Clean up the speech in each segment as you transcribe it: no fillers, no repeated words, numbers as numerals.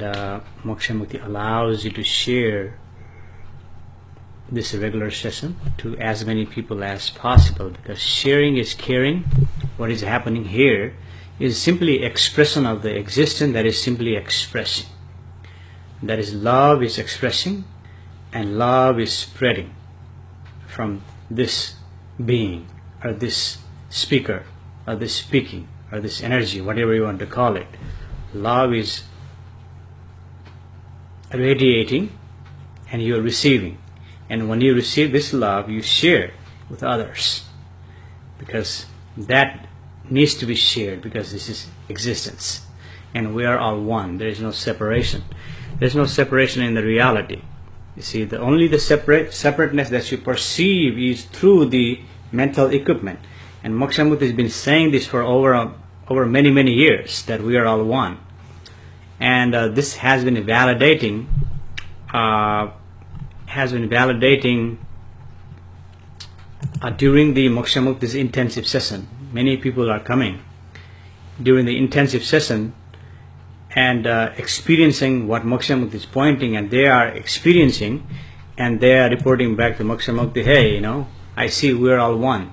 Moksha Mukti allows you to share this regular session to as many people as possible, because sharing is caring. What is happening here is simply expression of the existence that is simply expressing. That is, love is expressing and love is spreading from this being or this speaker or this speaking or this energy, whatever you want to call it. Love is radiating and you are receiving. And when you receive this love, you share with others, because that needs to be shared, because this is existence and we are all one. There is no separation. There's no separation in the reality. You see, only the separateness that you perceive is through the mental equipment. And Moksha Mukti has been saying this for over many years, that we are all one. And this has been validating during the Moksha Mukti's intensive session. Many people are coming during the intensive session and experiencing what Moksha Mukti is pointing, and they are experiencing and they are reporting back to Moksha Mukti, hey, I see we're all one.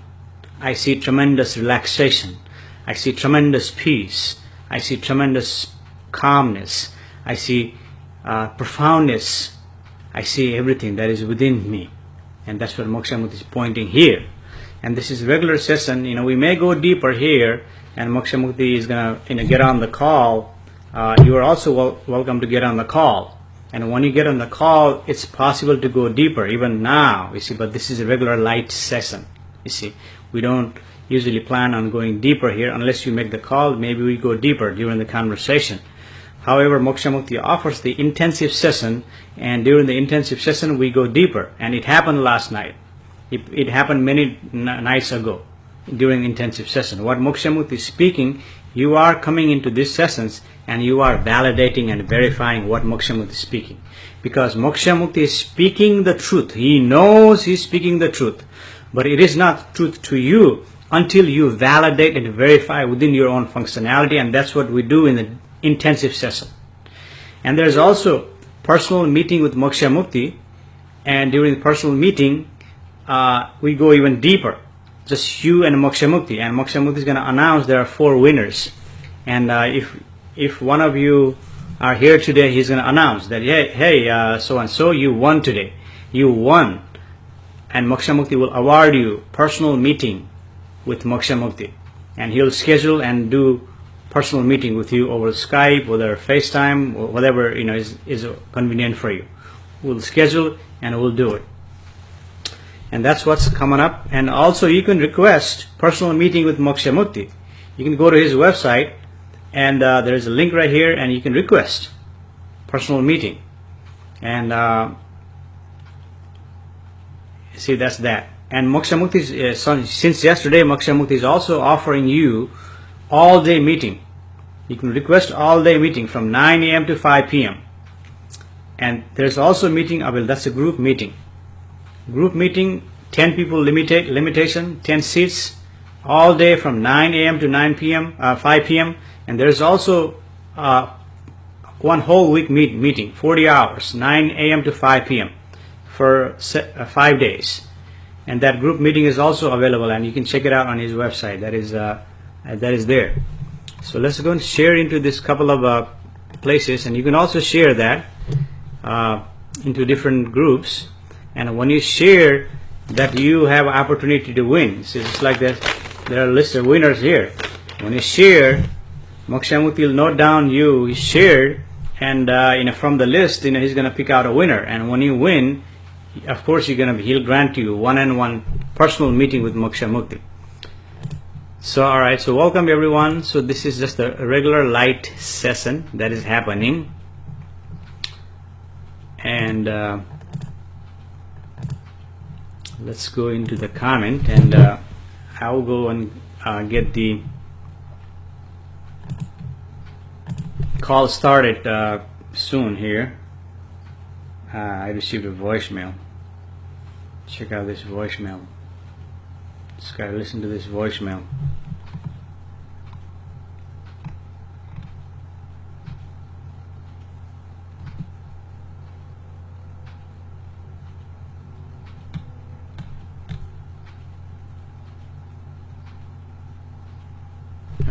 I see tremendous relaxation. I see tremendous peace. I see tremendous calmness. I see profoundness. I see everything that is within me. And that's what Moksha Mukti is pointing here. And this is regular session. We may go deeper here, and Moksha Mukti is going to get on the call. You are also welcome to get on the call. And when you get on the call, it's possible to go deeper, even now, you see. But this is a regular light session, you see. We don't usually plan on going deeper here unless you make the call. Maybe we go deeper during the conversation. However, Moksha Mukti offers the intensive session, and during the intensive session we go deeper. And it happened last night. It happened many nights ago during the intensive session. What Moksha Mukti is speaking, you are coming into these sessions and you are validating and verifying what Moksha Mukti is speaking. Because Moksha Mukti is speaking the truth. He knows he is speaking the truth. But it is not truth to you until you validate and verify within your own functionality. And that's what we do in the intensive session. And there's also personal meeting with Moksha Mukti. And during the personal meeting, we go even deeper. Just you and Moksha Mukti. And Moksha Mukti is going to announce there are 4 winners. And if one of you are here today, he's going to announce that, hey, so and so, you won today. You won. And Moksha Mukti will award you personal meeting with Moksha Mukti. And he'll schedule and do personal meeting with you over Skype, whether FaceTime, or whatever is convenient for you. We'll schedule and we'll do it. And that's what's coming up. And also you can request personal meeting with Moksha Mukti. You can go to his website, and there's a link right here, and you can request personal meeting. And see, that's that. And Moksha Mukti, since yesterday, Moksha Mukti is also offering you all-day meeting. You can request all-day meeting from 9 a.m. to 5 p.m. And there's also a meeting, that's a group meeting. Group meeting, 10 people limitation, 10 seats, all day from 9 a.m. to 5 p.m. And there's also one whole week meeting, 40 hours, 9 a.m. to 5 p.m. for 5 days. And that group meeting is also available, and you can check it out on his website. That is there. So let's go and share into this couple of places, and you can also share that into different groups. And when you share that, you have an opportunity to win. So it's like that. There are a list of winners here. When you share, Moksha Mukti will note down you shared, and from the list, he's going to pick out a winner. And when you win, of course, he'll grant you one-on-one personal meeting with Moksha Mukti. So, all right. So, welcome everyone. So, this is just a regular light session that is happening, and let's go into the comment, and I'll go and get the call started soon here. I received a voicemail. Check out this voicemail. Just gotta listen to this voicemail.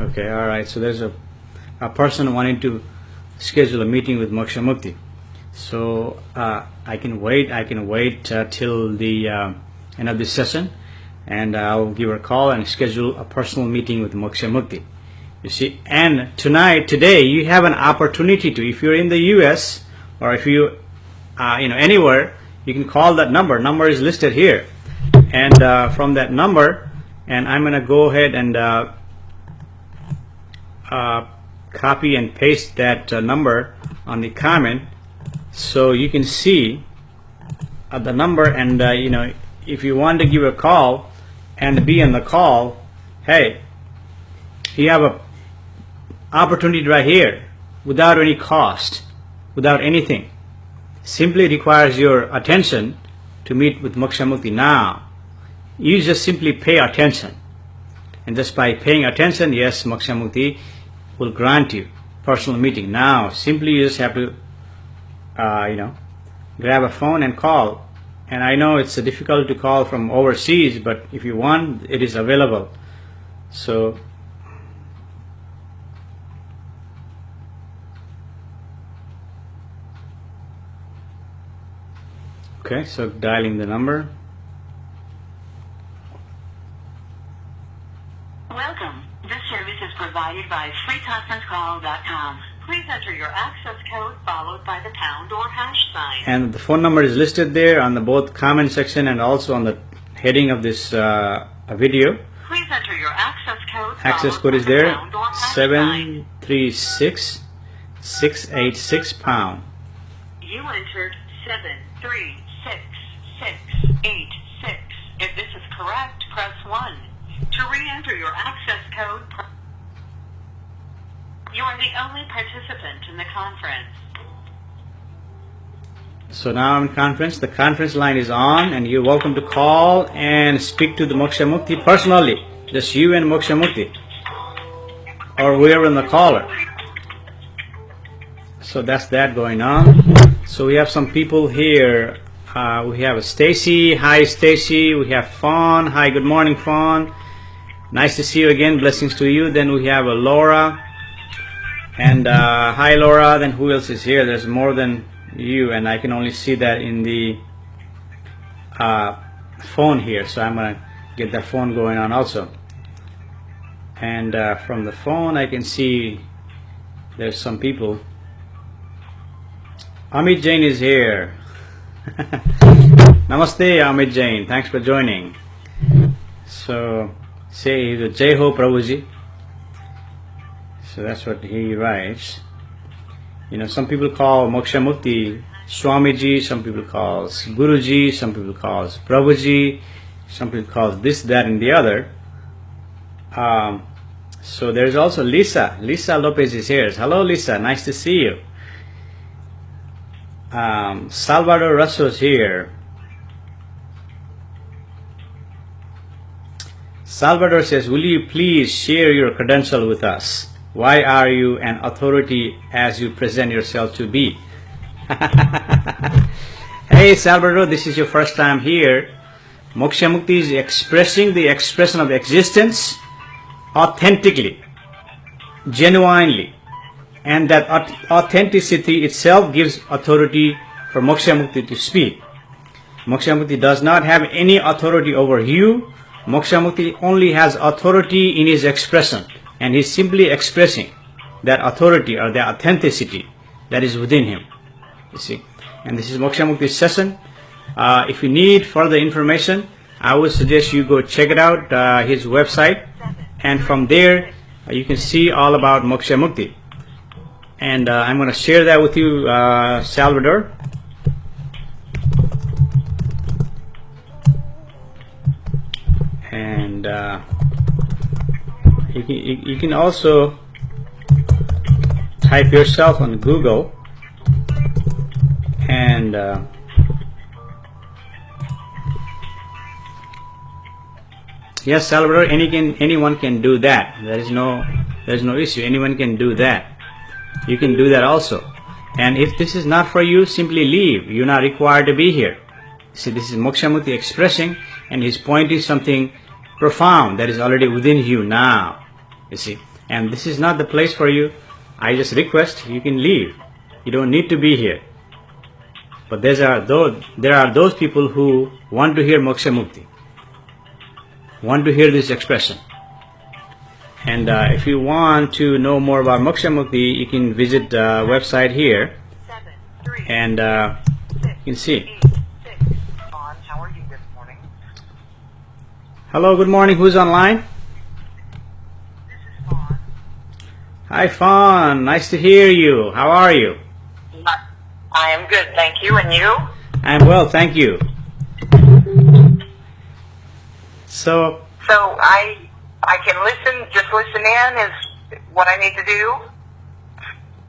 Okay, all right. So there's a person wanting to schedule a meeting with Moksha Mukti. So I can wait till the end of this session, and I'll give her a call and schedule a personal meeting with Moksha Mukti. You see, and today you have an opportunity to, if you're in the US or if you anywhere, you can call that number. Number is listed here, and from that number, and I'm gonna go ahead and copy and paste that number on the comment, so you can see the number. And if you want to give a call and be on the call, hey, you have a opportunity right here without any cost, without anything. Simply requires your attention to meet with Moksha Mukti now. You just simply pay attention, and just by paying attention, yes, Moksha Mukti will grant you personal meeting now. Simply you just have to grab a phone and call. And I know it's difficult to call from overseas, but if you want, it is available. So okay, so dialing the number. Welcome. This service is provided by freeconferencecall.com. Please enter your access code followed by the pound or hash sign. And the phone number is listed there on the both comment section and also on the heading of this video. Please enter your access code. Access code is there, 736686 pound. You entered 736686. If this is correct, press 1. To re-enter your access code, you are the only participant in the conference. So now I'm in conference. The conference line is on, and you're welcome to call and speak to the Moksha Mukti personally. Just you and Moksha Mukti, or whoever in the caller. So that's that going on. So we have some people here. We have Stacy. Hi, Stacy. We have Fawn. Hi, good morning, Fawn. Nice to see you again. Blessings to you. Then we have Laura. And hi, Laura. Then who else is here? There's more than you, and I can only see that in the phone here. So I'm going to get that phone going on also. And from the phone, I can see there's some people. Amit Jain is here. Namaste, Amit Jain. Thanks for joining. So say the Jai Ho Prabhuji. So that's what he writes. Some people call Moksha Mukti Swamiji, some people call Guruji, some people call Prabhuji, some people call this, that, and the other. So there's also Lisa. Lisa Lopez is here. Hello, Lisa. Nice to see you. Salvador Russo is here. Salvador says, will you please share your credential with us? Why are you an authority as you present yourself to be? Hey Salvador, this is your first time here. Moksha Mukti is expressing the expression of existence authentically, genuinely, and that authenticity itself gives authority for Moksha Mukti to speak. Moksha Mukti does not have any authority over you. Moksha Mukti only has authority in his expression, and he's simply expressing that authority or the authenticity that is within him. You see, and this is Moksha Mukti's session. If you need further information, I would suggest you go check it out, his website, and from there you can see all about Moksha Mukti. And I'm going to share that with you, Salvador. And you can also type yourself on Google, and yes, Salvador, anyone can do that. There's no issue. Anyone can do that. You can do that also. And if this is not for you, simply leave. You're not required to be here. See, this is Moksha Mukti expressing, and his point is something profound that is already within you now. You see, and this is not the place for you, I just request you can leave. You don't need to be here. But there are those people who want to hear Moksha Mukti, want to hear this expression. And if you want to know more about Moksha Mukti, you can visit the website here, and you can see. How are you this morning? Hello, good morning. Who's online? This is Fawn. Hi, Fawn. Nice to hear you. How are you? I am good, thank you. And you? I'm well, thank you. So I can listen, just listen in is what I need to do?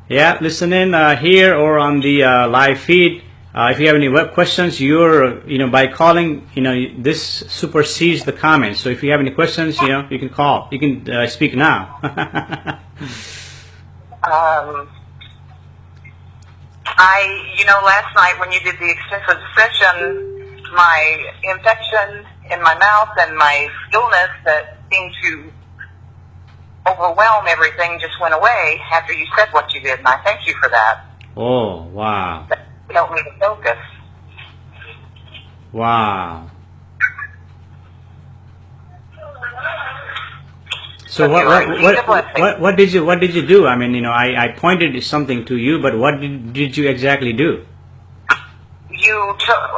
yeah, listen in here or on the live feed. If you have any web questions, by calling, this supersedes the comments. So if you have any questions, you can call. You can speak now. Last night when you did the extensive session, my infection in my mouth and my illness that seemed to overwhelm everything just went away after you said what you did, and I thank you for that. Oh, wow. That helped me to focus. Wow. So what did you do? I mean, I pointed something to you, but what did you exactly do?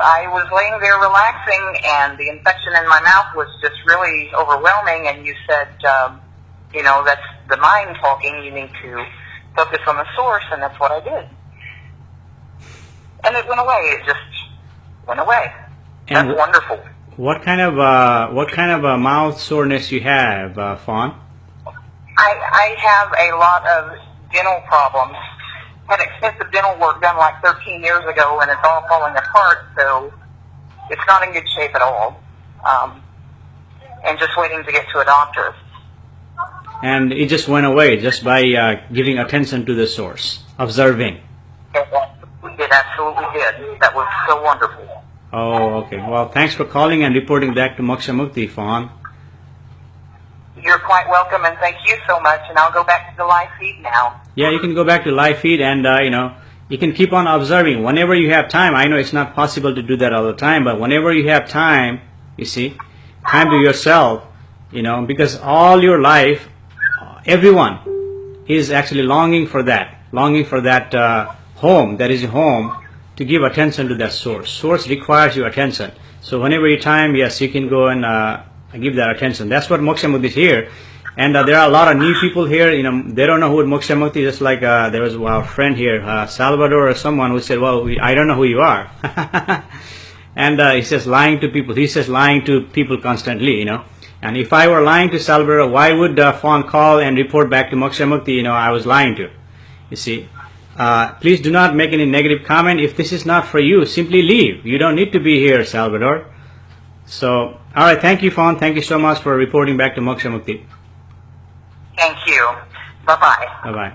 I was laying there relaxing, and the infection in my mouth was just really overwhelming, and you said, that's the mind talking. You need to focus on the source, and that's what I did. And it went away. It just went away. And that's wonderful. What kind of mouth soreness you have, Fawn? I have a lot of dental problems. Had extensive dental work done like 13 years ago, and it's all falling apart, so it's not in good shape at all. And just waiting to get to a doctor. And it just went away just by giving attention to the source, observing. It absolutely did. That was so wonderful. Oh, okay. Well, thanks for calling and reporting back to Moksha Mukti, Fawn. You're quite welcome, and thank you so much. And I'll go back to the live feed now. Yeah, you can go back to live feed, and you can keep on observing whenever you have time. I know it's not possible to do that all the time, but whenever you have time, time to yourself, because all your life, everyone is actually longing for that home, that is home, to give attention to that source. Source requires your attention. So whenever you time, yes, you can go and give that attention. That's what Moksha Mukti is here. And there are a lot of new people here. They don't know who Moksha Mukti is. Just like there was our friend here, Salvador, or someone who said, "Well, I don't know who you are." And he says lying to people. He says lying to people constantly. And if I were lying to Salvador, why would Fawn call and report back to Moksha Mukti? I was lying to. You see. Please do not make any negative comment. If this is not for you, simply leave. You don't need to be here, Salvador. So, all right. Thank you, Fawn. Thank you so much for reporting back to Moksha Mukti. Thank you. Bye-bye. Bye-bye.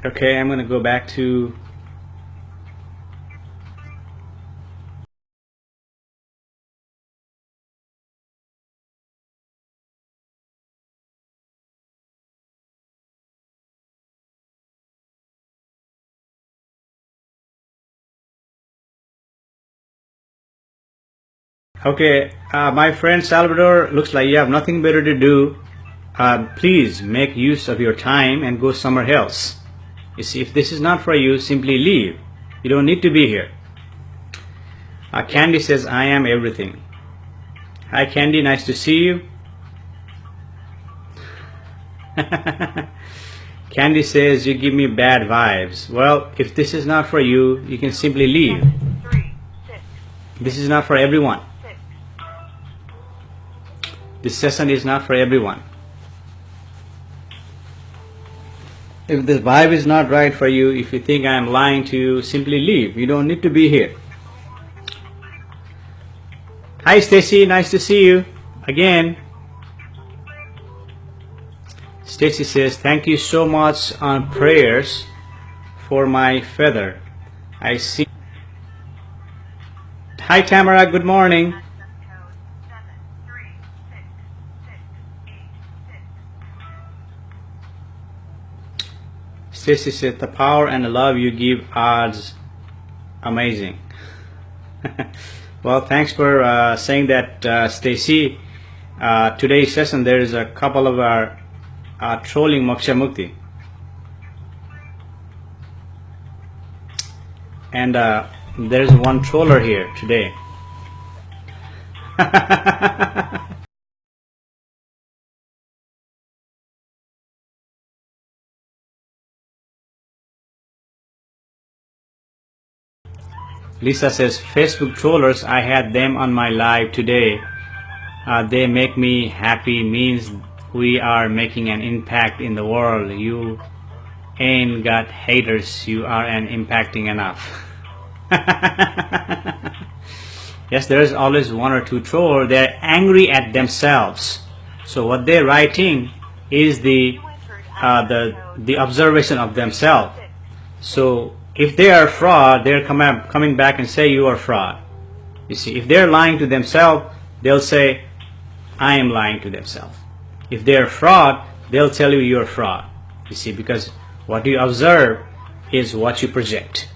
Okay, I'm going to go back to my friend Salvador, looks like you have nothing better to do. Please make use of your time and go somewhere else. You see, if this is not for you, simply leave. You don't need to be here. Candy says, I am everything. Hi, Candy. Nice to see you. Candy says, you give me bad vibes. Well, if this is not for you, you can simply leave. This is not for everyone. This session is not for everyone. If the vibe is not right for you, if you think I am lying to you, simply leave. You don't need to be here. Hi Stacy, nice to see you again. Stacy says, thank you so much on prayers for my feather. I see. Hi Tamara, good morning. Stacy said, the power and the love you give are amazing. Well, thanks for saying that, Stacy. Today's session, there is a couple of our trolling Moksha Mukti. And there is one troller here today. Lisa says, Facebook trollers, I had them on my live today. They make me happy, means we are making an impact in the world. You ain't got haters, you are an impacting enough. Yes, there is always one or two trollers. They're angry at themselves. So what they're writing is the observation of themselves. So if they are fraud, they're coming back and say you are fraud. You see, if they're lying to themselves, they'll say I am lying to themselves. If they're fraud, they'll tell you you're fraud. You see, because what you observe is what you project.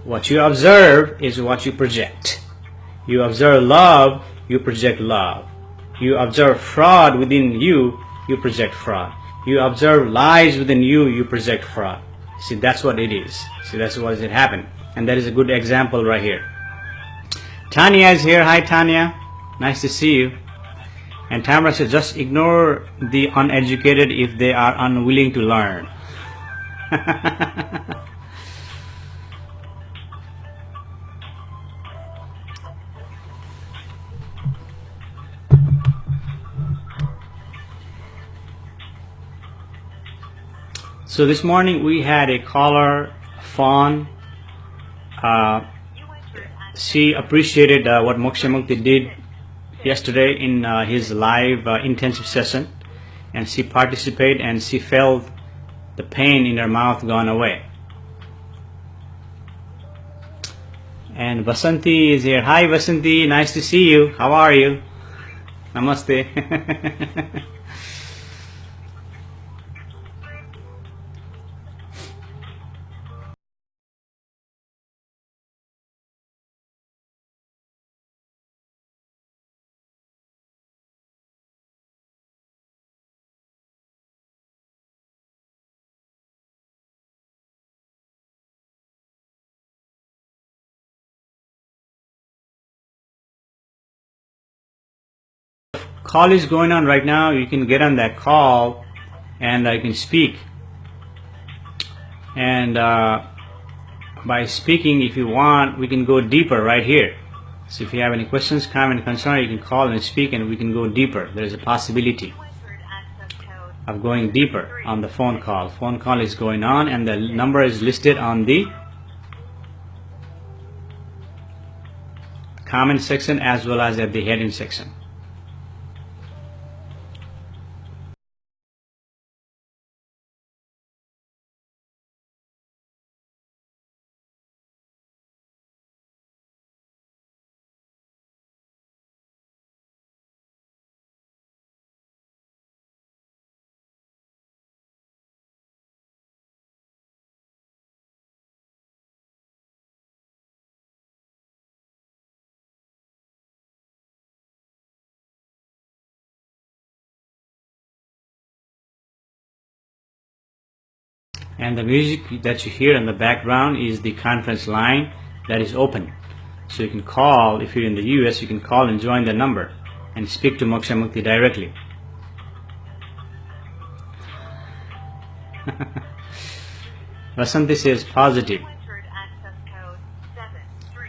What you observe is what you project. You observe love, you project love. You observe fraud within you, you project fraud. You observe lies within you, you project fraud. See, that's what it is. See, that's what it happened. And that is a good example right here. Tanya is here. Hi, Tanya. Nice to see you. And Tamara says, just ignore the uneducated if they are unwilling to learn. So this morning we had a caller, Fawn. She appreciated what Moksha Mukti did yesterday in his live intensive session, and she participated and she felt the pain in her mouth gone away. And Vasanti is here. Hi Vasanti, nice to see you. How are you? Namaste. Call is going on right now. You can get on that call and I can speak. And by speaking, if you want, we can go deeper right here. So if you have any questions, comment, concern, you can call and speak and we can go deeper. There is a possibility of going deeper on the phone call. Phone call is going on and the number is listed on the comment section as well as at the heading section. And the music that you hear in the background is the conference line that is open. So you can call, if you're in the US, you can call and join the number and speak to Moksha Mukti directly. Vasanti says positive.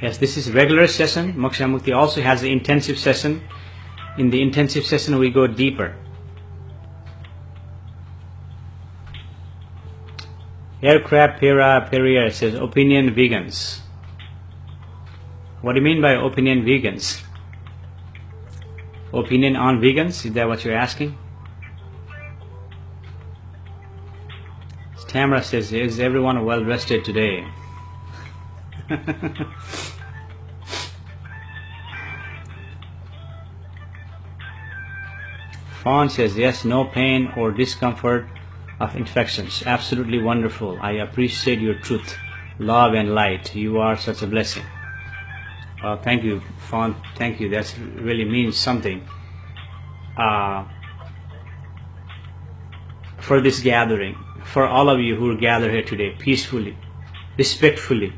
Yes, this is regular session. Moksha Mukti also has the intensive session. In the intensive session we go deeper. Aircraft Peria says opinion vegans. What do you mean by opinion vegans? Opinion on vegans? Is that what you're asking? Tamara says, is everyone well rested today? Fawn says, yes, no pain or discomfort of infections. Absolutely wonderful. I appreciate your truth, love, and light. You are such a blessing. Thank you, Fawn. Thank you. That really means something for this gathering, for all of you who are gathered here today, peacefully, respectfully,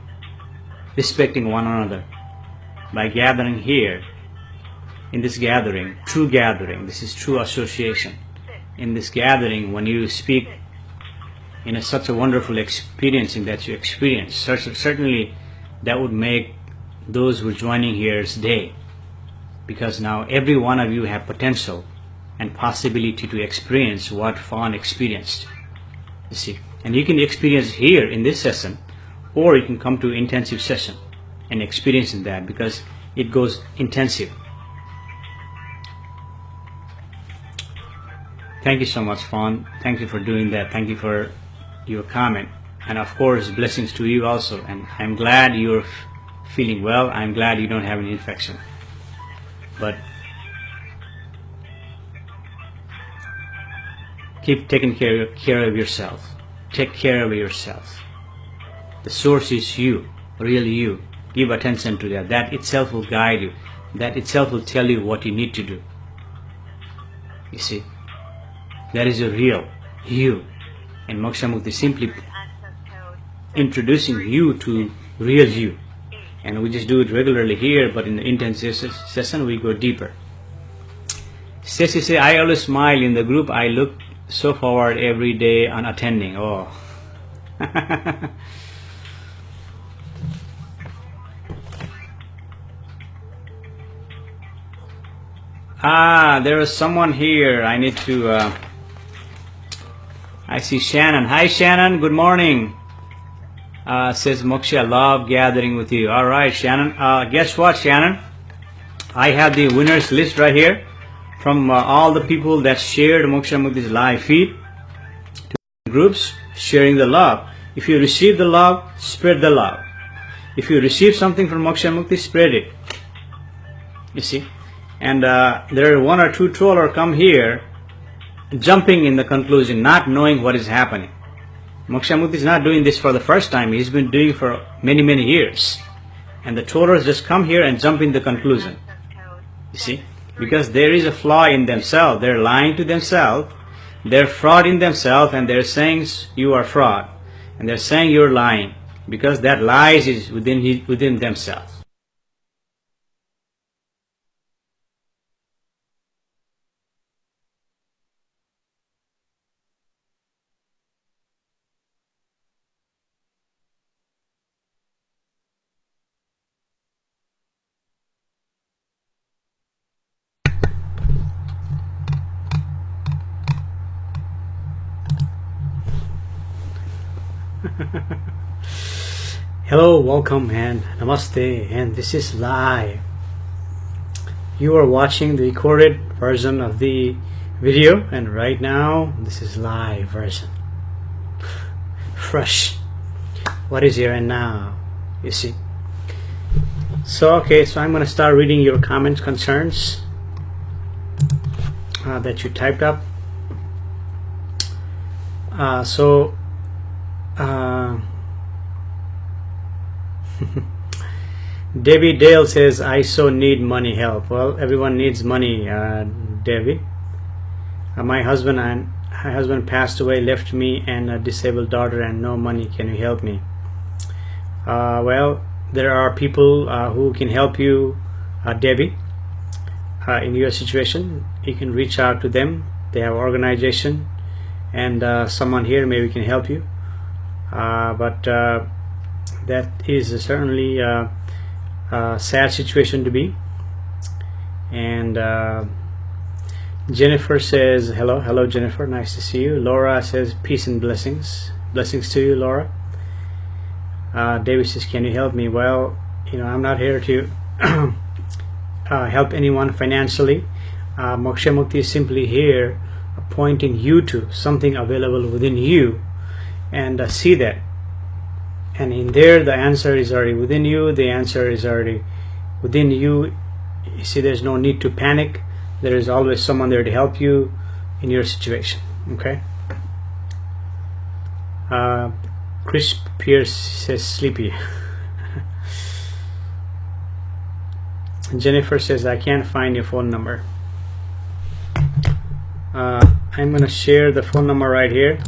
respecting one another, by gathering here. In this gathering, true gathering, this is true association. In this gathering, when you speak in such a wonderful experiencing that you experience, certainly that would make those who are joining here's day, because now every one of you have potential and possibility to experience what Fawn experienced. You see, and you can experience here in this session, or you can come to intensive session and experience in that, because it goes intensive. Thank you so much, Fawn. Thank you for doing that. Thank you for your comment. And of course, blessings to you also. And I'm glad you're feeling well. I'm glad you don't have an infection. But keep taking care of yourself. Take care of yourself. The source is you, really you. Give attention to that. That itself will guide you. That itself will tell you what you need to do. You see? That is a real you. And Moksha Mukti simply introducing you to real you. And we just do it regularly here, but in the intensive session we go deeper. Stacy say, I always smile in the group. I look so forward every day on attending. Oh. There is someone here. I need to... I see Shannon. Hi Shannon, good morning. Says Moksha, love gathering with you. Alright Shannon, guess what Shannon? I have the winners list right here from all the people that shared Moksha Mukti's live feed to groups, sharing the love. If you receive the love, spread the love. If you receive something from Moksha Mukti, spread it. You see? And there are one or two trollers come here jumping in the conclusion, not knowing what is happening. Moksha Mukti is not doing this for the first time. He's been doing it for many, many years. And the trollers just come here and jump in the conclusion. You see? Because there is a flaw in themselves. They're lying to themselves. They're fraud in themselves, and they're saying you are fraud. And they're saying you're lying. Because that lies is within themselves. Hello, welcome and namaste, and this is live. You are watching the recorded version of the video, and right now this is live version. Fresh. What is here and now? You see. So okay, so I'm going to start reading your comments, concerns that you typed up. Debbie Dale says, I so need money help. Well, everyone needs money, Debbie. My husband passed away, left me and a disabled daughter and no money. Can you help me? Well, there are people who can help you, Debbie, in your situation. You can reach out to them. They have organization, and someone here maybe can help you. But that is certainly a sad situation to be. And Jennifer says, hello Jennifer, nice to see you. Laura says, peace and blessings to you, Laura. David says, can you help me? Well, I'm not here to help anyone financially. Moksha Mukti is simply here pointing you to something available within you, and see that. And in there, the answer is already within you. The answer is already within you. You see, there's no need to panic. There is always someone there to help you in your situation. Okay. Chris Pierce says sleepy. Jennifer says I can't find your phone number. I'm gonna share the phone number right here,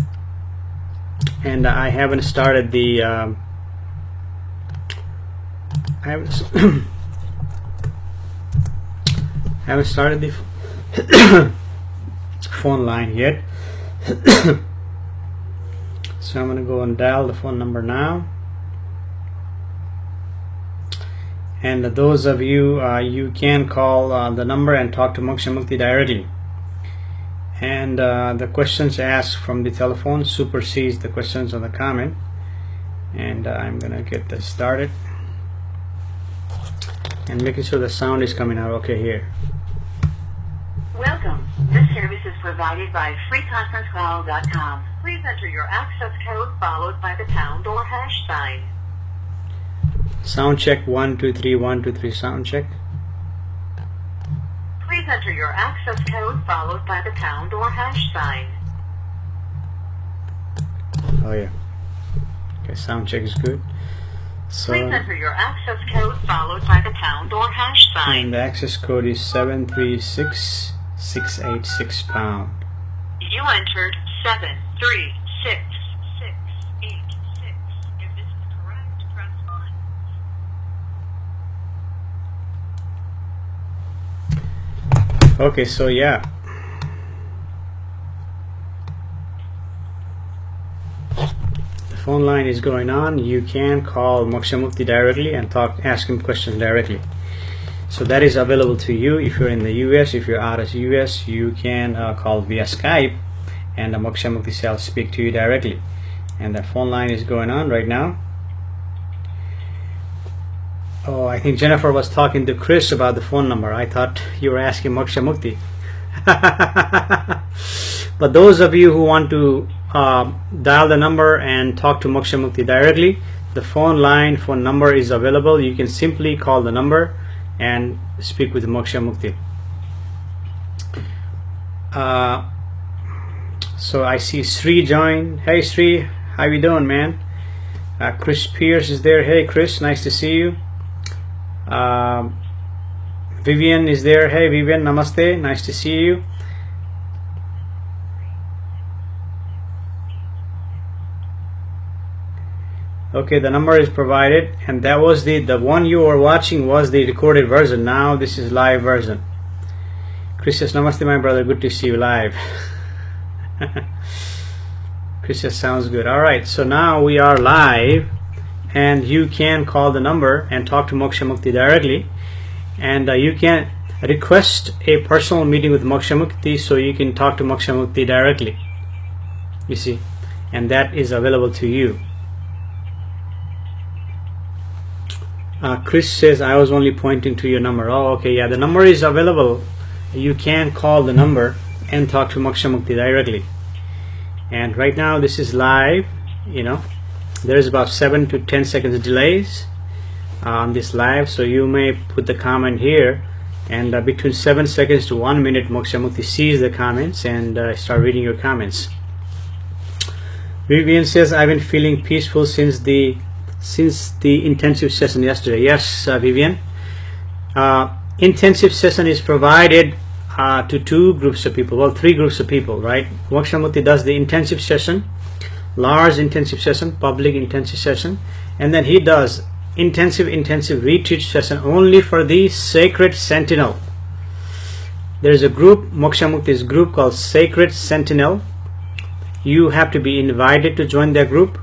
and I haven't started the haven't started the phone line yet. So I'm gonna go and dial the phone number now. And those of you, you can call the number and talk to Moksha Mukti directly. And the questions asked from the telephone supersedes the questions on the comment. And I'm gonna get this started and making sure the sound is coming out okay here. Welcome. This service is provided by freeconferencecall.com. Please enter your access code followed by the pound or hash sign. Sound check 1 2 3 1 2 3 sound check. Please enter your access code followed by the pound or hash sign. Oh yeah. Okay, sound check is good. So Please enter your access code followed by the pound or hash sign. and the access code is 736686 pound. You entered 736686. If this is correct, press 1. Okay, so yeah. The phone line is going on. You can call Moksha Mukti directly and ask him questions directly. So that is available to you. If you're in the US, if you're out of US, you can call via Skype, and the Moksha Mukti shall speak to you directly. And the phone line is going on right now. Oh, I think Jennifer was talking to Chris about the phone number. I thought you were asking Moksha Mukti. But those of you who want to dial the number and talk to Moksha Mukti directly, the phone number is available. You can simply call the number and speak with Moksha Mukti. So I see Sri join. Hey Sri, how you doing, man? Chris Pierce is there. Hey Chris, nice to see you. Vivian is there. Hey Vivian, namaste, nice to see you. Okay, the number is provided, and that was the one you were watching was the recorded version. Now this is live version. Chris says, namaste my brother, good to see you live. Chris says, sounds good. Alright, so now we are live, and you can call the number and talk to Moksha Mukti directly, and you can request a personal meeting with Moksha Mukti so you can talk to Moksha Mukti directly, you see, and that is available to you. Chris says, I was only pointing to your number. Oh, okay, yeah, the number is available. You can call the number and talk to Moksha Mukti directly. And right now this is live, you know, there's about 7 to 10 seconds delays on this live, so you may put the comment here, and between 7 seconds to 1 minute Moksha Mukti sees the comments and start reading your comments. Vivian says, I've been feeling peaceful since the intensive session yesterday. Yes, Vivian. Intensive session is provided to 2 groups of people, well, 3 groups of people, right? Moksha Mukti does the intensive session, large intensive session, public intensive session, and then he does intensive retreat session only for the Sacred Sentinel. There is a group, Moksha Mukti's group, called Sacred Sentinel. You have to be invited to join their group,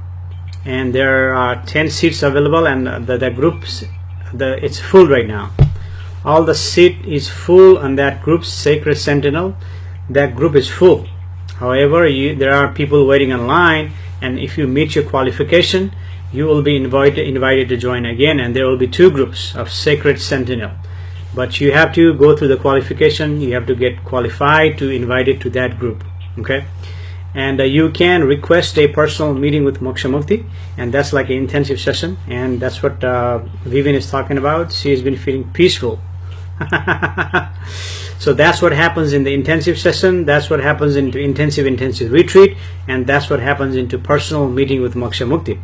and there are 10 seats available, and the groups, it's full right now. All the seat is full on that group, Sacred Sentinel. That group is full. However, there are people waiting online, and if you meet your qualification, you will be invited to join again, and there will be 2 groups of Sacred Sentinel. But you have to go through the qualification. You have to get qualified to invited to that group. Okay, And you can request a personal meeting with Moksha Mukti, and that's like an intensive session, and that's what Vivian is talking about. She has been feeling peaceful. So that's what happens in the intensive session, that's what happens into intensive retreat, and that's what happens into personal meeting with Moksha Mukti.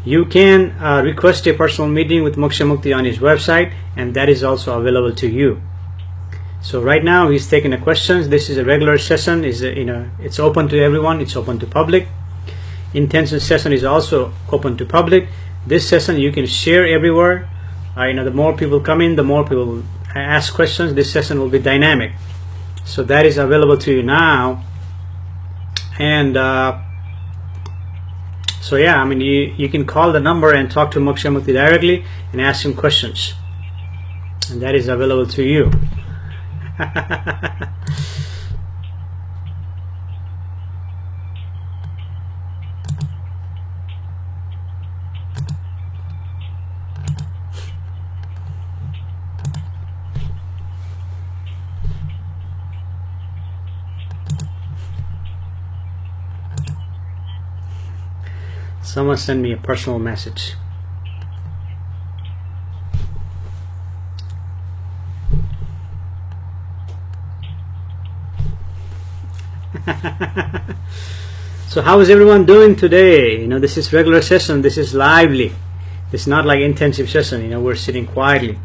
You can request a personal meeting with Moksha Mukti on his website, and that is also available to you. So right now he's taking the questions. This is a regular session, it's open to everyone, it's open to public. Intensive session is also open to public. This session you can share everywhere. The more people come in, the more people ask questions. This session will be dynamic, so that is available to you now. And so yeah, I mean, you can call the number and talk to Moksha Mukti directly and ask him questions, and that is available to you. Someone send me a personal message. So how is everyone doing today? This is regular session, this is lively. It's not like intensive session, we're sitting quietly,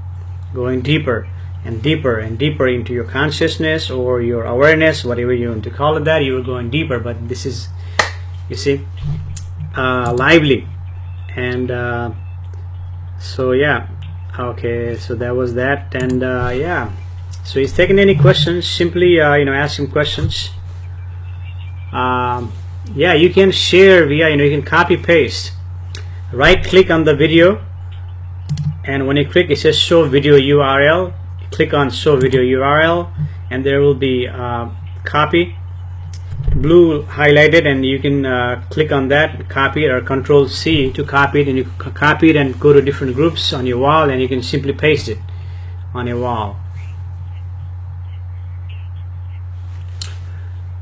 going deeper and deeper and deeper into your consciousness or your awareness, whatever you want to call it, that you are going deeper. But this is, you see, lively. And so yeah, okay, so that was that. And yeah, so he's taking any questions, simply ask him questions. Yeah, you can share via, you can copy paste, right click on the video, and when you click, it says show video URL. Click on show video URL, and there will be copy, blue highlighted, and you can click on that, copy, or Control C to copy it, and you copy it and go to different groups on your wall, and you can simply paste it on your wall.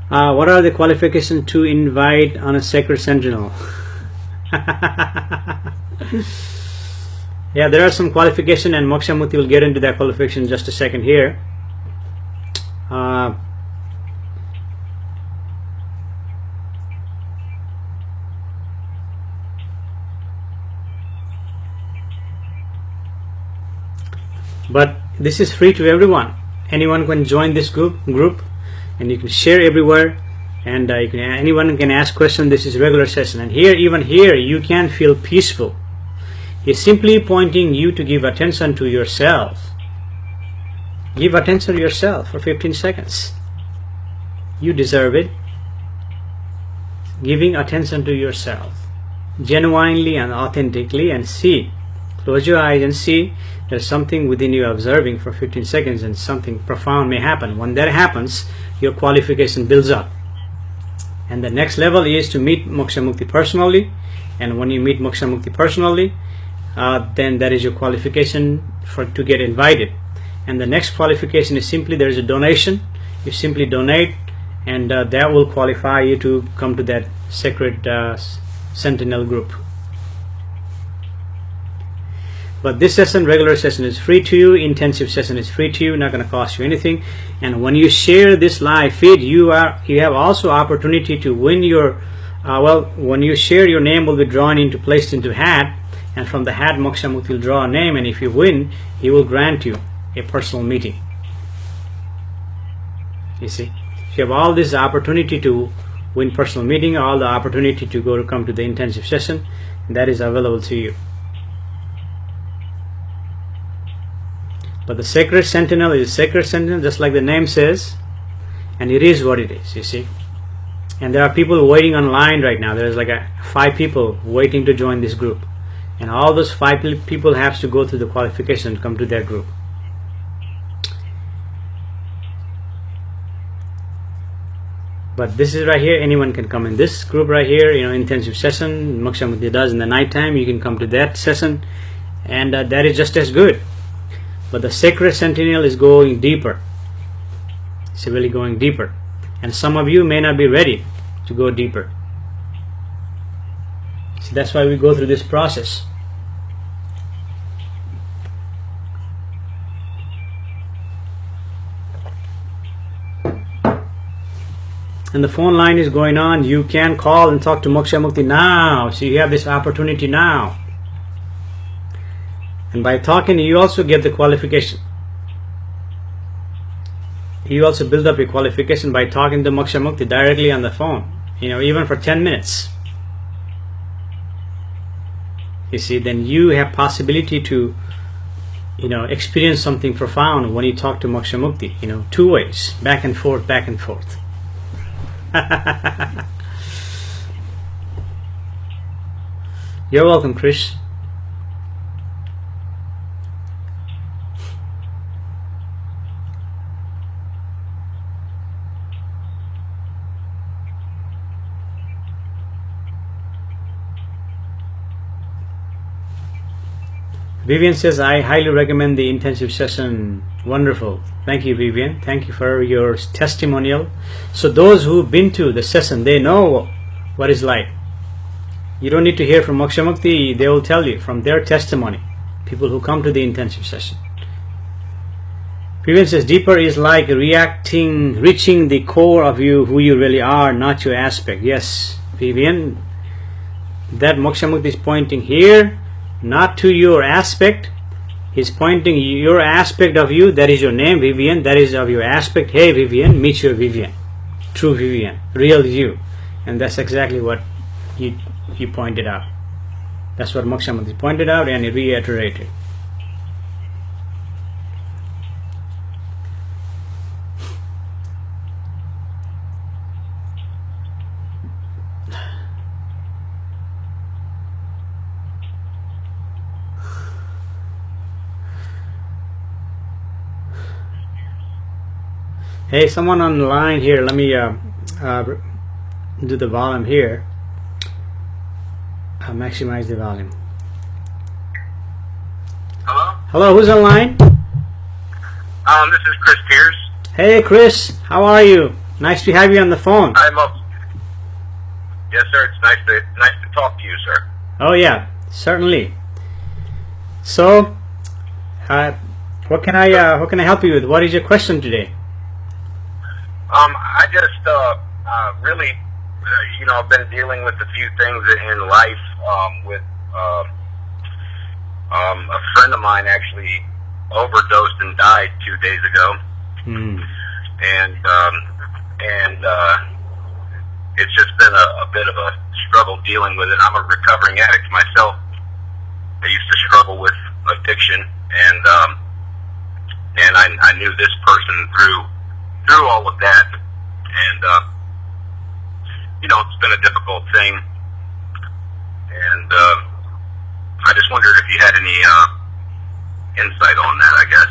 What are the qualifications to invite on a sacred sentinel? Yeah, there are some qualifications, and Moksha Mukti will get into that qualification in just a second here. But this is free to everyone. Anyone can join this group, and you can share everywhere, and anyone can ask questions. This is regular session, and even here you can feel peaceful. He's simply pointing you to give attention to yourself. Give attention to yourself for 15 seconds. You deserve it. Giving attention to yourself genuinely and authentically, and see. Close your eyes and see. There's something within you observing for 15 seconds, and something profound may happen. When that happens, your qualification builds up. And the next level is to meet Moksha Mukti personally. And when you meet Moksha Mukti personally, then that is your qualification to get invited. And the next qualification is simply, there is a donation. You simply donate, and that will qualify you to come to that sacred sentinel group. But this session, regular session, is free to you. Intensive session is free to you, not going to cost you anything. And when you share this live feed, you have also opportunity to win your when you share, your name will be placed into hat, and from the hat Moksha Mukti will draw a name, and if you win, he will grant you a personal meeting. You see, you have all this opportunity to win personal meeting, all the opportunity to come to the intensive session, and that is available to you. But the sacred sentinel is sacred sentinel, just like the name says, and it is what it is, you see. And there are people waiting online right now. There's like 5 people waiting to join this group, and all those 5 people have to go through the qualification to come to that group. But this is right here, anyone can come in this group right here, intensive session Moksha Mukti does in the night time. You can come to that session, and that is just as good. But the sacred sentinel is going deeper. It's really going deeper, and some of you may not be ready to go deeper. See, that's why we go through this process. And the phone line is going on. You can call and talk to Moksha Mukti now. So you have this opportunity now. And by talking, you also get the qualification. You also build up your qualification by talking to Moksha Mukti directly on the phone. Even for 10 minutes. You see, then you have possibility to, experience something profound when you talk to Moksha Mukti. Two ways, back and forth, back and forth. You're welcome, Chris. Vivian says, I highly recommend the intensive session. Wonderful. Thank you, Vivian. Thank you for your testimonial. So those who've been to the session, they know what it's like. You don't need to hear from Moksha Mukti. They will tell you from their testimony. People who come to the intensive session. Vivian says, deeper is like reaching the core of you, who you really are, not your aspect. Yes, Vivian. That Moksha Mukti is pointing here, not to your aspect. He's pointing your aspect of you. That is your name, Vivian. That is of your aspect. Hey, Vivian, meet your Vivian. True Vivian. Real you. And that's exactly what he pointed out. That's what Moksha Mukti pointed out, and he reiterated. Hey, someone on the line here. Let me do the volume here. Maximize the volume. Hello? Hello, who's on the line? This is Chris Pierce. Hey, Chris. How are you? Nice to have you on the phone. I'm up. Yes, sir. It's nice to talk to you, sir. Oh, yeah. Certainly. So, what can I help you with? What is your question today? I just really, I've been dealing with a few things in life. With a friend of mine actually overdosed and died 2 days ago, and it's just been a bit of a struggle dealing with it. I'm a recovering addict myself. I used to struggle with addiction, and I knew this person through all of that, and it's been a difficult thing, and I just wondered if you had any insight on that, I guess.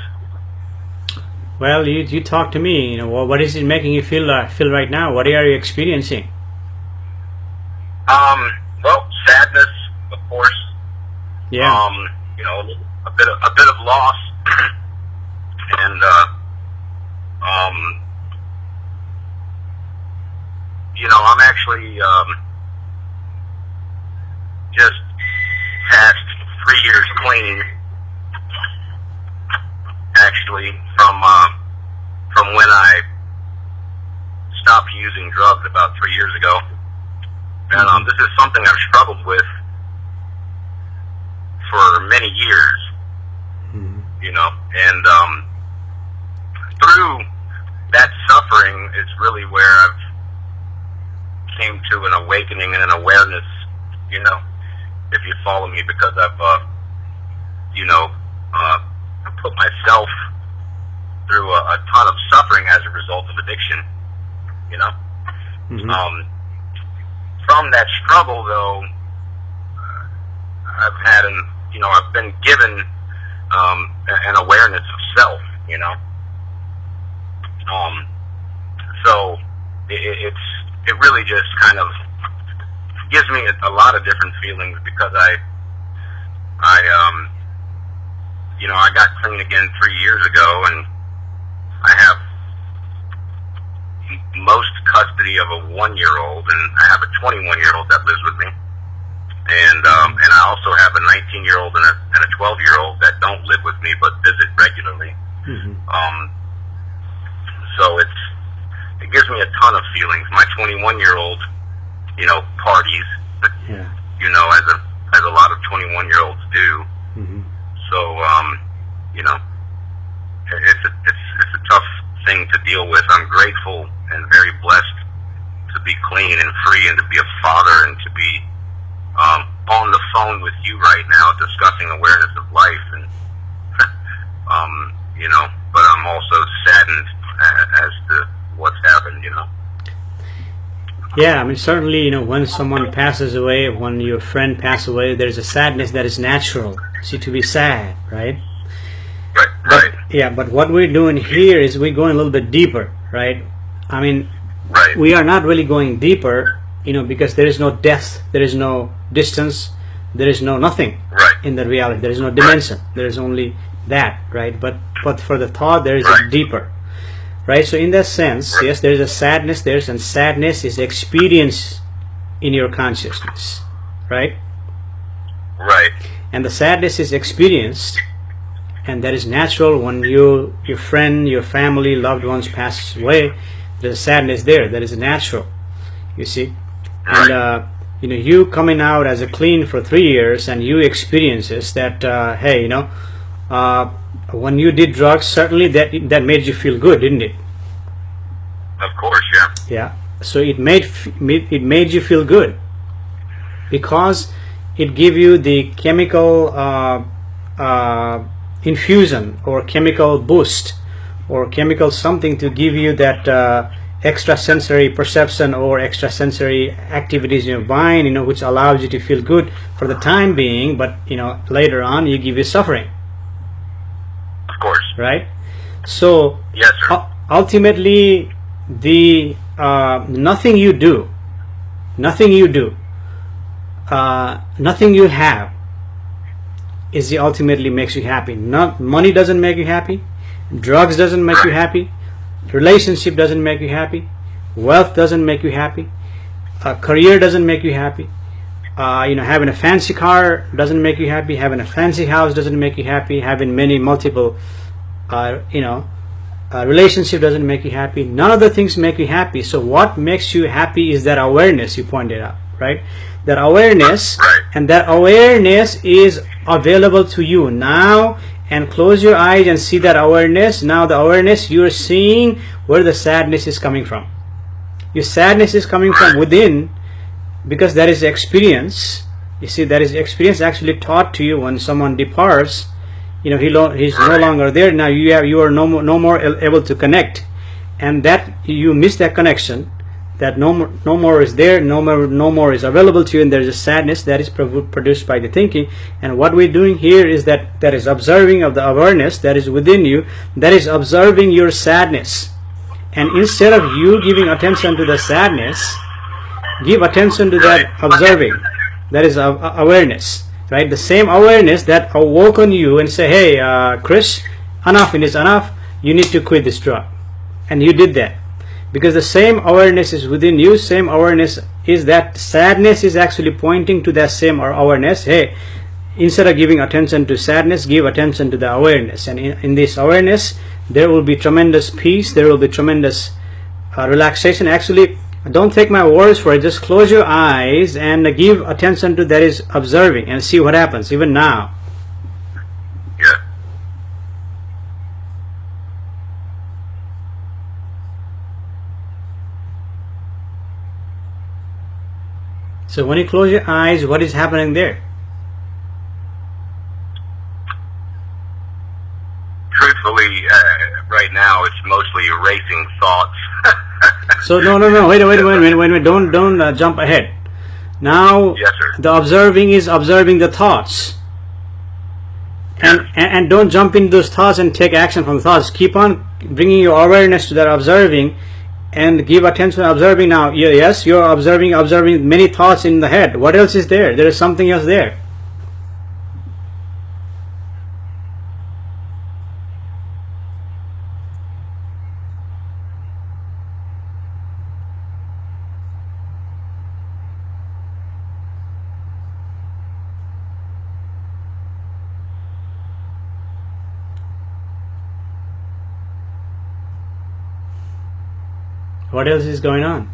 Well, you talk to me. What is it making you feel right now? What are you experiencing? Well, sadness, of course. Yeah. A bit of loss, and I'm actually just past 3 years clean, actually, from when I stopped using drugs about 3 years ago. And this is something I've struggled with for many years, and through that suffering, it's really where I've came to an awakening and an awareness, if you follow me, because I've, put myself through a ton of suffering as a result of addiction, From that struggle, though, I've been given an awareness of self, so it really just kind of gives me a lot of different feelings, because I got clean again 3 years ago, and I have most custody of a 1-year-old, and I have a 21-year-old that lives with me. And I also have a 19-year-old and a 12-year-old that don't live with me but visit regularly. So it gives me a ton of feelings. My 21-year-old, parties, as a lot of 21-year-olds do. So it's a tough thing to deal with. I'm grateful and very blessed to be clean and free and to be a father and to be on the phone with you right now discussing awareness of life, and but I'm also saddened as to what's happened. Yeah, I mean, certainly, when someone passes away, when your friend passes away, there's a sadness that is natural. See, to be sad, right? Right. Yeah, but what we're doing here is we're going a little bit deeper, right? I mean, Right. we are not really going deeper, because there is no depth, there is no distance, there is no nothing Right. in the reality. There is no dimension. There is only that, right? But for the thought, there is a deeper, right? So in that sense, yes, there is a sadness there, and sadness is experience in your consciousness, right? Right. And the sadness is experienced, and that is natural when your friend, your family, loved ones pass away. There's a sadness there. That is natural, you see. And you coming out as a clean for 3 years, and you experiences that. Hey, when you did drugs, certainly that made you feel good, didn't it? Of course, yeah. Yeah. So it made you feel good because it gave you the chemical infusion or chemical boost or chemical something to give you that extrasensory perception or extrasensory activities in your mind, which allows you to feel good for the time being, but later on you give you suffering. Of course. Right? So Yes, sir. ultimately the nothing you do, nothing you have is the ultimately makes you happy. Not money doesn't make you happy, drugs doesn't make you happy, relationship doesn't make you happy, wealth doesn't make you happy, career doesn't make you happy, having a fancy car doesn't make you happy, having a fancy house doesn't make you happy, having many multiple relationship doesn't make you happy. None of the things make you happy. So what makes you happy is that awareness you pointed out, right? That awareness, and that awareness is available to you now. And close your eyes and see that awareness. Now the awareness, you're seeing where the sadness is coming from. Your sadness is coming from within, because that is experience. You see, that is experience actually taught to you when someone departs. He's no longer there. Now you are no more able to connect, and that you miss that connection. That no more is there, no more is available to you, and there is a sadness that is produced by the thinking. And what we're doing here is that is observing of the awareness that is within you, that is observing your sadness. And instead of you giving attention to the sadness, give attention to that observing. That is awareness, right? The same awareness that awoken you and say, hey, Chris, enough is enough. You need to quit this drug, and you did that. Because the same awareness is within you, same awareness is that sadness is actually pointing to that same awareness. Hey, instead of giving attention to sadness, give attention to the awareness. And in this awareness, there will be tremendous peace, there will be tremendous relaxation. Actually, don't take my words for it. Just close your eyes and give attention to that is observing and see what happens, even now. Yeah. So when you close your eyes, what is happening there? Truthfully, right now it's mostly racing thoughts. So no, wait a minute. Don't jump ahead. Now, Yes, sir. the observing is observing the thoughts, and don't jump into those thoughts and take action from the thoughts. Keep on bringing your awareness to that observing, and give attention to observing. Now, yes, you're observing many thoughts in the head. What else is there? There is something else there. What else is going on?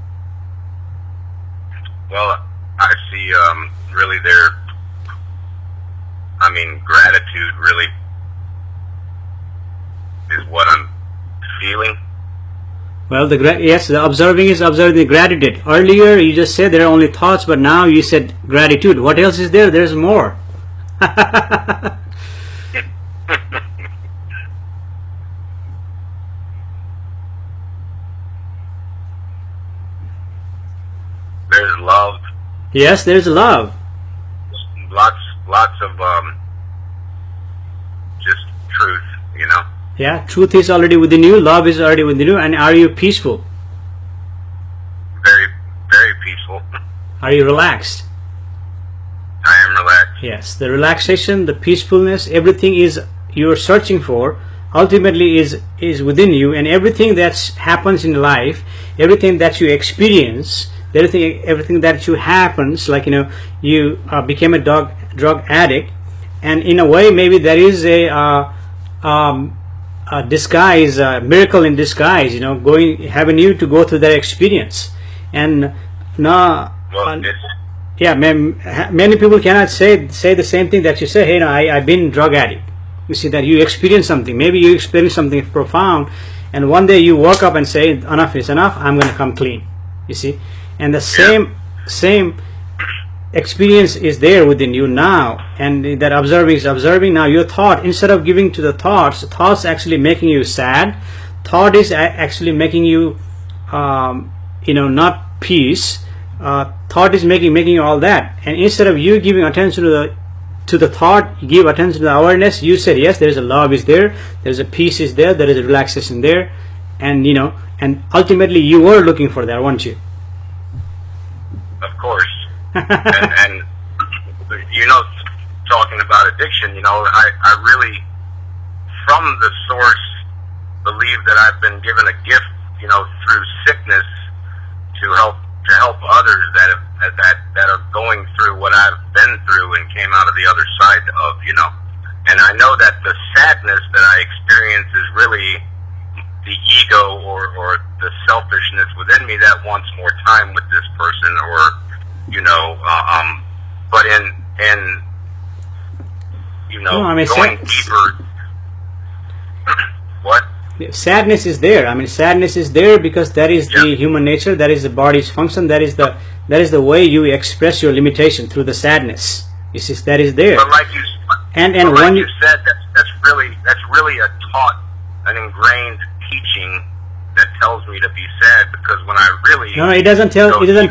Well, I see really gratitude really is what I'm feeling. Well, the observing is observing the gratitude. Earlier you just said there are only thoughts, but now you said gratitude. What else is there? There's more. There's love. Yes, there's love. Lots of just truth, you know. Yeah, truth is already within you, love is already within you, and are you peaceful? Very, very peaceful. Are you relaxed? I am relaxed. Yes, the relaxation, the peacefulness, everything is you're searching for, ultimately is within you, and everything that happens in life, everything that you experience, everything that you happens, like you became a drug addict, and in a way maybe there is a disguise, a miracle in disguise, having you to go through that experience. And now, yeah, many people cannot say the same thing that you say. Hey, I've been drug addict. You see that you experience something. Maybe you experience something profound, and one day you woke up and say, enough is enough. I'm going to come clean. You see, and the same experience is there within you now, and that observing is observing. Now your thought, instead of giving to the thoughts actually making you sad. Thought is actually making you not peace. Thought is making you all that, and instead of you giving attention to the thought, you give attention to the awareness. You said yes, there is a love is there, there's a peace is there is a relaxation there, and and ultimately you were looking for that, weren't you? Of course. and talking about addiction, I really, from the source, believe that I've been given a gift, through sickness to help others that are going through what I've been through and came out of the other side of, and I know that the sadness that I experience is really the ego or the selfishness within me that wants more time with this person, or but in going deeper. What? Sadness is there. Sadness is there because that is the human nature. That is the body's function. That is the way you express your limitation, through the sadness. You see, that is there. But like you said, that's really a taught, an ingrained teaching that tells me to be sad, because when I really it doesn't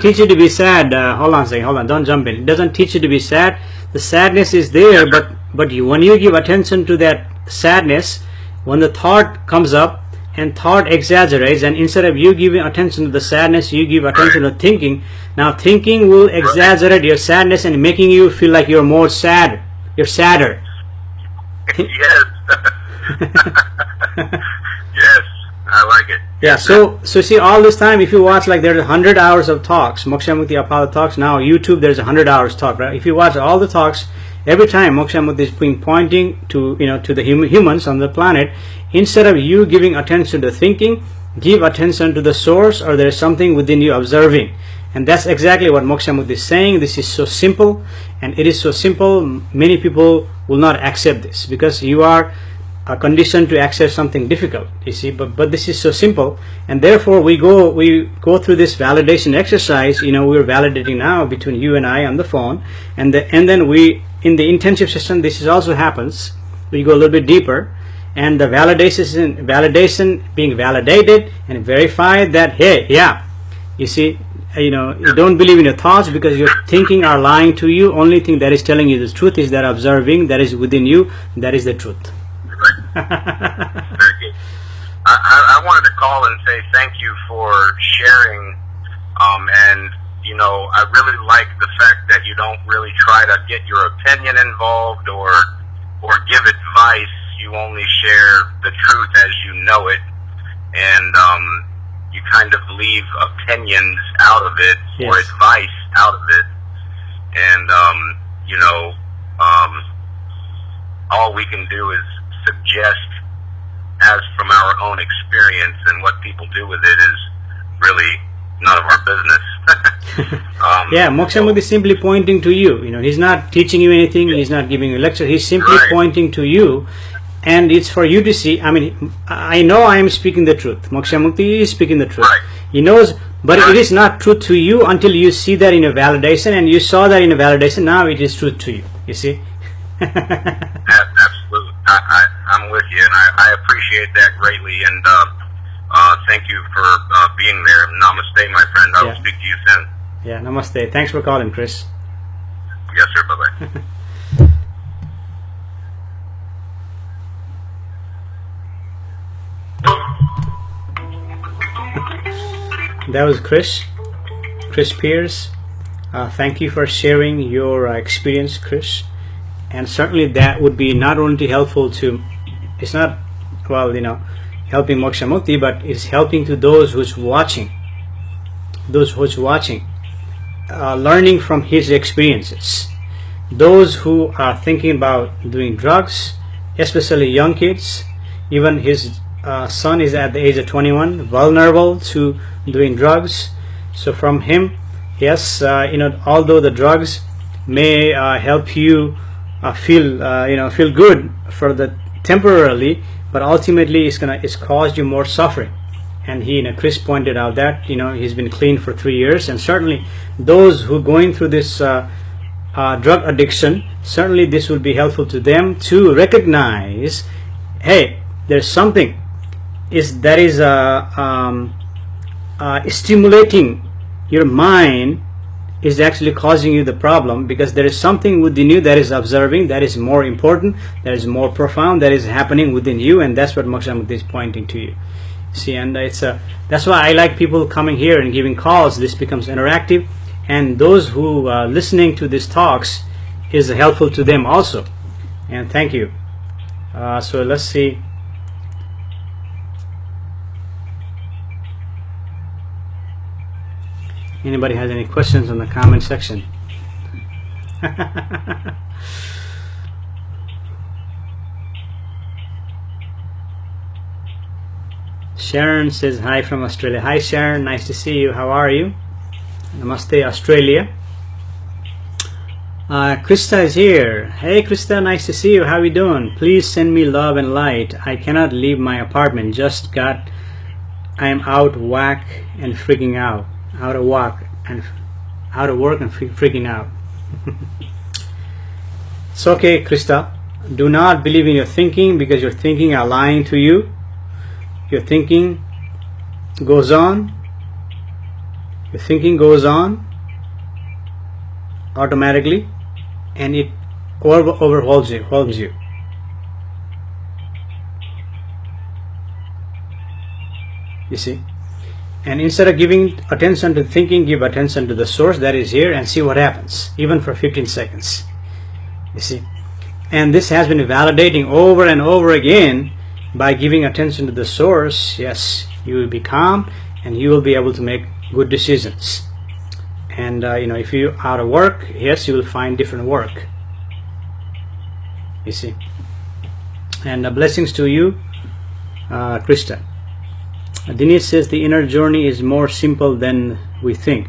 teach you to be sad. Hold on a second, don't jump in. It doesn't teach you to be sad. The sadness is there, but when you give attention to that sadness, when the thought comes up and thought exaggerates, and instead of you giving attention to the sadness, you give attention to thinking. Now thinking will exaggerate your sadness and making you feel like you're more sad. You're sadder. Yes. Yes, I like it. Yeah, so see, all this time, if you watch, like there's 100 hours of talks, Moksha Mukti Apollo talks. Now YouTube, there's 100 hours talk, right? If you watch all the talks, every time Moksha Mukti is pointing to to the humans on the planet. Instead of you giving attention to thinking, give attention to the source, or there is something within you observing. And that's exactly what Moksha Mukti is saying. This is so simple, and it is so simple, many people will not accept this, because you are conditioned to accept something difficult, you see. But this is so simple, and therefore we go through this validation exercise. We're validating now between you and I on the phone, and then we, in the intensive session, this is also happens. We go a little bit deeper, and the validation being validated and verified that, hey, yeah, you see, you don't believe in your thoughts because your thinking are lying to you. Only thing that is telling you the truth is that observing that is within you. That is the truth. Very good. I wanted to call and say thank you for sharing, and I really like the fact that you don't really try to get your opinion involved or give advice. You only share the truth as you know it, and you kind of leave opinions out of it, yes, or advice out of it, and all we can do is suggest as from our own experience, and what people do with it is really none of our business. Yeah, Moksha Mukti is simply pointing to you. He's not teaching you anything. He's not giving you a lecture. He's simply Right. pointing to you, and it's for you to see. I mean, I know I am speaking the truth. Moksha Mukti is speaking the truth. Right. He knows, but it is not truth to you until you see that in a validation, and you saw that in a validation. Now it is truth to you. You see? Absolutely. I'm with you, and I appreciate that greatly, and thank you for being there. Namaste, my friend. I will Yeah. speak to you soon. Yeah, namaste. Thanks for calling, Chris. Yes, sir. Bye-bye. That was Chris Pierce. Thank you for sharing your experience, Chris. And certainly that would be not only helpful to, it's not, helping Moksha Mukti, but it's helping to those who's watching, learning from his experiences. Those who are thinking about doing drugs, especially young kids, even his son is at the age of 21, vulnerable to doing drugs. So from him, yes, although the drugs may help you feel good for the temporarily, but ultimately it's caused you more suffering. And Chris pointed out that he's been clean for 3 years, and certainly those who are going through this drug addiction, certainly this will be helpful to them to recognize, hey, there's something that is stimulating your mind, is actually causing you the problem, because there is something within you that is observing, that is more important, that is more profound, that is happening within you, and that's what Moksha Mukti is pointing to you. See, and that's why I like people coming here and giving calls. This becomes interactive, and those who are listening to these talks is helpful to them also. And thank you. So let's see. Anybody has any questions in the comment section? Sharon says hi from Australia. Hi Sharon, nice to see you. How are you? Namaste, Australia. Krista is here. Hey Krista, nice to see you. How are you doing? Please send me love and light. I cannot leave my apartment. I am out of whack and freaking out. Out of work and freaking out. It's okay, Krista. Do not believe in your thinking, because your thinking are lying to you. Your thinking goes on. Your thinking goes on automatically, and it overwhelms you. You see? And instead of giving attention to thinking, give attention to the source that is here, and see what happens, even for 15 seconds. You see? And this has been validating over and over again. By giving attention to the source, yes, you will be calm, and you will be able to make good decisions. And if you're out of work, yes, you will find different work. You see? And blessings to you, Krista. Denise says the inner journey is more simple than we think.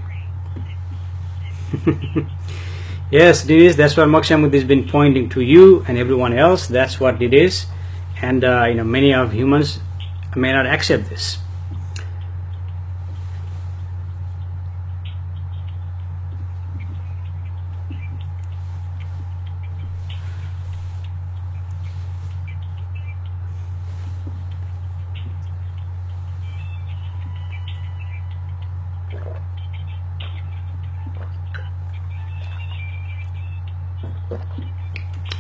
Yes, Denise, that's what Moksha Mukti has been pointing to you and everyone else. That's what it is. And many of humans may not accept this.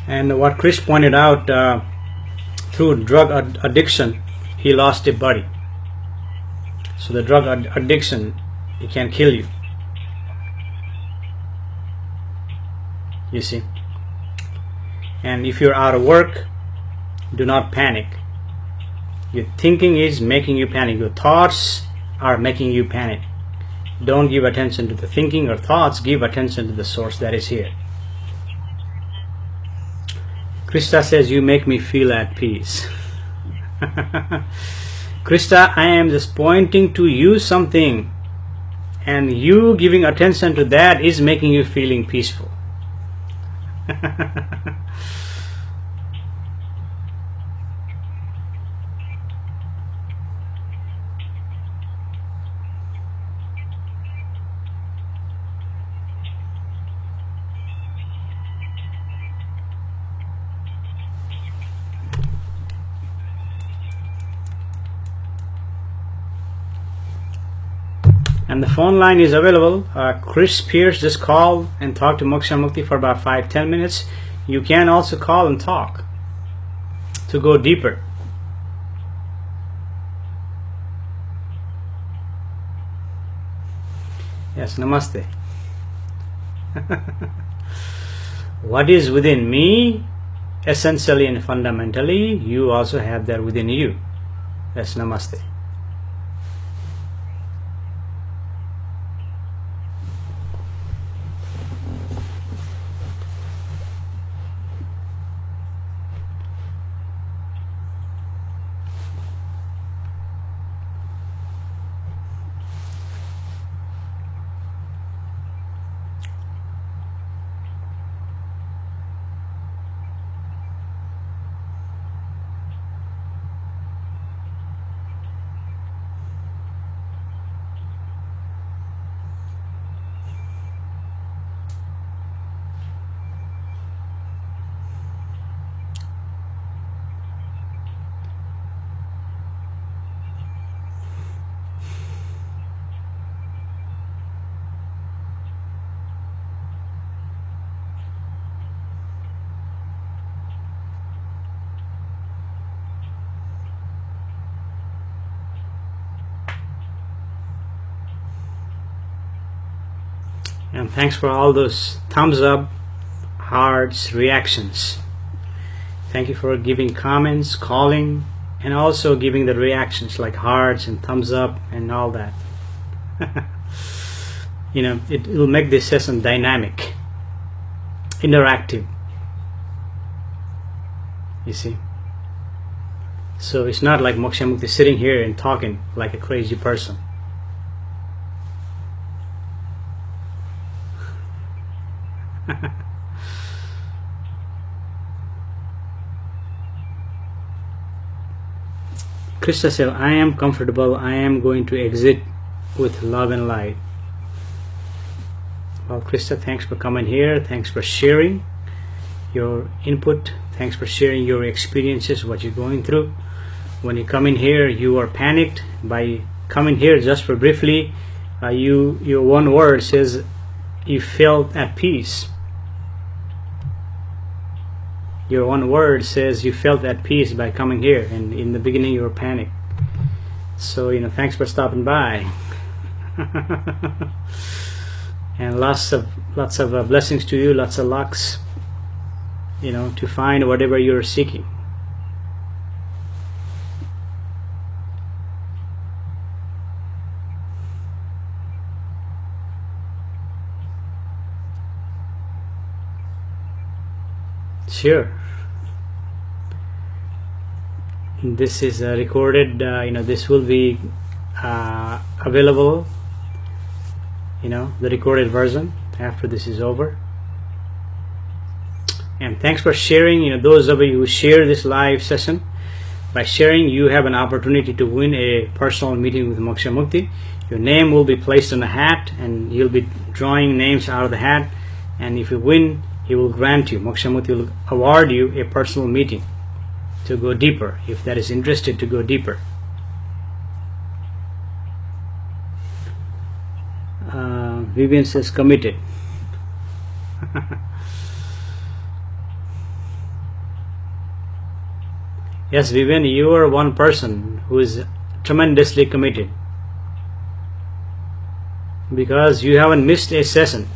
And what Chris pointed out, through drug addiction, he lost a buddy. So the drug addiction, it can kill you. You see? And if you're out of work, do not panic. Your thinking is making you panic. Your thoughts are making you panic. Don't give attention to the thinking or thoughts. Give attention to the source that is here. Krista says, you make me feel at peace. Krista, I am just pointing to you something, and you giving attention to that is making you feeling peaceful. And the phone line is available. Chris Pierce, just call and talk to Moksha Mukti for about 5-10 minutes. You can also call and talk to go deeper. Yes, namaste. What is within me, essentially and fundamentally, you also have that within you. Yes, namaste. And thanks for all those thumbs up, hearts, reactions. Thank you for giving comments, calling, and also giving the reactions like hearts and thumbs up and all that. You know, it will make this session dynamic, interactive. You see? So it's not like Moksha Mukti sitting here and talking like a crazy person. Krista said, I am comfortable. I am going to exit with love and light. Well, Krista, thanks for coming here. Thanks for sharing your input. Thanks for sharing your experiences, what you're going through. When you come in here, you are panicked. By coming here just for briefly, your one word says you felt at peace. Your one word says you felt at peace by coming here, and in the beginning you were panicked. So, you know, thanks for stopping by. And lots of blessings to you, lots of lucks, you know, to find whatever you're seeking. Sure. This is recorded. You know, this will be available. You know, the recorded version after this is over. And thanks for sharing. You know, those of you who share this live session, by sharing, you have an opportunity to win a personal meeting with Moksha Mukti. Your name will be placed in a hat, and you'll be drawing names out of the hat. And if you win, he will grant you, Moksha Mukti will award you a personal meeting to go deeper, if that is interested to go deeper. Vivian says committed. Yes, Vivian, you are one person who is tremendously committed, because you haven't missed a session.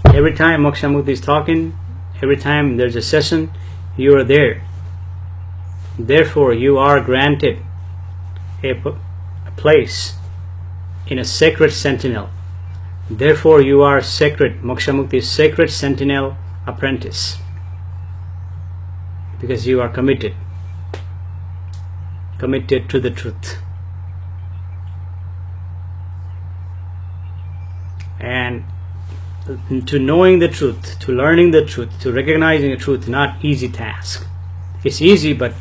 Every time Moksha Mukti is talking, every time there's a session, you are there. Therefore, you are granted a place in a sacred sentinel. Therefore, you are sacred. Moksha Mukti is sacred sentinel apprentice, because you are committed committed to the truth. And to knowing the truth, to learning the truth, to recognizing the truth, not easy task. It's easy, but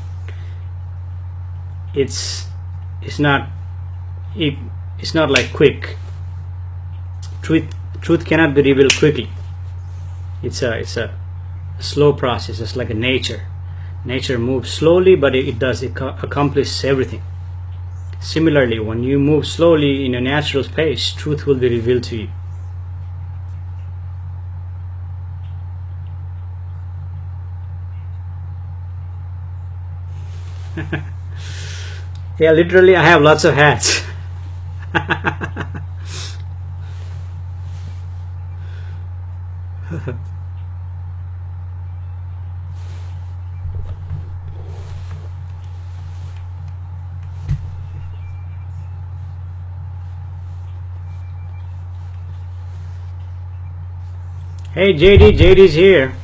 it's not like quick. Truth cannot be revealed quickly. It's a slow process. It's like a nature. Nature moves slowly, but it accomplish everything. Similarly, when you move slowly in a natural pace, truth will be revealed to you. Yeah, literally I have lots of hats. Hey JD's here.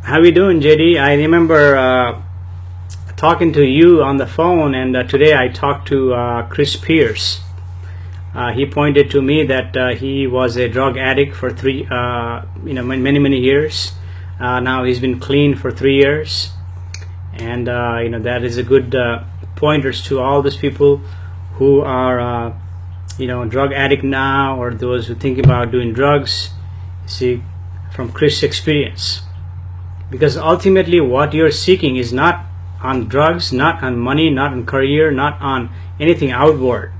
How you doing, JD? I remember talking to you on the phone, and today I talked to Chris Pierce. He pointed to me that he was a drug addict for many years. Now he's been clean for 3 years, and that is a good pointers to all those people who are drug addict now, or those who think about doing drugs. See, from Chris' experience. Because ultimately what you're seeking is not on drugs, not on money, not on career, not on anything outward.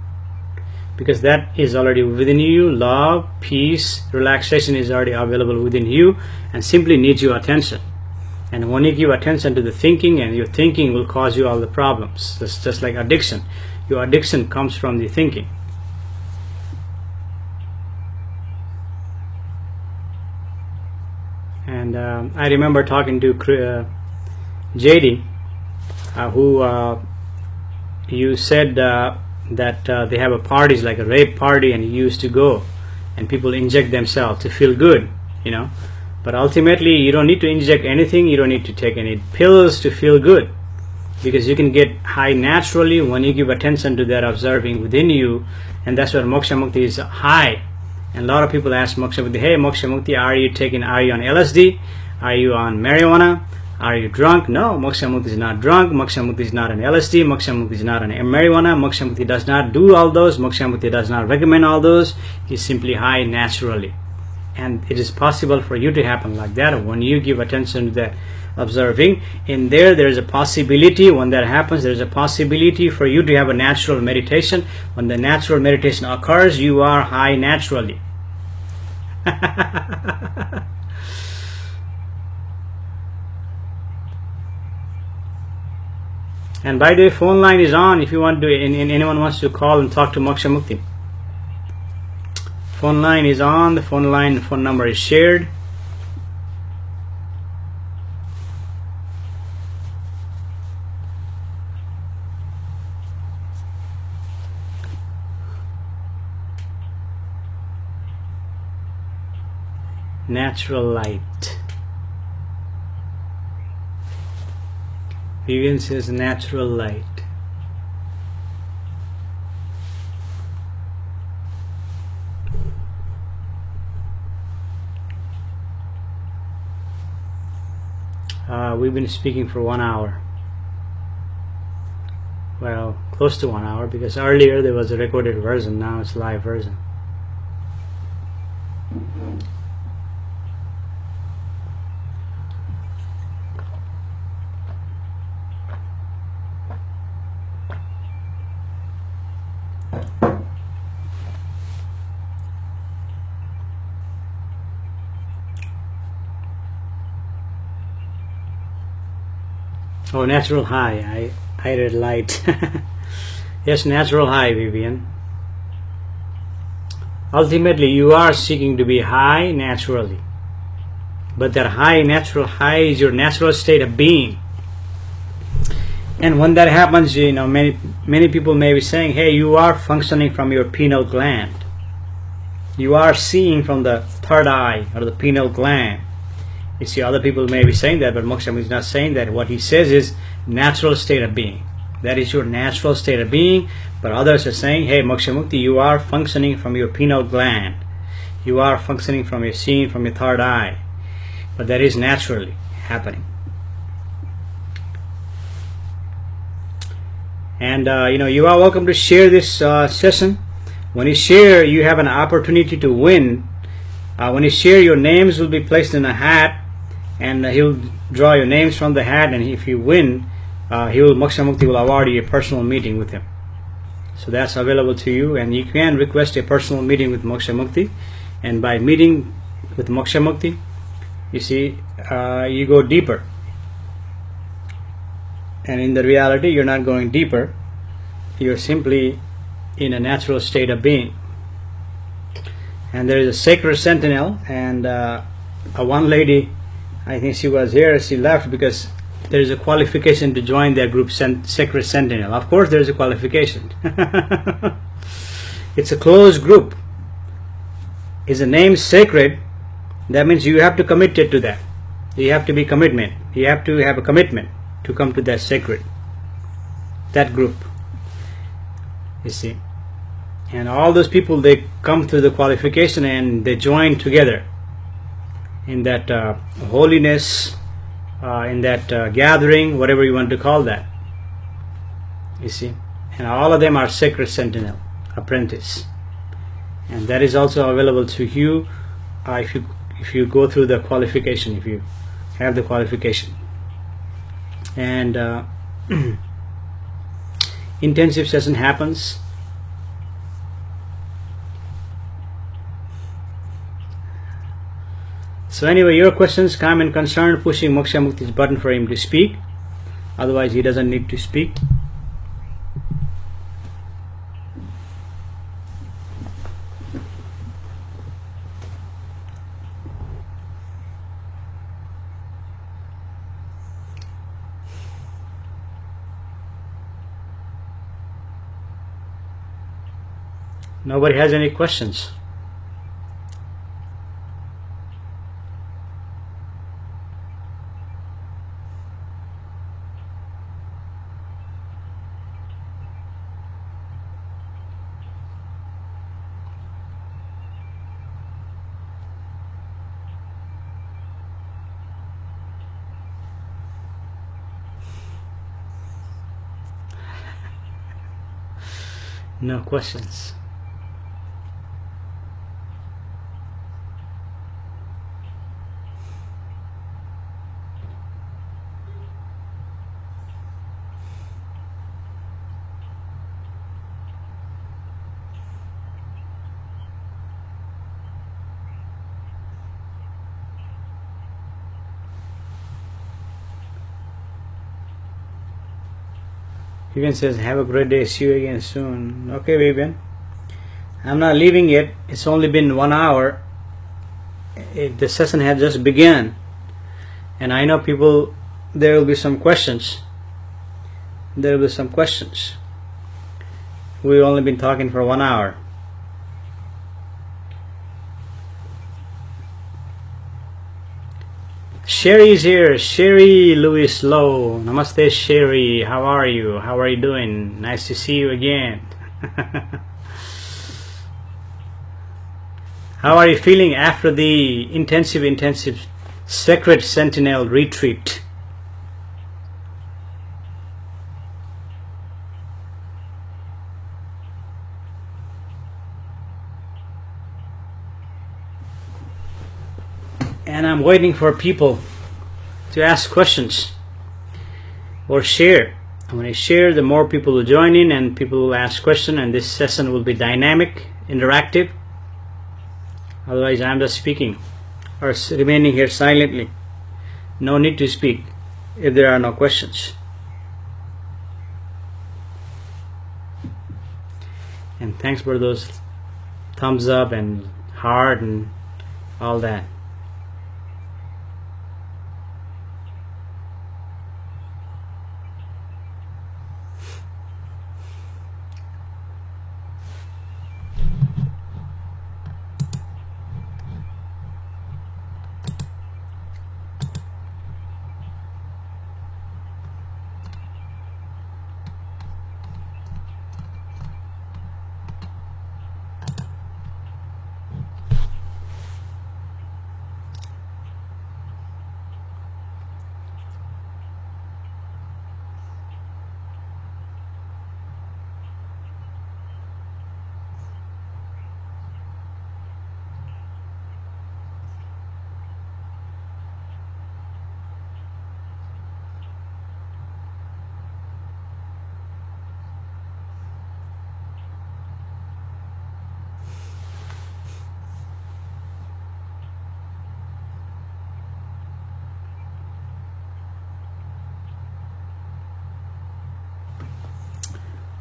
Because that is already within you. Love, peace, relaxation is already available within you and simply needs your attention. And when you give attention to the thinking, and your thinking will cause you all the problems. It's just like addiction. Your addiction comes from the thinking. And I remember talking to JD, who you said that they have a parties like a rape party, and he used to go, and people inject themselves to feel good, But ultimately, you don't need to inject anything. You don't need to take any pills to feel good, because you can get high naturally when you give attention to that observing within you, and that's what Moksha Mukti is, high. And a lot of people ask Moksha Mukti, hey Moksha Mukti, are you on LSD? Are you on marijuana? Are you drunk? No, Moksha Mukti is not drunk. Moksha Mukti is not on LSD. Moksha Mukti is not on marijuana. Moksha Mukti does not do all those. Moksha Mukti does not recommend all those. He's simply high naturally. And it is possible for you to happen like that when you give attention to that observing. In there is a possibility. When that happens, there's a possibility for you to have a natural meditation. When the natural meditation occurs, you are high naturally. And by the way, phone line is on if you want to, anyone wants to call and talk to Moksha Mukti. Phone line is on. The phone number is shared. Natural light. Vivian says natural light. We've been speaking for 1 hour. Well, close to 1 hour, because earlier there was a recorded version, now it's live version. Oh, natural high. I read light. Yes, natural high, Vivian. Ultimately, you are seeking to be high naturally. But that natural high is your natural state of being. And when that happens, many people may be saying, hey, you are functioning from your pineal gland. You are seeing from the third eye or the pineal gland. You see, other people may be saying that, but Moksha Mukti is not saying that. What he says is natural state of being. That is your natural state of being. But others are saying, hey, Moksha Mukti, you are functioning from your pineal gland. You are functioning from your seeing, from your third eye. But that is naturally happening. And you are welcome to share this session. When you share, you have an opportunity to win. When you share, your names will be placed in a hat, and he'll draw your names from the hat, and if you win, Moksha Mukti will award you a personal meeting with him. So that's available to you, and you can request a personal meeting with Moksha Mukti. And by meeting with Moksha Mukti, you see, you go deeper. And in the reality, you're not going deeper. You're simply in a natural state of being. And there is a sacred sentinel, and one lady, I think she was here, she left because there is a qualification to join their group, Sacred Sentinel. Of course there is a qualification. It's a closed group. Is the name sacred? That means you have to commit it to that. You have to be commitment. You have to have a commitment to come to that sacred, that group. You see, and all those people, they come through the qualification and they join together in that holiness, in that gathering, whatever you want to call that. You see, and all of them are Sacred Sentinel apprentice, and that is also available to you if you go through the qualification, if you have the qualification. And intensive session happens. So anyway, your questions, comment, concern, pushing Moksha Mukti's button for him to speak. Otherwise he doesn't need to speak. Nobody has any questions. No questions. Vivian says, have a great day, see you again soon. Okay, Vivian, I'm not leaving yet. It's only been 1 hour. The session has just begun, and I know people, there will be some questions. There will be some questions. We've only been talking for 1 hour. Sherry is here. Sherry Lewis Lowe. Namaste, Sherry. How are you? How are you doing? Nice to see you again. How are you feeling after the intensive Sacred Sentinel retreat? And I'm waiting for people to ask questions or share. When I share, the more people will join in and people will ask questions, and this session will be dynamic, interactive. Otherwise I'm just speaking or remaining here silently. No need to speak if there are no questions. And thanks for those thumbs up and heart and all that.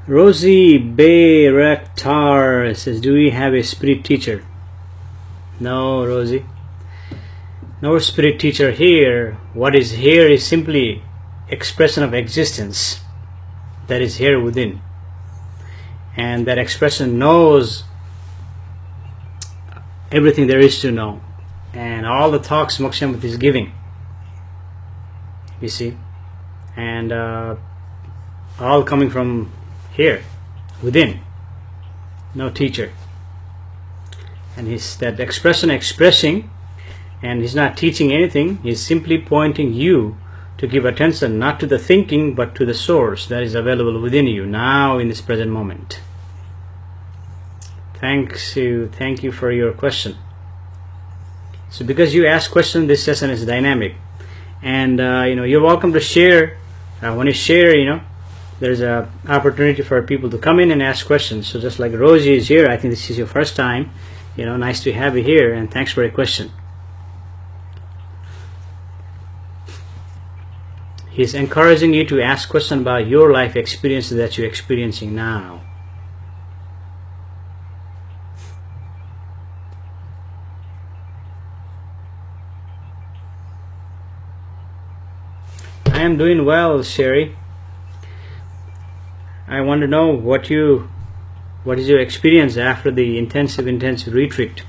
Rosie Bayraktar says, do we have a spirit teacher? No, Rosie. No spirit teacher here. What is here is simply expression of existence that is here within. And that expression knows everything there is to know. And all the talks Moksha Mukti is giving, you see, and all coming from here, within. No teacher. And he's that expression expressing, and he's not teaching anything. He's simply pointing you to give attention not to the thinking but to the source that is available within you now in this present moment. Thank you for your question. So because you ask question, this session is dynamic, and you're welcome to share. When you share, there's a opportunity for people to come in and ask questions. So just like Rosie is here, I think this is your first time. Nice to have you here, and thanks for your question. He's encouraging you to ask questions about your life experiences that you're experiencing now. I am doing well, Sherry. I want to know what is your experience after the intensive retreat.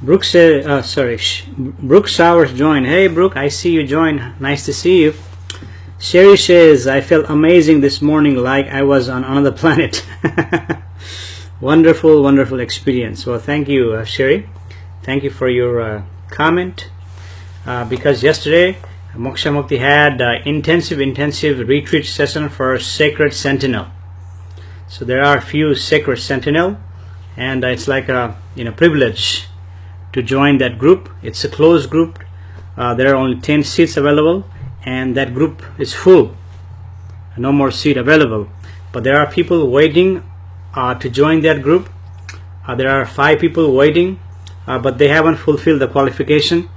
Brooke says, Brooke Sowers joined. Hey Brooke, I see you joined. Nice to see you. Sherry says, I felt amazing this morning, like I was on another planet. Wonderful experience. Well, thank you, Sherry. Thank you for your comment. Because yesterday, Moksha Mukti had intensive retreat session for Sacred Sentinel. So there are a few Sacred Sentinel, and it's like a privilege to join that group. It's a closed group. There are only 10 seats available, and that group is full. No more seat available. But there are people waiting to join that group. There are 5 people waiting, but they haven't fulfilled the qualification.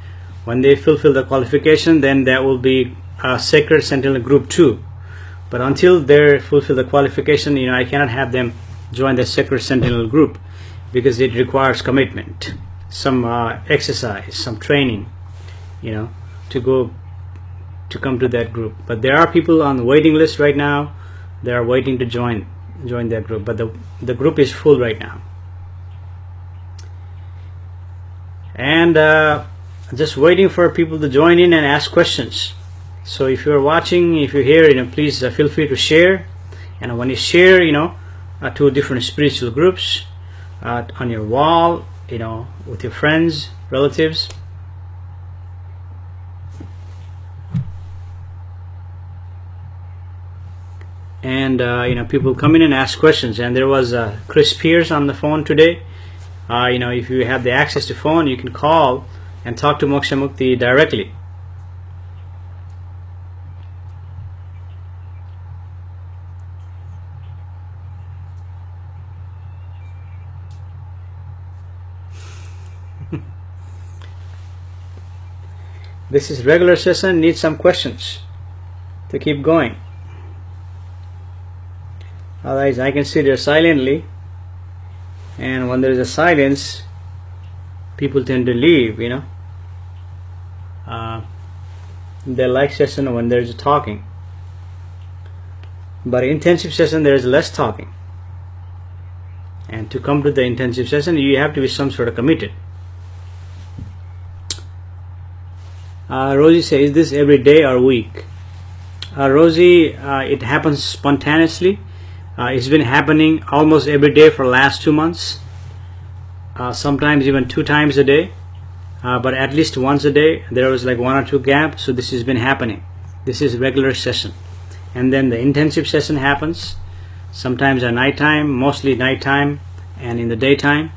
When they fulfill the qualification, then there will be a Sacred Sentinel group 2. But until they fulfill the qualification, I cannot have them join the Sacred Sentinel group, because it requires commitment, some exercise, some training, to come to that group. But there are people on the waiting list right now. They are waiting to join that group, but the group is full right now. And just waiting for people to join in and ask questions. So if you're watching, if you're here, please feel free to share. And when you share, to different spiritual groups, on your wall, with your friends, relatives. And people come in and ask questions. And there was Chris Pierce on the phone today. If you have the access to phone, you can call and talk to Moksha Mukti directly. This is regular session, needs some questions to keep going. Otherwise, I can sit there silently, and when there is a silence, people tend to leave, They like session when there is talking. But intensive session, there is less talking. And to come to the intensive session, you have to be some sort of committed. Rosie says, is this every day or week? Rosie, it happens spontaneously. It's been happening almost every day for the last 2 months. Sometimes even 2 times a day. But at least once a day. There was like 1 or 2 gaps. So this has been happening. This is regular session. And then the intensive session happens. Sometimes at nighttime, mostly nighttime and in the daytime.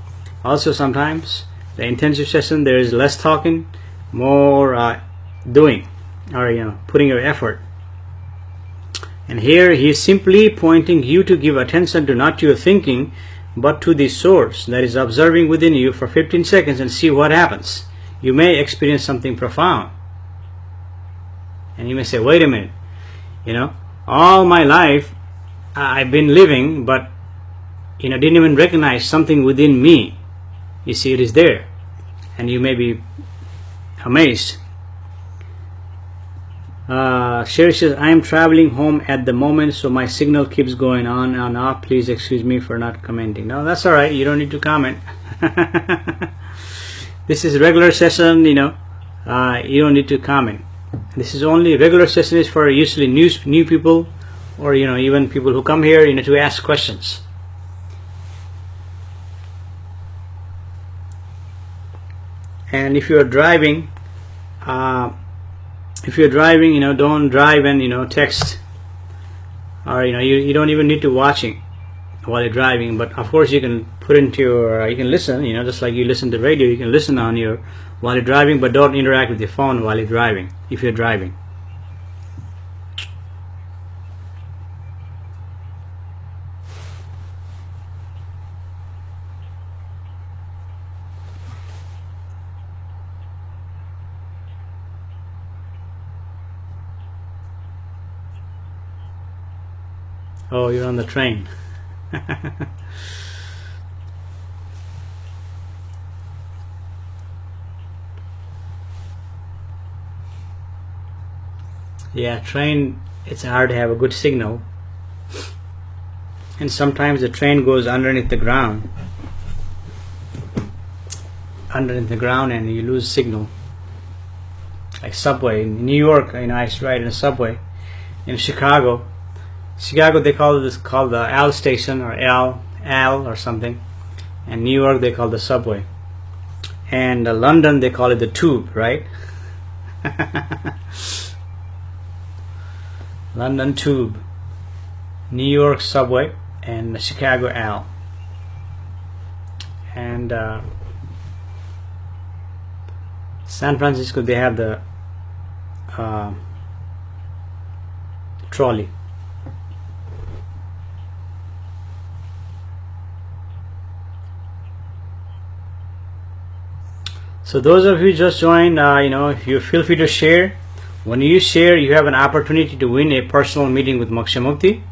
Also sometimes the intensive session, there is less talking, more doing, or putting your effort. And here he is simply pointing you to give attention to not your thinking, but to the source that is observing within you for 15 seconds and see what happens. You may experience something profound. And you may say, wait a minute, all my life I've been living, but didn't even recognize something within me. You see, it is there. And you may be amazed. Sherry says, I am traveling home at the moment, so my signal keeps going on and off. Please excuse me for not commenting. No, that's all right. You don't need to comment. This is a regular session, you don't need to comment. This is only regular session is for usually new people, or even people who come here to ask questions. And if you are driving, don't drive and text, or you don't even need to watching while you're driving. But of course you can put into your you can listen, just like you listen to radio, you can listen on while you're driving, but don't interact with your phone while you're driving if you're driving. Oh, you're on the train. Yeah, train, it's hard to have a good signal. And sometimes the train goes underneath the ground. And you lose signal. Like subway. In New York, I used to ride in a subway. In Chicago, they call this called the L station, or L or something. And New York they call the subway. And London they call it the tube, right? London tube, New York subway, and Chicago L. And San Francisco they have the trolley. So those of you just joined, you feel free to share. When you share, you have an opportunity to win a personal meeting with Moksha Mukti.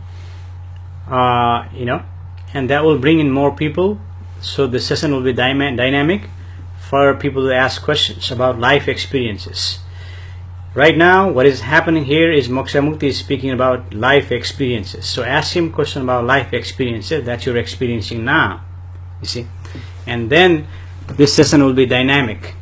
And that will bring in more people. So the session will be dynamic for people to ask questions about life experiences. Right now, what is happening here is Moksha Mukti is speaking about life experiences. So ask him a question about life experiences that you're experiencing now. You see, and then this session will be dynamic.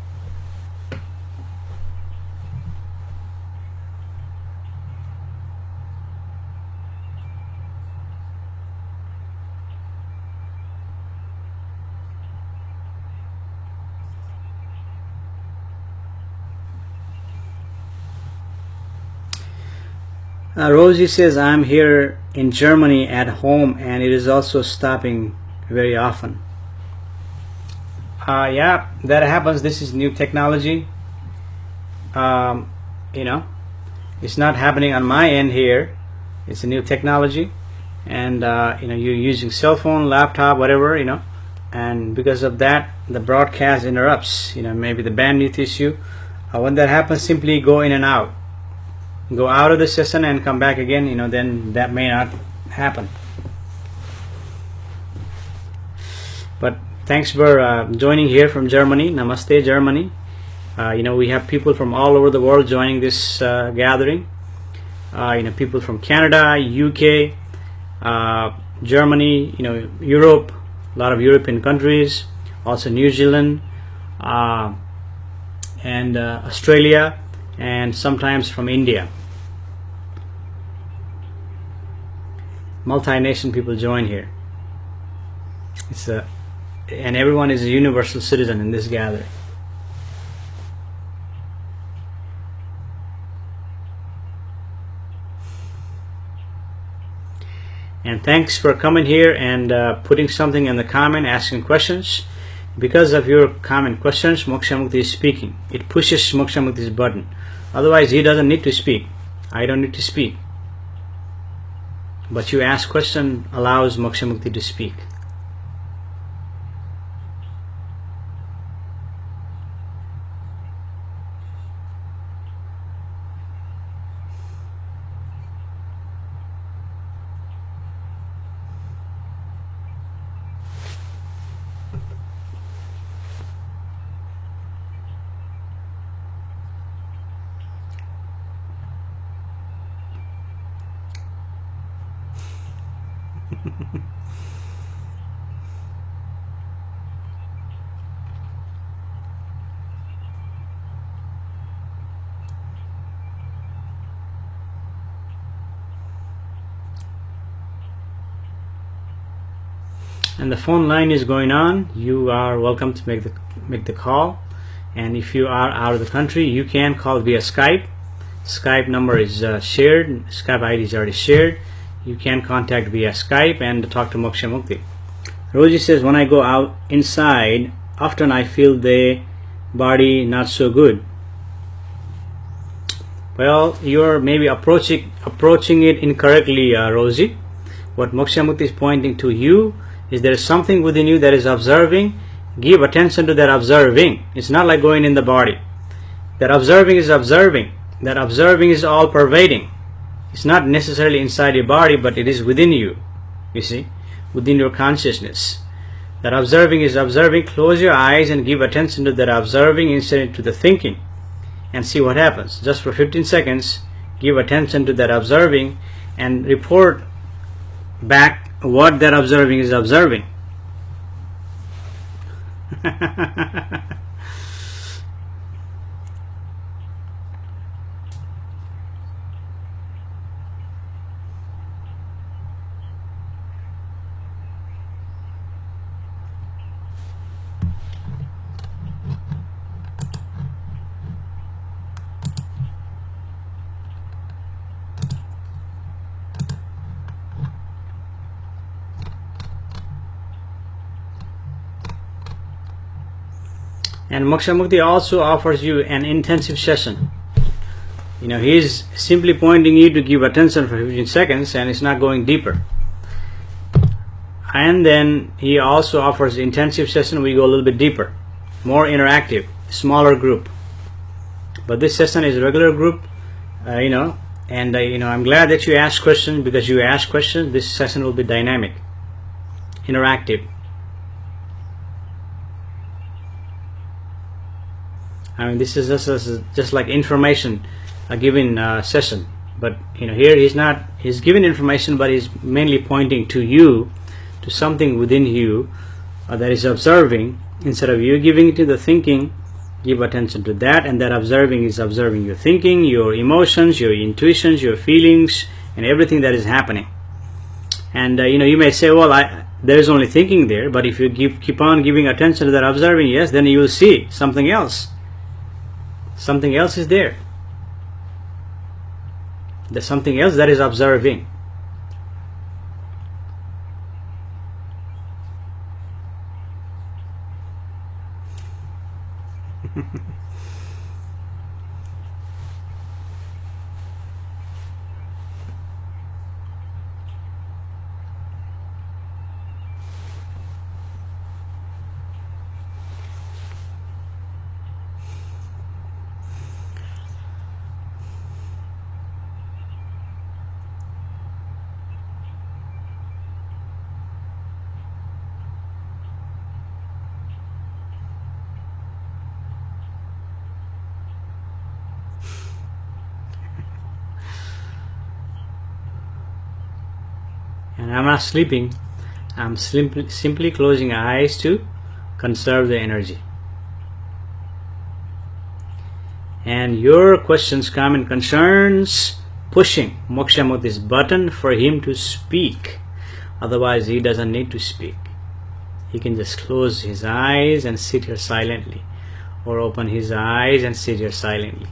Rosie says, I'm here in Germany at home and it is also stopping very often. Yeah, that happens. This is new technology. It's not happening on my end here. It's a new technology, and you're using cell phone, laptop, whatever, and because of that, the broadcast interrupts. Maybe the bandwidth issue. When that happens, simply go in and out. Go out of the session and come back again. Then that may not happen. But thanks for joining here from Germany. Namaste, Germany. We have people from all over the world joining this gathering. People from Canada, UK, Germany, Europe, a lot of European countries, also New Zealand, and Australia, and sometimes from India. Multi-nation people join here. And everyone is a universal citizen in this gathering. And thanks for coming here and putting something in the comment, asking questions. Because of your comment questions, Moksha Mukti is speaking. It pushes Moksha Mukti's button. Otherwise, he doesn't need to speak. I don't need to speak. But you ask question allows Moksha Mukti to speak. And the phone line is going on. You are welcome to make the call. And if you are out of the country, you can call via Skype. Skype number is shared. Skype ID is already shared. You can contact via Skype and talk to Moksha Mukti. Rosie says, when I go out inside, often I feel the body not so good. Well, you're maybe approaching it incorrectly, Rosie. What Moksha Mukti is pointing to you is there is something within you that is observing. Give attention to that observing. It's not like going in the body. That observing is observing. That observing is all pervading. It's not necessarily inside your body, but it is within you. You see, within your consciousness. That observing is observing. Close your eyes and give attention to that observing instead to the thinking, and see what happens. Just for 15 seconds, give attention to that observing and report back what that observing is observing. And Moksha Mukti also offers you an intensive session. He's simply pointing you to give attention for 15 seconds and it's not going deeper. And then he also offers intensive session. We go a little bit deeper, more interactive, smaller group. But this session is a regular group, and I'm glad that you asked questions, because you asked questions. This session will be dynamic, interactive. I mean, this is just like information, a given session. But here he's giving information, but he's mainly pointing to you, to something within you that is observing. Instead of you giving it to the thinking, give attention to that, and that observing is observing your thinking, your emotions, your intuitions, your feelings, and everything that is happening. And you may say, well, there is only thinking there, but if you keep on giving attention to that observing, yes, then you will see something else. Something else is there. There's something else that is observing. and I'm not sleeping. I'm simply closing eyes to conserve the energy. And your questions, comment, concerns, pushing Moksha Mukti's button for him to speak. Otherwise, he doesn't need to speak. He can just close his eyes and sit here silently, or open his eyes and sit here silently.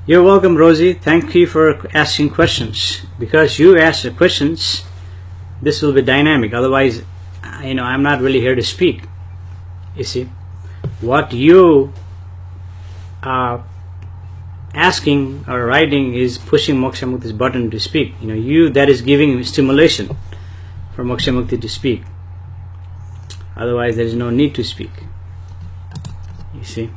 You're welcome, Rosie. Thank you for asking questions. Because you asked the questions, this will be dynamic. Otherwise, I'm not really here to speak. You see, what you are asking or writing is pushing Moksha Mukti's button to speak. That is giving stimulation for Moksha Mukti to speak. Otherwise, there is no need to speak. You see.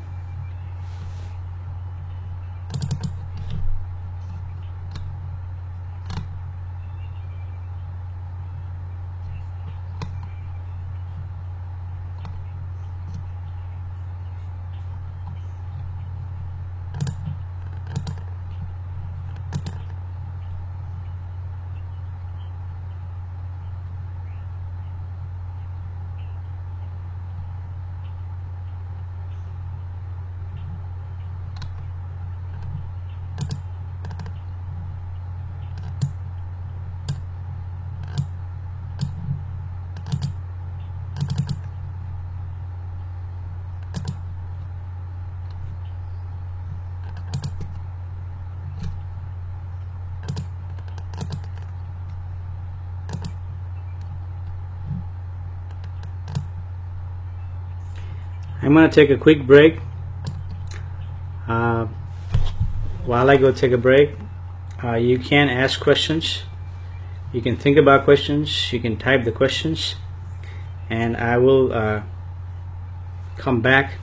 I'm going to take a quick break. While I go take a break, you can ask questions. You can think about questions. You can type the questions. And I will come back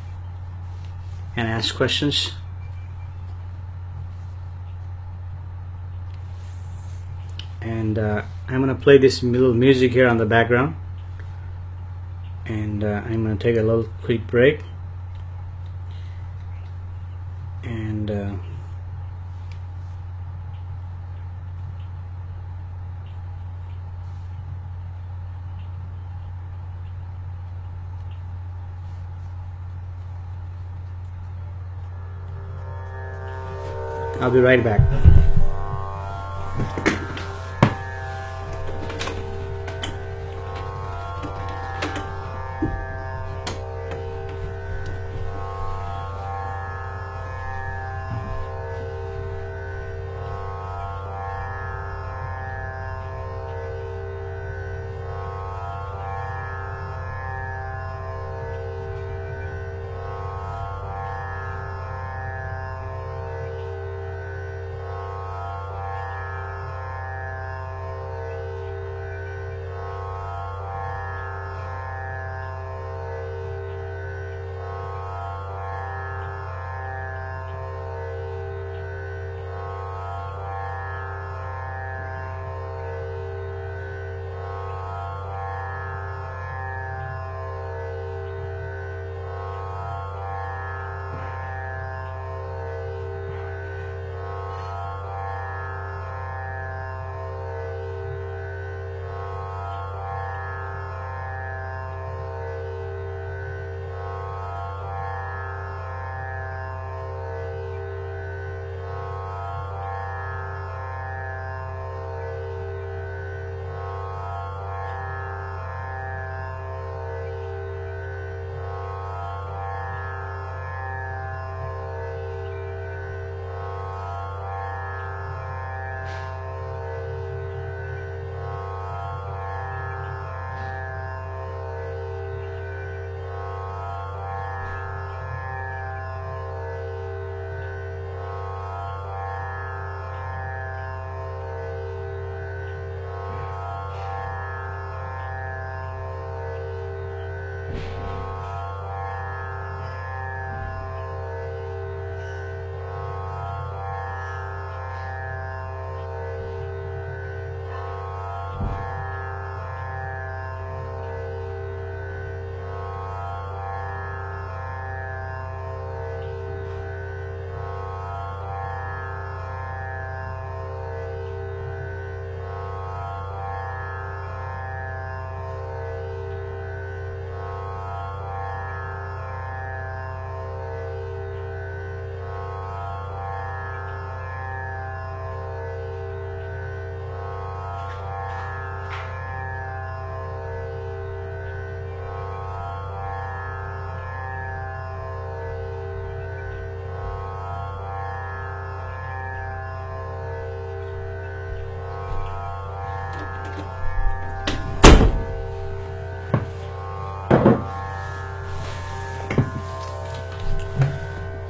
and ask questions. And I'm going to play this little music here on the background. And I'm going to take a little quick break, and I'll be right back.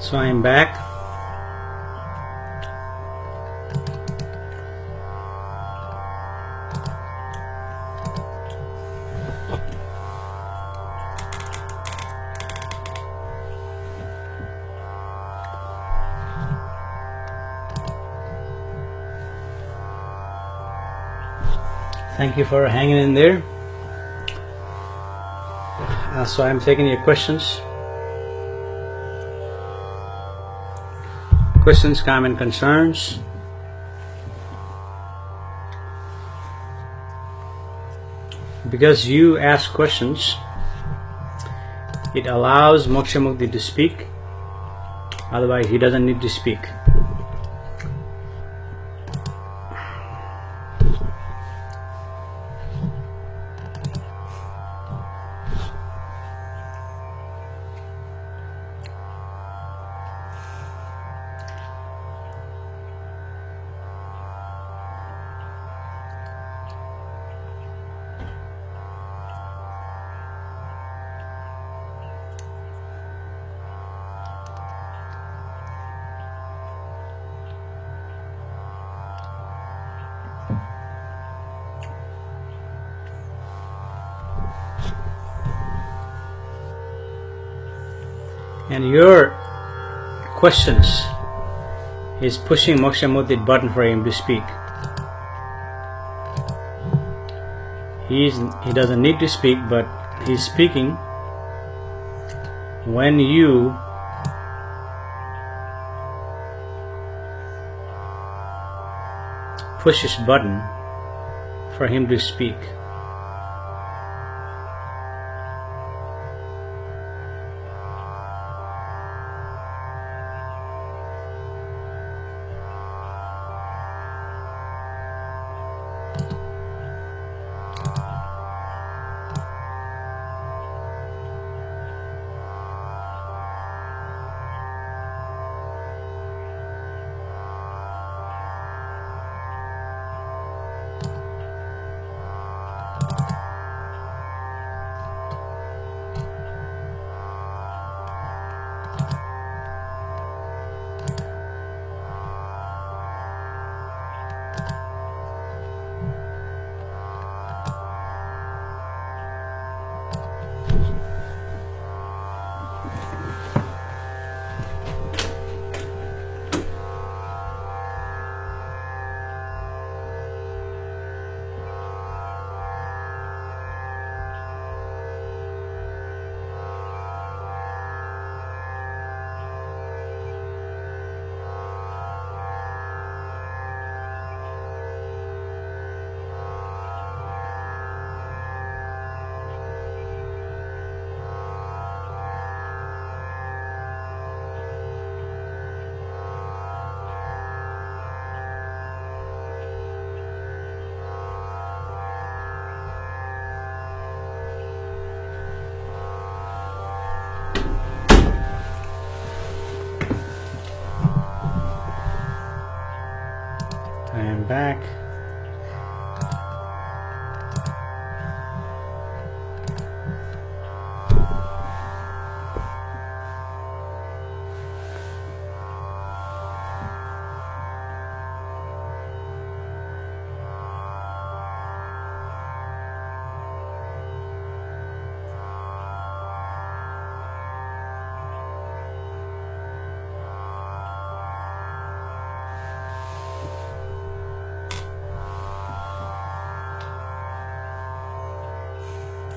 So I am back. Thank you for hanging in there. So I'm taking your questions. Questions, comments, concerns. Because you ask questions, it allows Moksha Mukti to speak. Otherwise, he doesn't need to speak. And your questions is pushing Moksha Mukti button for him to speak. He doesn't need to speak, but he's speaking when you push his button for him to speak. I am back.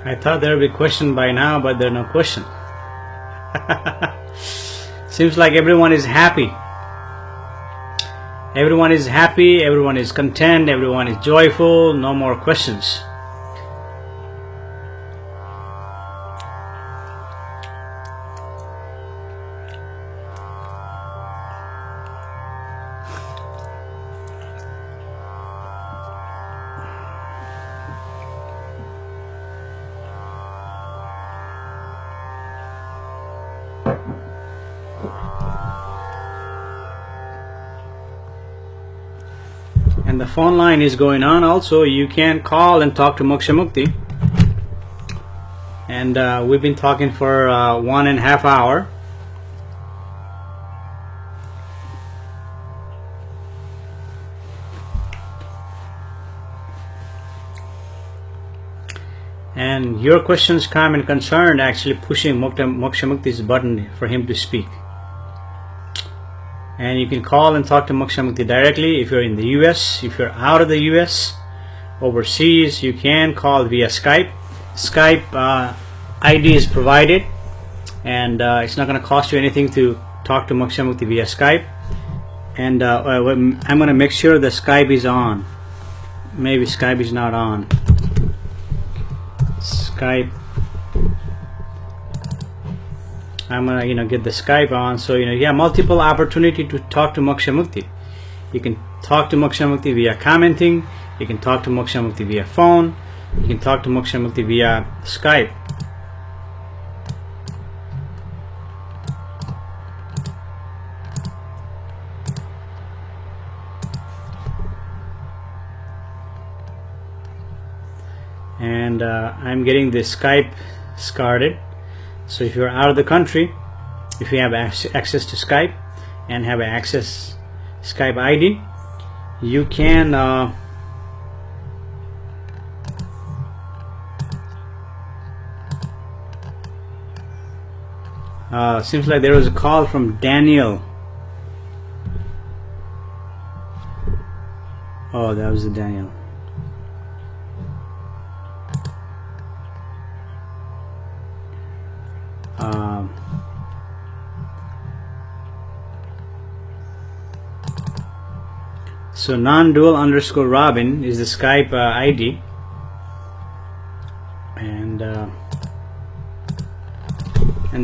I thought there would be a question by now, but there's no question. Seems like everyone is happy. Everyone is happy, everyone is content, everyone is joyful, no more questions. And the phone line is going on also. You can call and talk to Moksha Mukti. And we've been talking for 1.5 hours. and your questions, comment, and concern actually pushing Moksha Mukti's button for him to speak. And you can call and talk to Moksha Mukti directly if you're in the US. If you're out of the US, overseas, you can call via Skype. Skype ID is provided, and it's not going to cost you anything to talk to Moksha Mukti via Skype. And I'm going to make sure the Skype is on. Maybe Skype is not on. Skype. I'm gonna get the Skype on, so you have multiple opportunity to talk to Moksha Mukti. You can talk to Moksha Mukti via commenting. You can talk to Moksha Mukti via phone. You can talk to Moksha Mukti via Skype. And I'm getting the Skype started. So if you're out of the country, if you have access to Skype and have access Skype ID, you can seems like there was a call from Daniel. Oh, that was the Daniel. So non-dual _ Robin is the Skype ID, and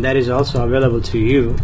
that is also available to you.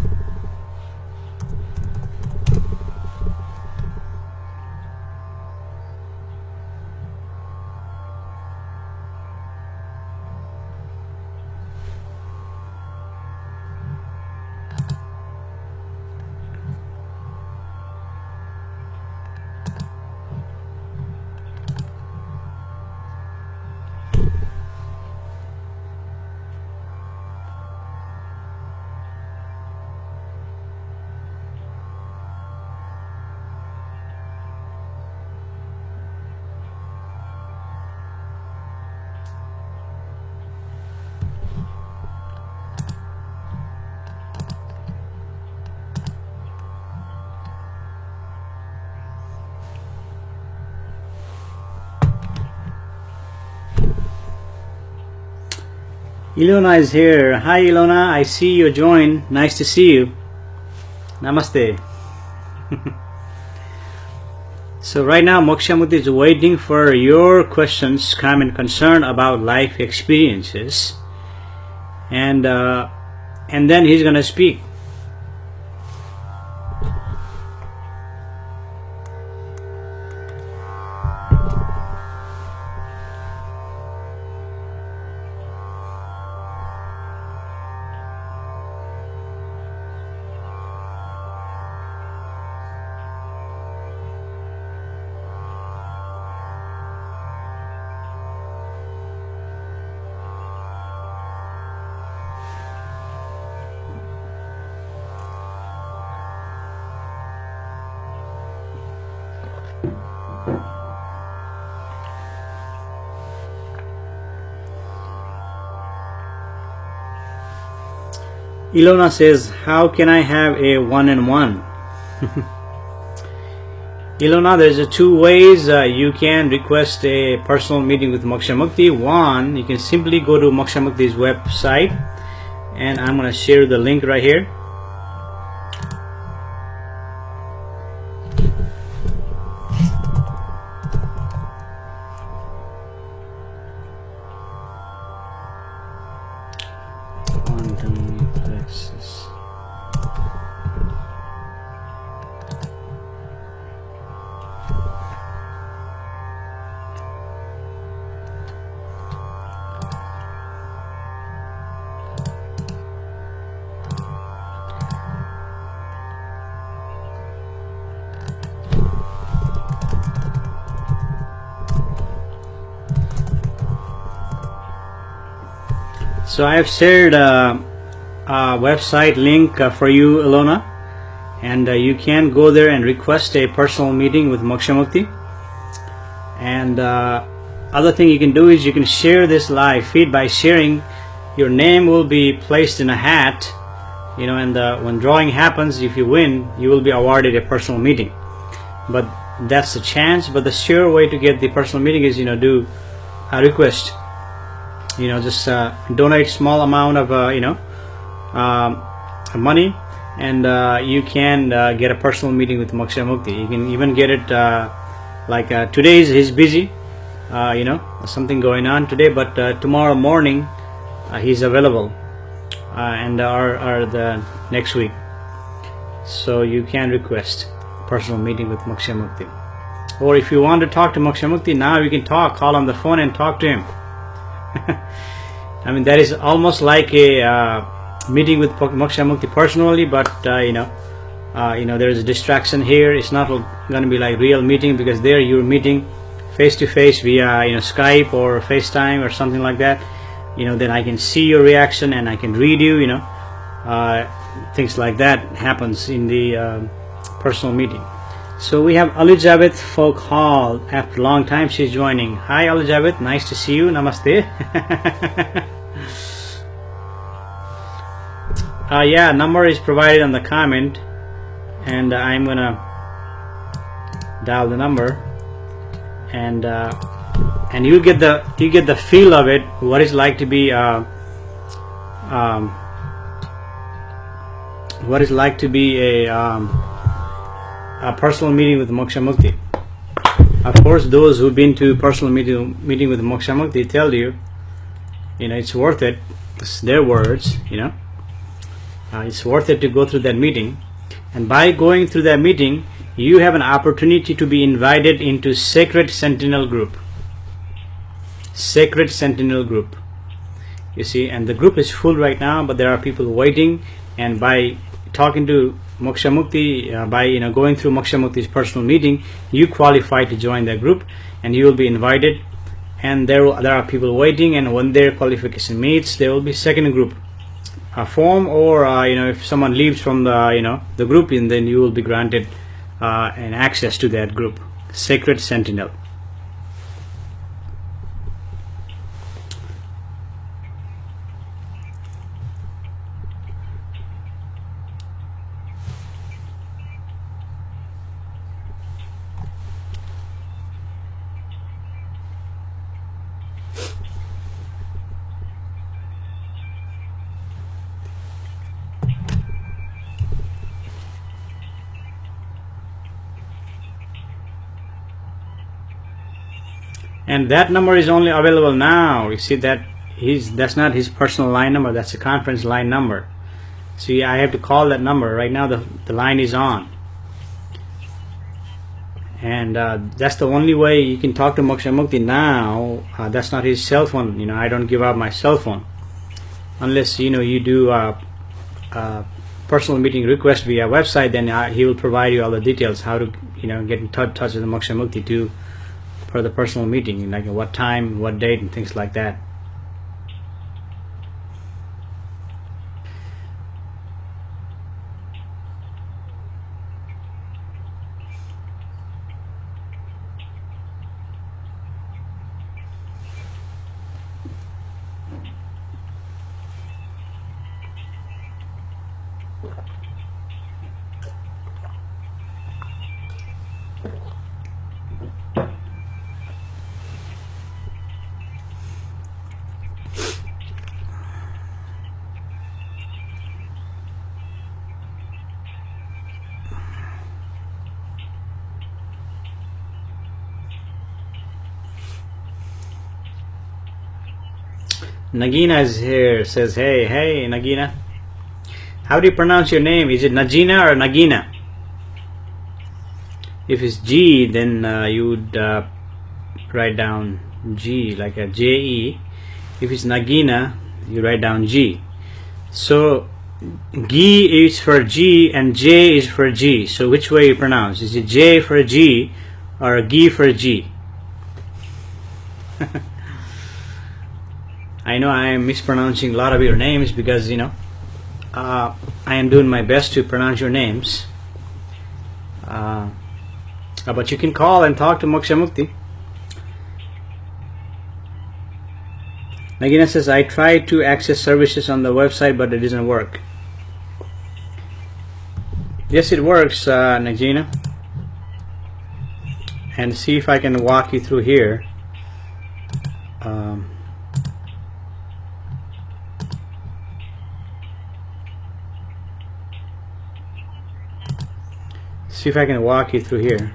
Ilona is here. Hi Ilona, I see you joined. Nice to see you. Namaste. So right now Moksha Mukti is waiting for your questions, comment, concern about life experiences, and then he's gonna speak. Ilona says, how can I have a one-on-one? Ilona, there's two ways you can request a personal meeting with Moksha Mukti. One, you can simply go to Moksha Mukti's website, and I'm going to share the link right here. So I have shared a website link for you, Ilona, and you can go there and request a personal meeting with Moksha Mukti. And other thing you can do is you can share this live feed. By sharing, your name will be placed in a hat, and when drawing happens, if you win, you will be awarded a personal meeting. But that's the chance. But the sure way to get the personal meeting is, do a request. Just donate small amount of money, and you can get a personal meeting with Moksha Mukti. You can even get it like today he's busy, something going on today, but tomorrow morning he's available, and or the next week. So you can request personal meeting with Moksha Mukti. Or if you want to talk to Moksha Mukti, now you can call on the phone and talk to him. I mean, that is almost like a meeting with Moksha Mukti personally, but there is a distraction here. It's not going to be like real meeting, because there you're meeting face to face via Skype or FaceTime or something like that. Then I can see your reaction and I can read you. Things like that happens in the personal meeting. So we have Elizabeth Folk Hall. After a long time she's joining. Hi Elizabeth, nice to see you. Namaste. Yeah, number is provided on the comment, and I'm gonna dial the number, and you get the feel of it, what it's like to be a personal meeting with Moksha Mukti. Of course, those who've been to personal meeting with Moksha Mukti tell you, it's worth it. It's their words, it's worth it to go through that meeting. And by going through that meeting, you have an opportunity to be invited into Sacred Sentinel Group. Sacred Sentinel Group. You see, and the group is full right now, but there are people waiting. And by talking to Moksha Mukti, by going through Moksha Mukti's personal meeting, you qualify to join that group, and you will be invited. And there are people waiting, and when their qualification meets, there will be second group form, or if someone leaves from the group, and then you will be granted an access to that group, Sacred Sentinel. And that number is only available now. You see that that's not his personal line number, that's a conference line number. See, I have to call that number. Right now the line is on. And that's the only way you can talk to Moksha Mukti now. That's not his cell phone. I don't give out my cell phone. Unless, you do a personal meeting request via website, then he will provide you all the details, how to, get in touch with the Moksha Mukti for the personal meeting, like what time, what date, and things like that. Nagina is here, says, hey Nagina. How do you pronounce your name? Is it Nagina or Nagina? If it's G, then you would write down G, like a J-E. If it's Nagina, you write down G. So G is for G and J is for G. So which way you pronounce? Is it J for G or G for G? I know I am mispronouncing a lot of your names because, I am doing my best to pronounce your names. But you can call and talk to Moksha Mukti. Nagina says, I tried to access services on the website, but it doesn't work. Yes, it works, Nagina. And see if I can walk you through here. See if I can walk you through here.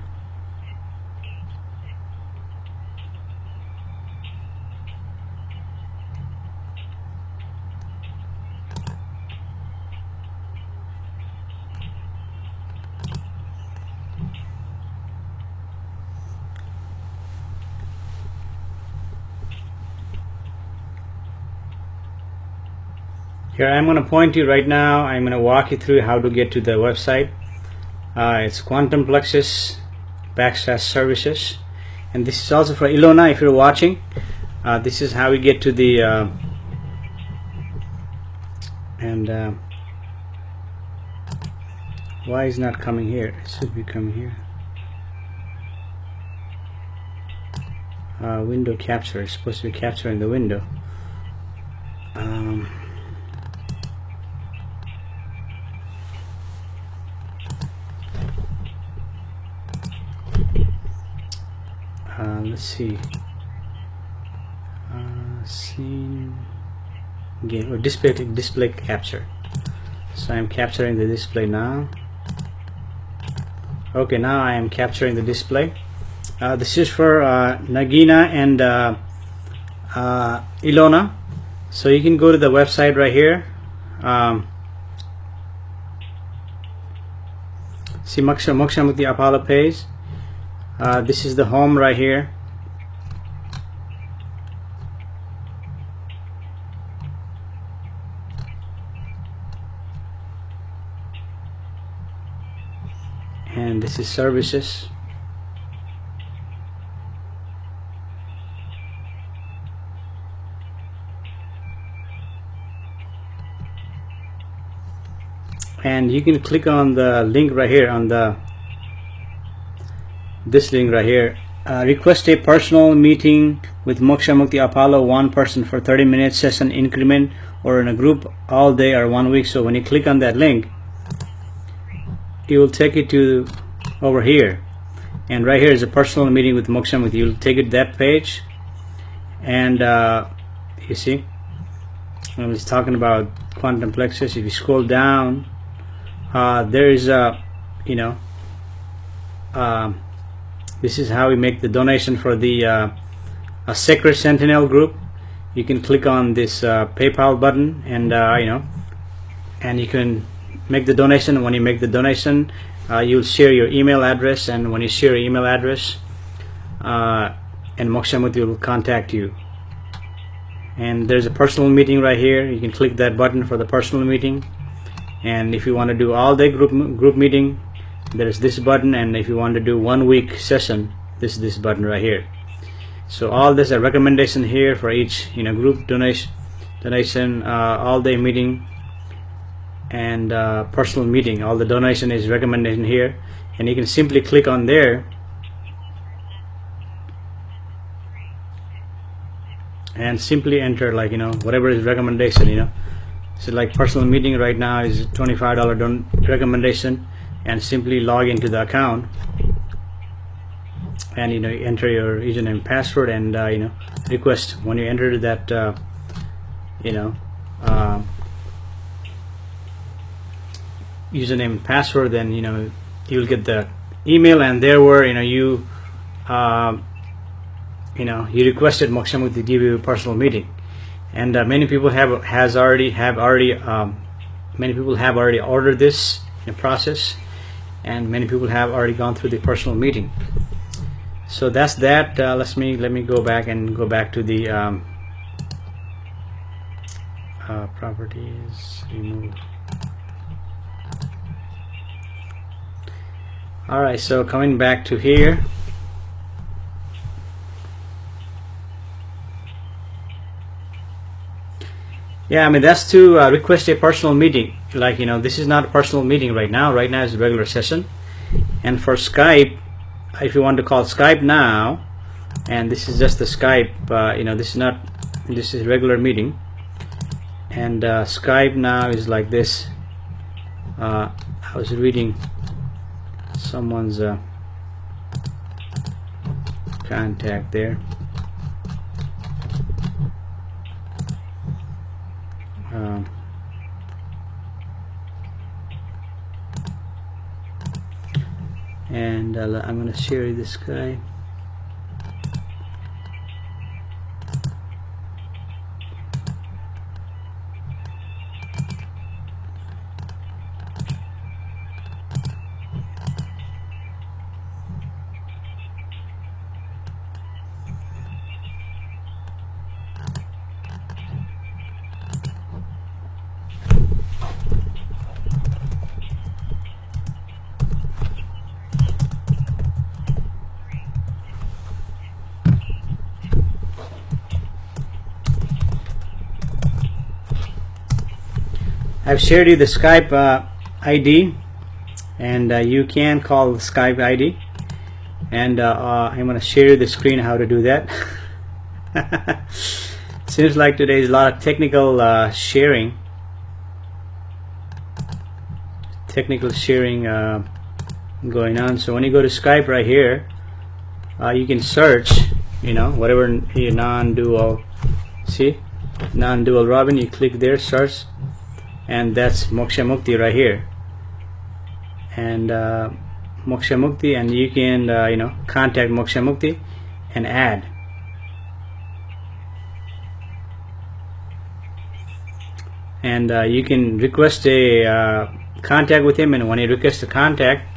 Here I'm going to point you right now. I'm going to walk you through how to get to the website. It's Quantum Plexus / services, and this is also for Ilona if you're watching. This is how we get to the why is not coming here? It should be coming here. Window capture is supposed to be capturing the window. Let's see. Scene game or display capture. So I'm capturing the display now. Okay, now I am capturing the display. This is for Nagina and Ilona. So you can go to the website right here. See Moksha Mukti Apollo page. This is the home right here. And this is services. And you can click on the link right here on this link right here. Request a personal meeting with Moksha Mukti Apollo, one person for 30 minutes session increment, or in a group all day or 1 week. So when you click on that link, it will take you to over here, and right here is a personal meeting with Moksha Mukti. You'll take it to that page, and you see I was talking about Quantum Plexus. If you scroll down, there is a this is how we make the donation for the a Sacred Sentinel group. You can click on this PayPal button, and and you can make the donation. When you make the donation, you'll share your email address, and when you share your email address, and Moksha Mukti will contact you. And there's a personal meeting right here. You can click that button for the personal meeting, and if you want to do all day group meeting, there's this button, and if you want to do 1 week session, this button right here. So all this a recommendation here for each group donation, all day meeting, and personal meeting. All the donation is recommendation here, and you can simply click on there and simply enter whatever is recommendation. So like personal meeting right now is $25 recommendation, and simply log into the account, and enter your username and password, and request. When you enter that username and password, then you'll get the email, and there were you requested Moksha Mukti to give you a personal meeting, and many people have already ordered this process, and many people have already gone through the personal meeting. So that's that. Let me go back to the properties. Remove. All right, so coming back to here, that's to request a personal meeting. This is not a personal meeting right now. Right now is a regular session. And for Skype, if you want to call Skype now, and this is just the Skype, this This is regular meeting, and Skype now is like this. I was reading someone's contact there. And I'm going to share this guy. I've shared you the Skype ID, and you can call the Skype ID, and I'm going to share you the screen how to do that. Seems like today is a lot of technical sharing going on. So when you go to Skype right here, you can search, whatever non-dual, see, non-dual Robin. You click there, search, and that's Moksha Mukti right here, and Moksha Mukti, and you can contact Moksha Mukti and add. And you can request a contact with him, and when you request a contact,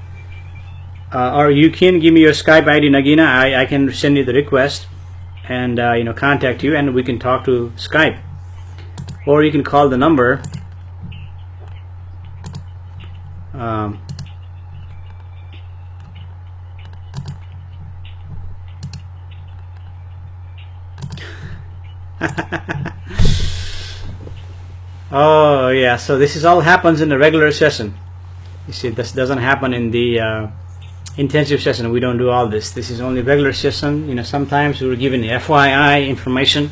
or you can give me your Skype ID, Nagina. I can send you the request and contact you, and we can talk to Skype, or you can call the number. Oh yeah, so this is all happens in a regular session. You see, this doesn't happen in the intensive session. We don't do all this. This is only regular session. Sometimes we're given FYI information,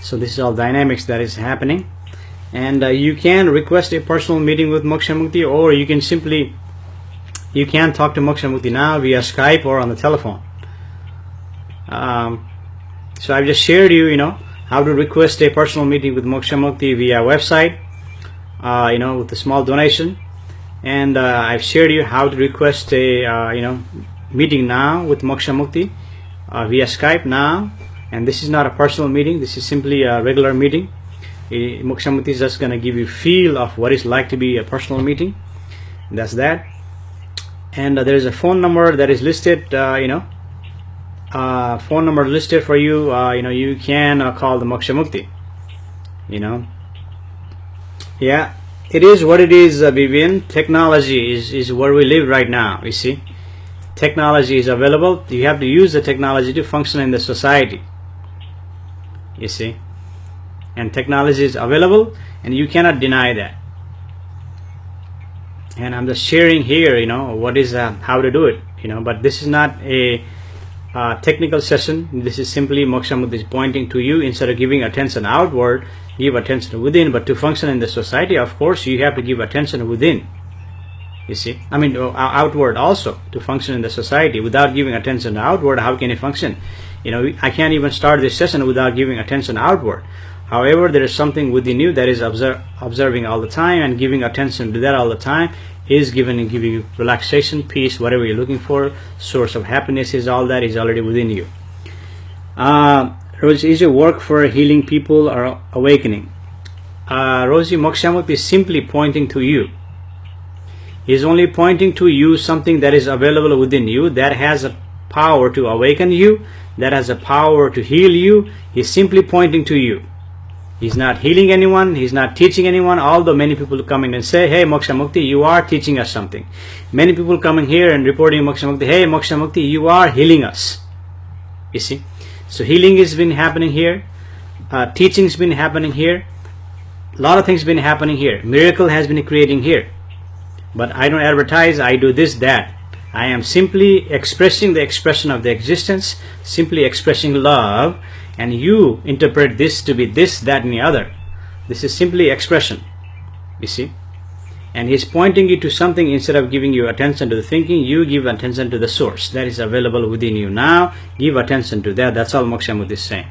so this is all dynamics that is happening. And you can request a personal meeting with Moksha Mukti, or you can talk to Moksha Mukti now via Skype or on the telephone. So I've just shared you, how to request a personal meeting with Moksha Mukti via website, with a small donation. And I've shared you how to request a meeting now with Moksha Mukti via Skype now. And this is not a personal meeting. This is simply a regular meeting. Moksha Mukti is just going to give you a feel of what it's like to be a personal meeting. That's that. And there is a phone number that is listed, phone number listed for you. You can call the Moksha Mukti. Yeah, it is what it is, Vivian. Technology is where we live right now. You see, technology is available. You have to use the technology to function in the society. You see. And technology is available, and you cannot deny that. And I'm just sharing here, what is how to do it, But this is not a technical session. This is simply Moksha Mukti is pointing to you. Instead of giving attention outward, give attention within. But to function in the society, of course, you have to give attention within. You see, outward also to function in the society. Without giving attention outward, how can you function? I can't even start this session without giving attention outward. However, there is something within you that is observing all the time, and giving attention to that all the time is giving you relaxation, peace, whatever you're looking for. Source of happiness is all that is already within you. Rosie, is your work for healing people or awakening? Rosie, Moksha Mukti is simply pointing to you. He is only pointing to you something that is available within you, that has a power to awaken you, that has a power to heal you. He is simply pointing to you. He's not healing anyone. He's not teaching anyone. Although many people come in and say, "Hey, Moksha Mukti, you are teaching us something." Many people coming here and reporting Moksha Mukti, "Hey, Moksha Mukti, you are healing us." You see, so healing has been happening here. Teaching's been happening here. A lot of things been happening here. Miracle has been creating here. But I don't advertise. I do this, that. I am simply expressing the expression of the existence. Simply expressing love. and you interpret this to be this, that, and the other. This is simply expression, you see. And he's pointing you to something. Instead of giving you attention to the thinking, you give attention to the source that is available within you. Now give attention to that. That's all Moksha Mukti is saying.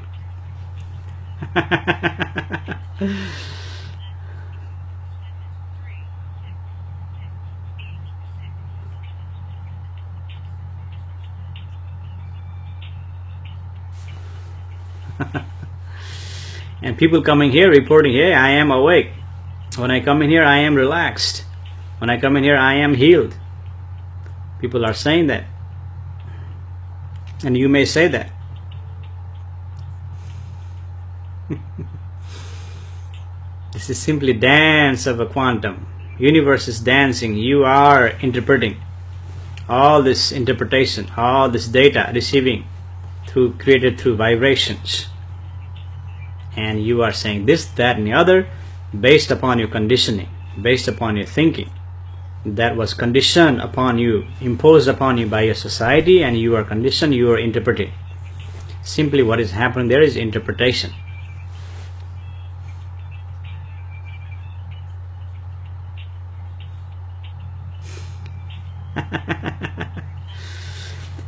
And people coming here reporting, hey, I am awake. When I come in here, I am relaxed. When I come in here, I am healed. People are saying that. And you may say that. This is simply dance of a quantum. Universe is dancing. You are interpreting. All this interpretation, all this data receiving created through vibrations. And you are saying this, that, and the other based upon your conditioning, based upon your thinking. That was conditioned upon you, imposed upon you by your society, and you are conditioned, you are interpreting. Simply what is happening there is interpretation.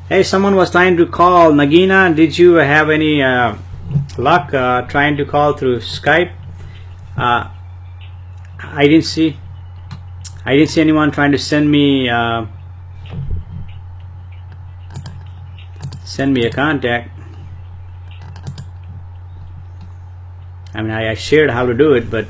Hey, someone was trying to call. Nagina, did you have any luck trying to call through Skype? I didn't see anyone trying to send me a contact. I mean, I shared how to do it, but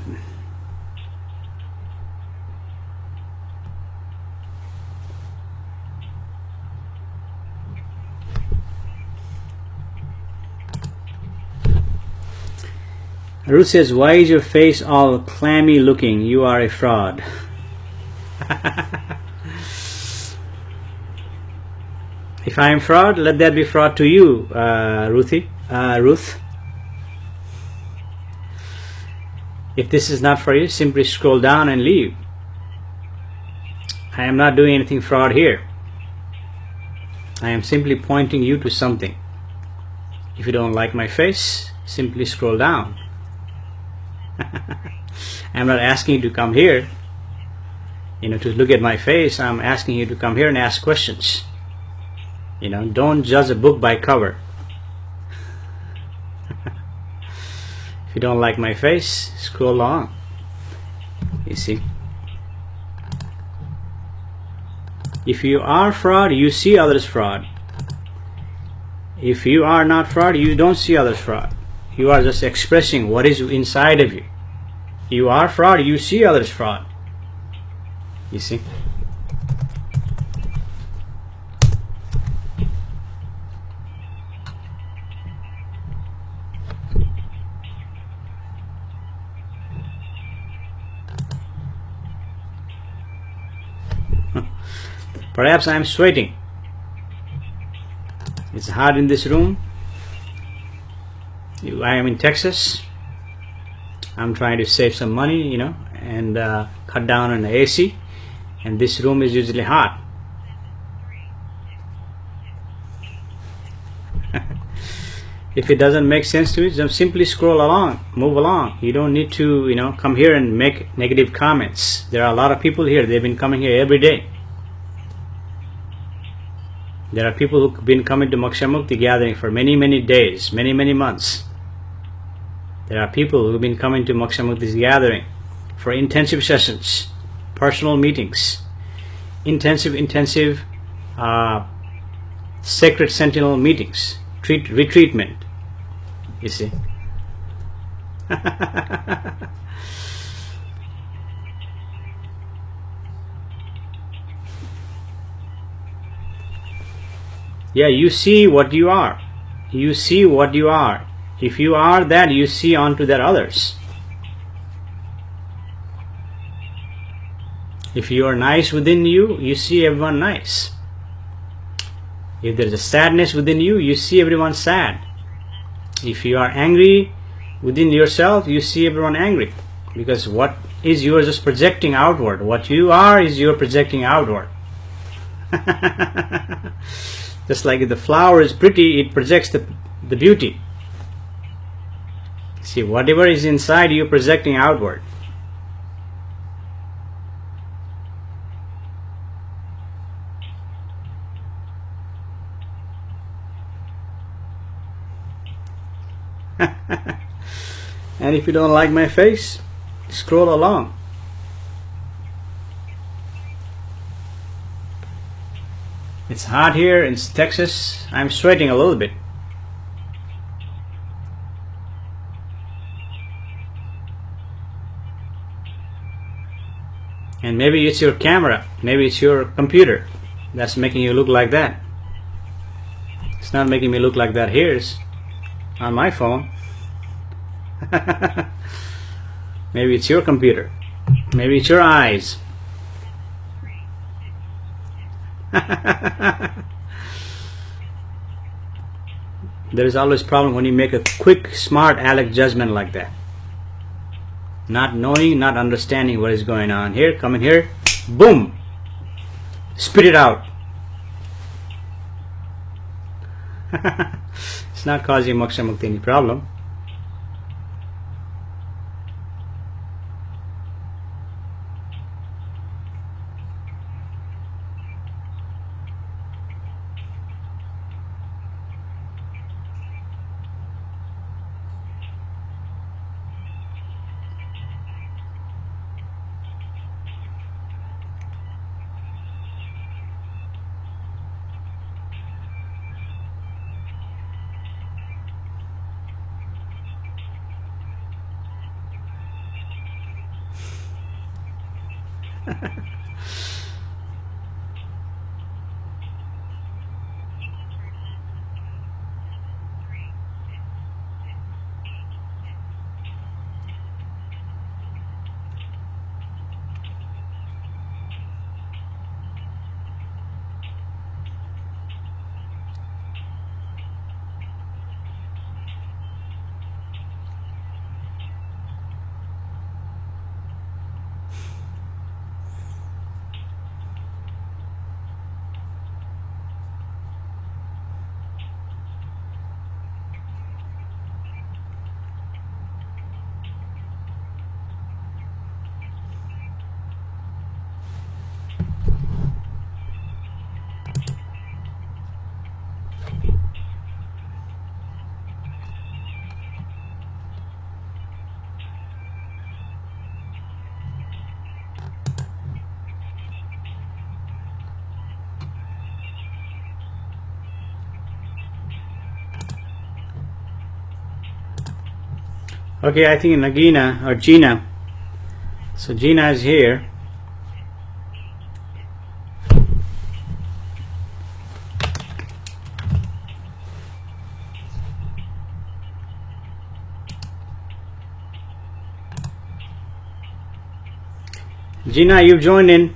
Ruth says, why is your face all clammy looking? You are a fraud. If I am fraud, let that be fraud to you, Ruth. If this is not for you, simply scroll down and leave. I am not doing anything fraud here. I am simply pointing you to something. If you don't like my face, simply scroll down. I'm not asking you to come here, to look at my face. I'm asking you to come here and ask questions. Don't judge a book by cover. If you don't like my face, scroll on. You see? If you are fraud, you see others fraud. If you are not fraud, you don't see others fraud. You are just expressing what is inside of you. You are fraud, you see others fraud. You see? Perhaps I am sweating. It's hot in this room. I am in Texas. I'm trying to save some money, and cut down on the AC. And this room is usually hot. If it doesn't make sense to you, just simply scroll along, move along. You don't need to, come here and make negative comments. There are a lot of people here. They've been coming here every day. There are people who've been coming to Moksha Mukti gathering for many, many days, many, many months. There are people who've been coming to Moksha Mukti's gathering for intensive sessions, personal meetings, intensive sacred sentinel meetings, retreatment. You see? Yeah, you see what you are. You see what you are. If you are that, you see onto that others. If you are nice within you, you see everyone nice. If there is a sadness within you, you see everyone sad. If you are angry within yourself, you see everyone angry. Because what is yours is projecting outward. What you are is you're projecting outward. Just like if the flower is pretty, it projects the beauty. See, whatever is inside, you're projecting outward. And if you don't like my face, scroll along. It's hot here in Texas. I'm sweating a little bit. And maybe it's your camera, maybe it's your computer that's making you look like that. It's not making me look like that here. It's on my phone. Maybe it's your computer. Maybe it's your eyes. There is always a problem when you make a quick, smart aleck judgment like that. Not knowing, not understanding what is going on here. Come in here, boom, spit it out. It's not causing Moksha Mukti any problem. Okay, I think Nagina or Gina. So Gina is here. Gina, you've joined in.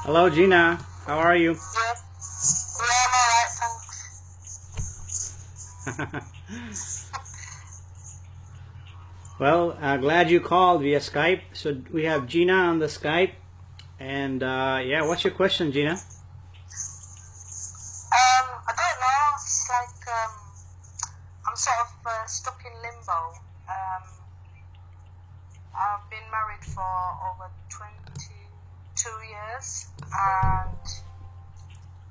Hello, Gina. How are you? Yeah, I'm alright, thanks. Well, glad you called via Skype. So we have Gina on the Skype. And yeah, what's your question, Gina? I don't know. It's like I'm sort of stuck in limbo. I've been married for over 22 years, and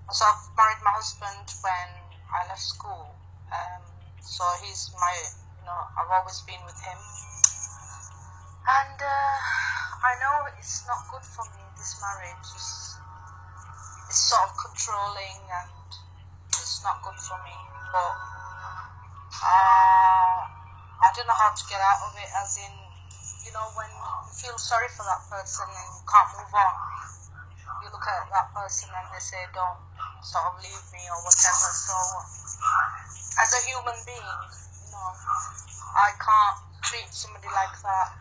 I sort of married my husband when I left school. So he's my, I've always been with him. And I know it's not good for me, this marriage. It's sort of controlling and it's not good for me. But I don't know how to get out of it, as in, you know, when you feel sorry for that person and you can't move on, you look at that person and they say, don't sort of leave me or whatever. So, as a human being, you know, I can't treat somebody like that.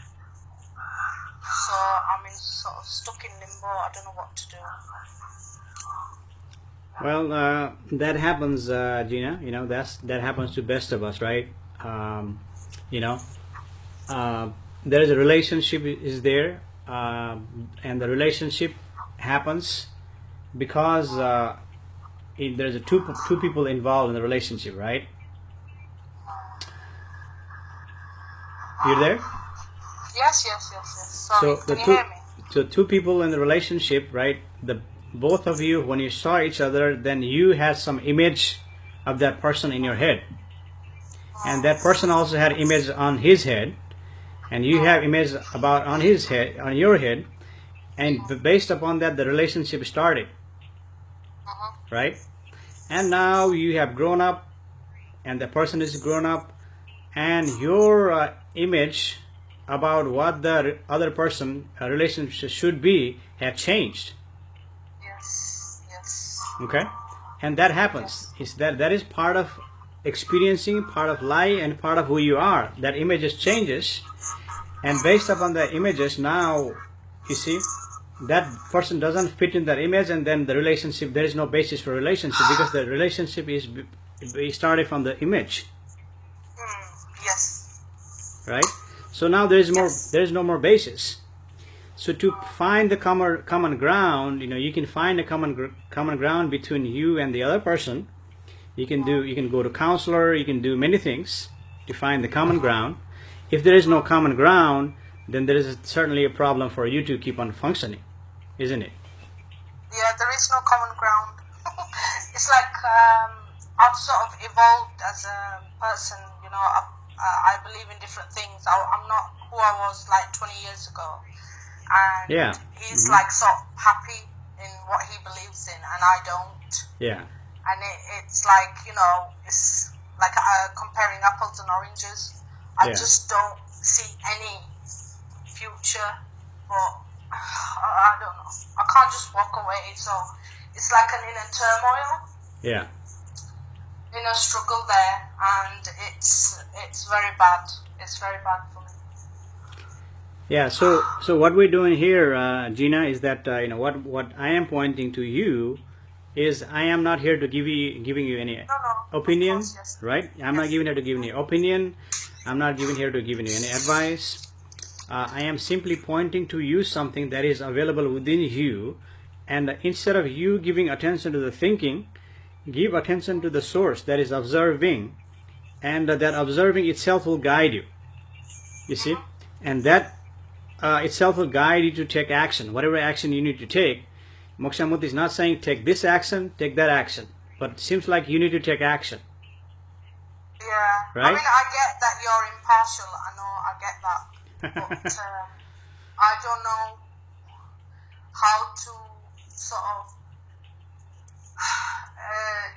So I'm in sort of stuck in limbo. I don't know what to do. Well, that happens, Gina. You know, that happens to best of us, right? You know, there is a relationship is there, and the relationship happens because there's a two people involved in the relationship, right? You're there? Yes. Sorry, So can you hear me? So two people in the relationship, right? Both of you, when you saw each other, then you had some image of that person in your head, and that person also had image on his head, and you have image about on his head, on your head, and based upon that, the relationship started, right? And now you have grown up, and the person is grown up, and your image about what the other person relationship should be have changed. Yes. Okay, and that happens. Is that is part of experiencing, part of life, and part of who you are. That images changes, and based upon the images, now you see that person doesn't fit in that image, and then the relationship, there is no basis for relationship because the relationship is started from the image. Yes. Right. So now there is more. There is no more basis. So to find the common ground, you know, you can find a common ground between you and the other person. You can go to counselor. You can do many things to find the common ground. If there is no common ground, then there is certainly a problem for you to keep on functioning, isn't it? Yeah, there is no common ground. It's like I've sort of evolved as a person. You know, I believe in different things. I'm not who I was like 20 years ago. And Yeah. he's like sort of happy in what he believes in, and I don't. Yeah. And it's like, you know, it's like comparing apples and oranges. I just don't see any future, but I don't know. I can't just walk away. So it's like an inner turmoil, Yeah. inner struggle there, and it's very bad. It's very bad for me. Yeah, so what we're doing here, Gina, is that you know what I am pointing to you is I am not here to giving you any opinion, Of course, yes. right? I'm not giving here to give any opinion. I'm not giving here to give you any advice. I am simply pointing to you something that is available within you, and instead of you giving attention to the thinking, give attention to the source that is observing, and that observing itself will guide you. You see, and that itself will guide you to take action, whatever action you need to take. Moksha Mukti is not saying take this action, take that action, but it seems like you need to take action. Yeah. Right? I mean, I get that you're impartial. I know, I get that. But I don't know how to sort of,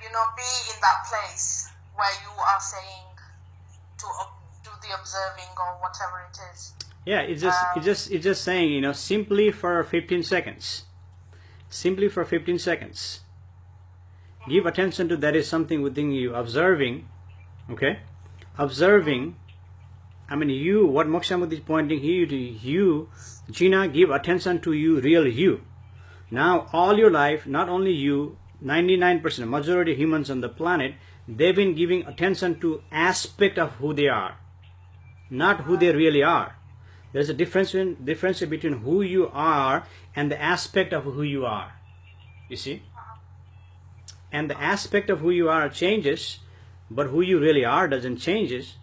you know, be in that place where you are saying to do the observing or whatever it is. Yeah, it's just saying, you know, simply for 15 seconds. Simply for 15 seconds. Give attention to that is something within you, observing, okay? Observing, I mean you, what Moksha Mukti is pointing here to you, Gina, give attention to you, real you. Now, all your life, not only you, 99%, majority of humans on the planet, they've been giving attention to aspect of who they are, not who they really are. There's a difference between who you are and the aspect of who you are. You see? And the aspect of who you are changes, but who you really are doesn't change.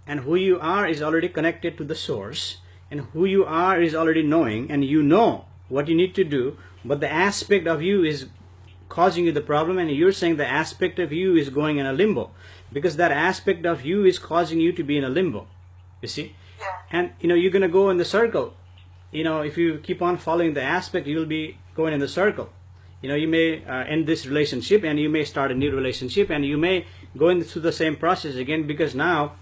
And who you are is already connected to the source, and who you are is already knowing, and you know what you need to do, but the aspect of you is causing you the problem, and you're saying the aspect of you is going in a limbo, because that aspect of you is causing you to be in a limbo. You see? Yeah. And you know, you're going to go in the circle. if you keep on following the aspect, you'll be going in the circle. You may end this relationship and you may start a new relationship, and you may go into the same process again, because now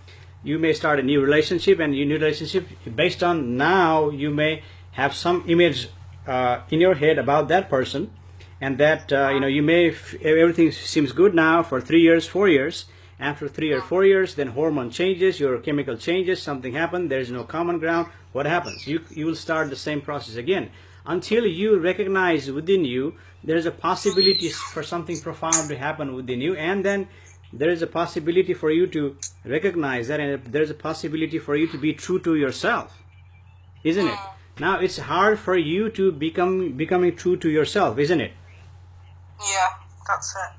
you may start a new relationship, and your new relationship, based on now you may have some image in your head about that person, and that you may everything seems good now for 3 years, 4 years. After 3 or 4 years, then hormone changes, your chemical changes, something happened, there is no common ground. What happens? You will start the same process again, until you recognize within you there is a possibility for something profound to happen within you, and then there is a possibility for you to recognize that, and there is a possibility for you to be true to yourself, isn't it? Now it's hard for you to becoming true to yourself, isn't it? Yeah, that's it.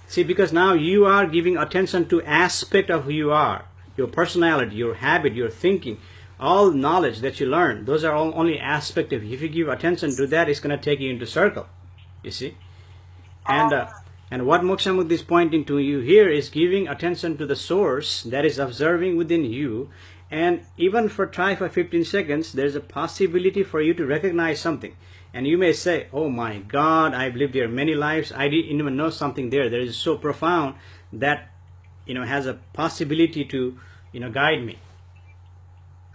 See, because now you are giving attention to aspect of who you are, your personality, your habit, your thinking, all knowledge that you learn. Those are all only aspect of you. If you give attention to that, it's going to take you into circle. You see, and what Moksha Mukti is pointing to you here is giving attention to the source that is observing within you, and even try for 15 seconds, there's a possibility for you to recognize something. And you may say, oh my God, I've lived here many lives, I didn't even know something there. There is so profound that, has a possibility to, guide me.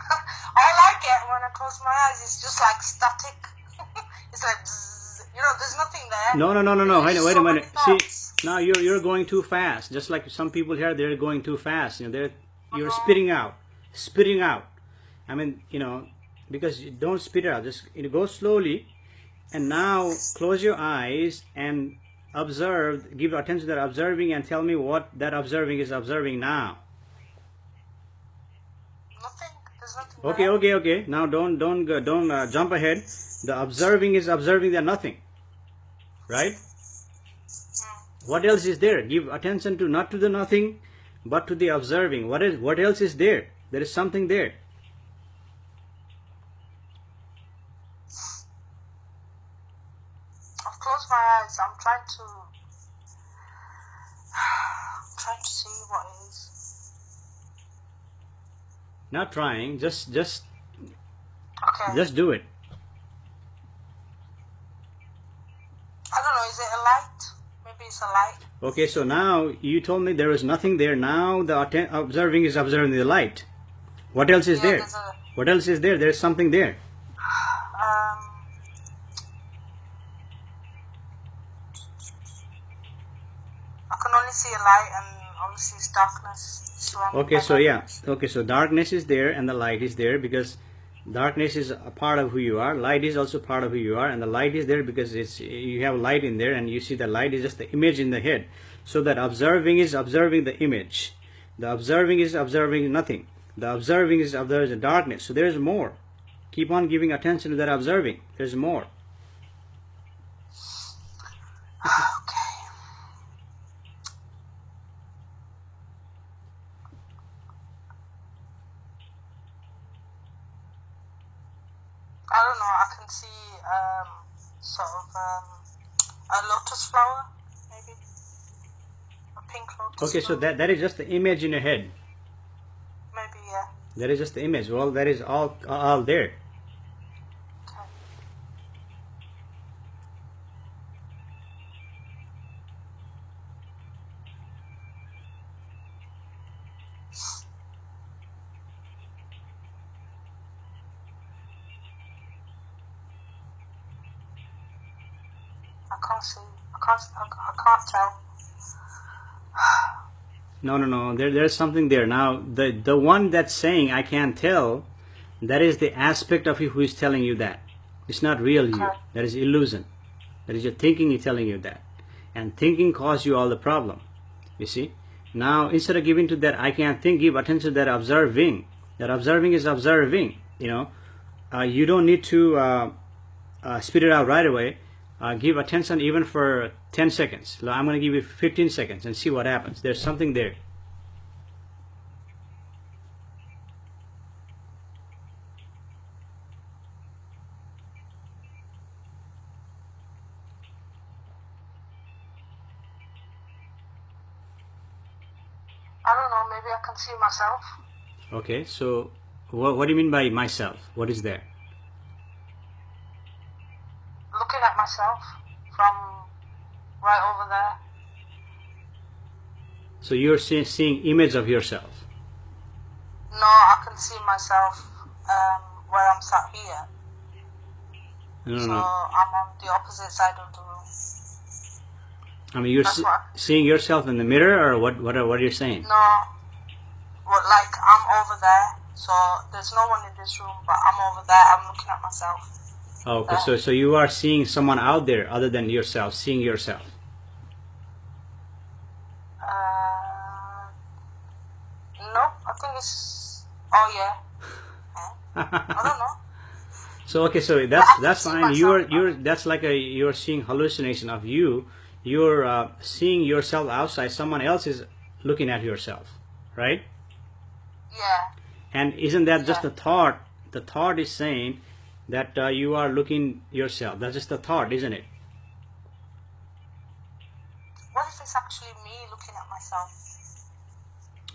I like it when I close my eyes. It's just like static. It's like, zzz, there's nothing there. No. Wait a minute. See, Thoughts. now you're going too fast. Just like some people here, they're going too fast. You're spitting out. I mean, because you don't spit it out. Just go slowly. And now close your eyes and observe, give attention to that observing, and tell me what that observing is observing now. Nothing. There's nothing. Okay. Now don't jump ahead. The observing is observing the nothing, right? What else is there? Give attention to not to the nothing, but to the observing. What else is there? There is something there. Close my eyes. I'm trying to see what it is. Not trying, just Okay. do it. I don't know. Is it a light? Maybe it's a light. Okay, so now you told me there was nothing there. Now the observing is observing the light. What else is there? What else is there? There's something there. I can only see a light, and obviously it's darkness surrounding. Okay, so yeah. Okay, so darkness is there and the light is there, because darkness is a part of who you are. Light is also part of who you are, and the light is there because you have light in there, and you see the light is just the image in the head. So that observing is observing the image. The observing is observing nothing. The observing is observing the darkness. So there is more. Keep on giving attention to that observing. There's more. I don't know. I can see sort of a lotus flower, maybe a pink lotus. Okay, so that is just the image in your head. Maybe, yeah. That is just the image. Well, that is all there. Okay. I can't see. I can't tell. No. There's something there. Now, the one that's saying I can't tell, that is the aspect of you who is telling you that. It's not real you. That is illusion. That is your thinking is telling you that. And thinking causes you all the problem. You see? Now, instead of giving to that I can't think, give attention to that observing. That observing is observing. You don't need to spit it out right away. Give attention even for 10 seconds. I'm going to give you 15 seconds and see what happens. There's something there. I don't know. Maybe I can see myself. Okay, so what do you mean by myself? What is there? So you're seeing image of yourself. No, I can see myself where I'm sat here. No, So no. I'm on the opposite side of the room. I mean, you're That's what- seeing yourself in the mirror, or what are you saying? No, well, like I'm over there. So there's no one in this room, but I'm over there. I'm looking at myself. Oh, okay, so you are seeing someone out there other than yourself, seeing yourself. No, I think it's. Oh yeah. I don't know. So okay, so I that's see fine. myself. You're that's like you're seeing hallucination of you. You're seeing yourself outside. Someone else is looking at yourself, right? Yeah. And isn't that just Yeah. a thought? The thought is saying that you are looking yourself. That's just a thought, isn't it? What if it's actually me looking at myself?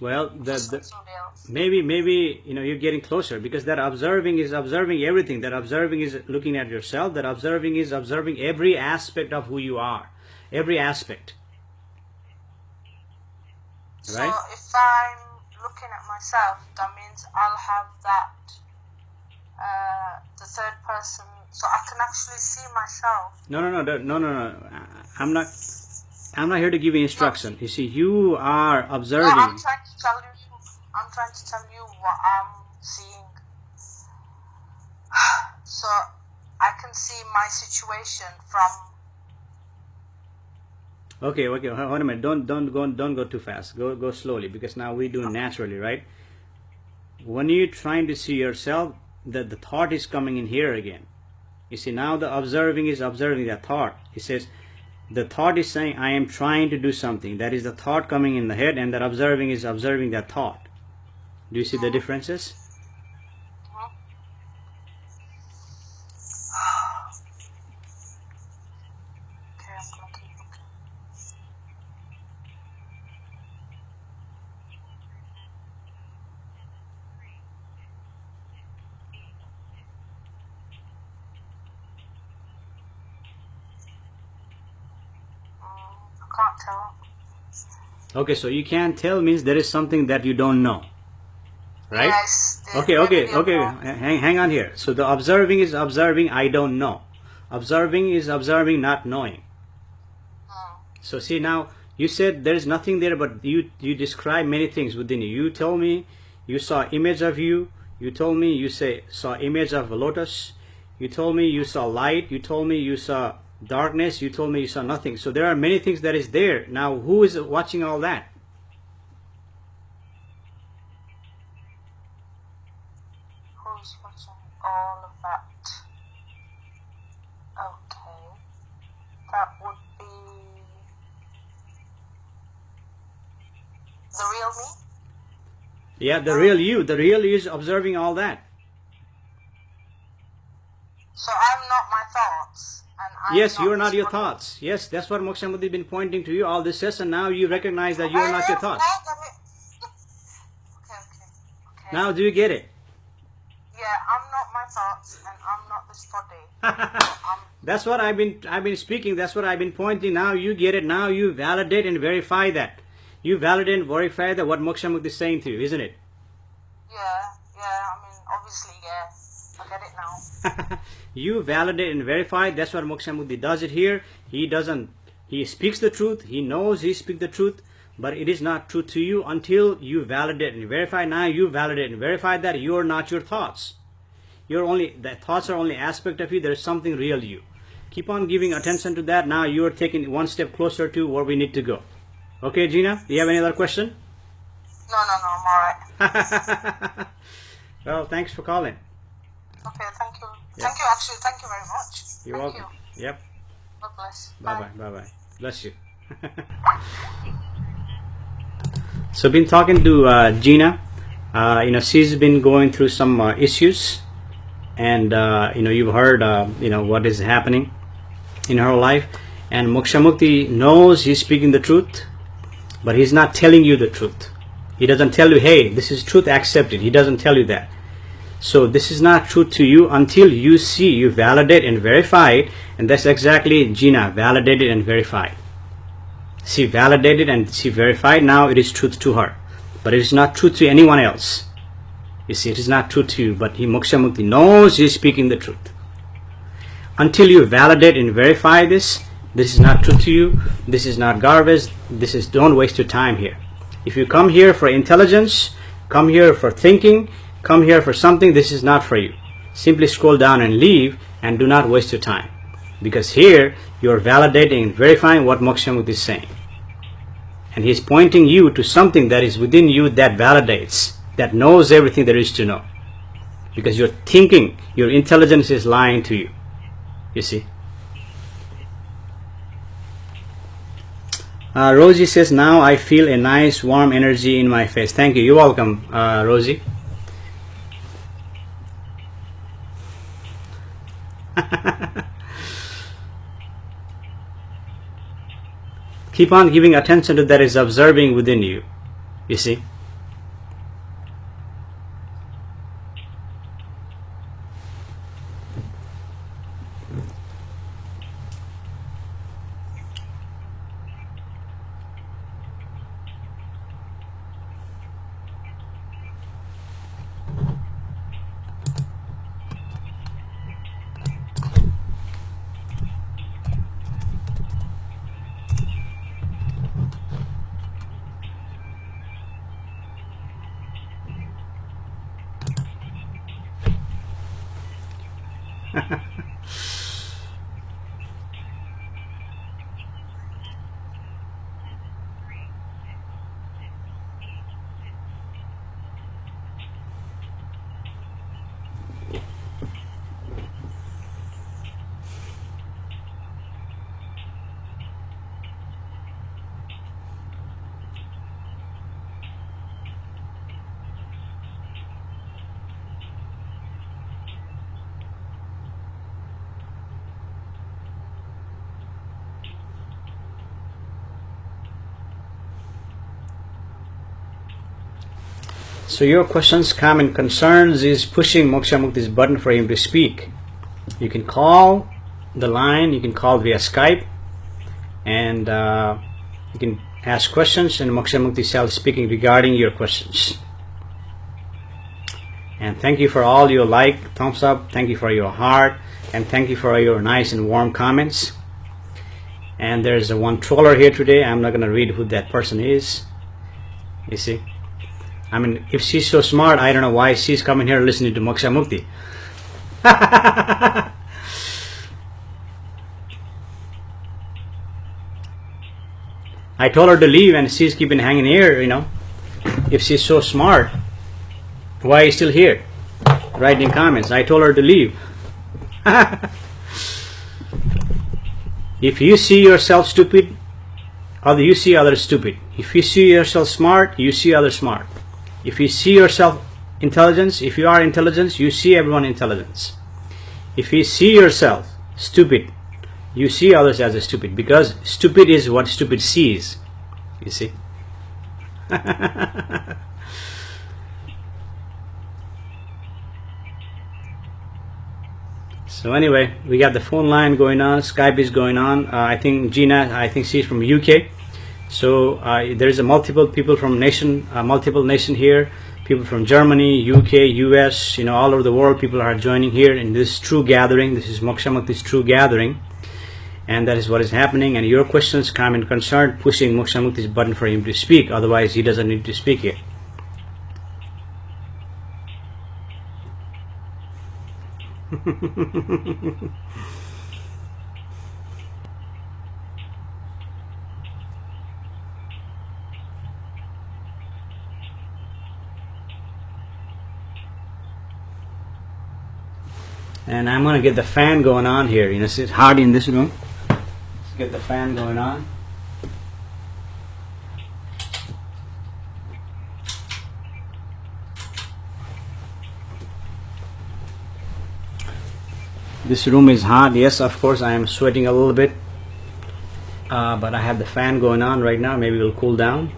Well, Just like somebody else. maybe you're getting closer, because that observing is observing everything. That observing is looking at yourself. That observing is observing every aspect of who you are, every aspect. Right? So if I'm looking at myself, that means I'll have that the third person, so I can actually see myself. No. I'm not here to give you instruction. You see, you are observing. No, I'm trying to tell you. I'm trying to tell you what I'm seeing. So I can see my situation from. Okay. Hold a minute. Don't go too fast. Go slowly, because now we do it naturally, right? When you're trying to see yourself, the thought is coming in here again. You see, now the observing is observing that thought. It says the thought is saying, I am trying to do something. That is the thought coming in the head, and that observing is observing that thought. Do you see the differences? Okay, I'm gonna keep looking. I can't tell. Okay, so you can't tell means there is something that you don't know, right? Yes. Okay. Hang on here. So the observing is observing I don't know. Observing is observing not knowing. So see, now you said there is nothing there, but you describe many things within you. You told me you saw image of you. You told me you saw image of a lotus. You told me you saw light. You told me you saw darkness. You told me you saw nothing. So there are many things that is there. Now who is watching all that? Who's watching all of that? Okay. That would be the real me? Yeah, the real you. The real you is observing all that. So I'm not my thoughts. And I'm Yes, you are not this your body. thoughts. Yes, that's what Moksha Mukti has been pointing to you all this session. Now you recognize that you are not your thoughts. Okay. Now do you get it? Yeah, I'm not my thoughts and I'm not this body. That's what I've been speaking. That's what I've been pointing. Now you get it. Now you validate and verify that. You validate and verify that what Moksha Mukti is saying to you, isn't it? Yeah, I mean, obviously, yeah. I get it now. You validate and verify. That's what Moksha Mukti does it here. He speaks the truth. He knows he speaks the truth, but it is not true to you until you validate and verify. Now you validate and verify that you are not your thoughts. The thoughts are only aspect of you. There is something real you. Keep on giving attention to that. Now you are taking one step closer to where we need to go. Okay, Gina, do you have any other question? No, I'm alright. Well, thanks for calling. Okay, thank you. Yeah. Thank you, actually. Thank you very much. You're Thank welcome. you. Yep. God bless. Bye-bye. Bless you. So been talking to Gina. She's been going through some issues, and you've heard what is happening in her life. And Moksha Mukti knows he's speaking the truth, but he's not telling you the truth. He doesn't tell you, hey, this is truth, accept it. He doesn't tell you that. So this is not truth to you until you see, you validate and verify it. And that's exactly Gina, validated and verified. She validated and she verified. Now it is truth to her, but it is not truth to anyone else. You see, it is not truth to you, but Moksha Mukti knows he is speaking the truth. Until you validate and verify this is not truth to you, this is not garbage, don't waste your time here. If you come here for intelligence, come here for thinking, come here for something, this is not for you. Simply scroll down and leave, and do not waste your time. Because here, you are validating and verifying what Moksha Mukti is saying. And he is pointing you to something that is within you that validates, that knows everything there is to know. Because your thinking, your intelligence is lying to you. You see. Rosie says, now I feel a nice warm energy in my face. Thank you. You're welcome, Rosie. Keep on giving attention to that is observing within you. You see. So your questions, comment, concerns is pushing Moksha Mukti's button for him to speak. You can call the line, you can call via Skype, and you can ask questions, and Moksha Mukti shall speaking regarding your questions. And thank you for all your like, thumbs up, thank you for your heart, and thank you for your nice and warm comments. And there's a one troller here today. I'm not going to read who that person is. You see, I mean, if she's so smart, I don't know why she's coming here listening to Moksha Mukti. I told her to leave and she's keeping hanging here, you know. If she's so smart, why are you still here writing comments? I told her to leave. If you see yourself stupid, or you see others stupid. If you see yourself smart, you see others smart. If you see yourself intelligence, if you are intelligence, you see everyone intelligence. If you see yourself stupid, you see others as a stupid, because stupid is what stupid sees. You see. So anyway, we got the phone line going on, Skype is going on. I think Gina, I think she's from UK. So there is a multiple people from multiple nation here. People from Germany, UK, US, you know, all over the world. People are joining here in this true gathering. This is Moksha Mukti's true gathering, and that is what is happening. And your questions, comment, concern, pushing Moksha Mukti's button for him to speak. Otherwise, he doesn't need to speak here. And I'm going to get the fan going on here. You know, it's hard in this room. Let's get the fan going on. This room is hot. Yes, of course, I am sweating a little bit. But I have the fan going on right now. Maybe it will cool down.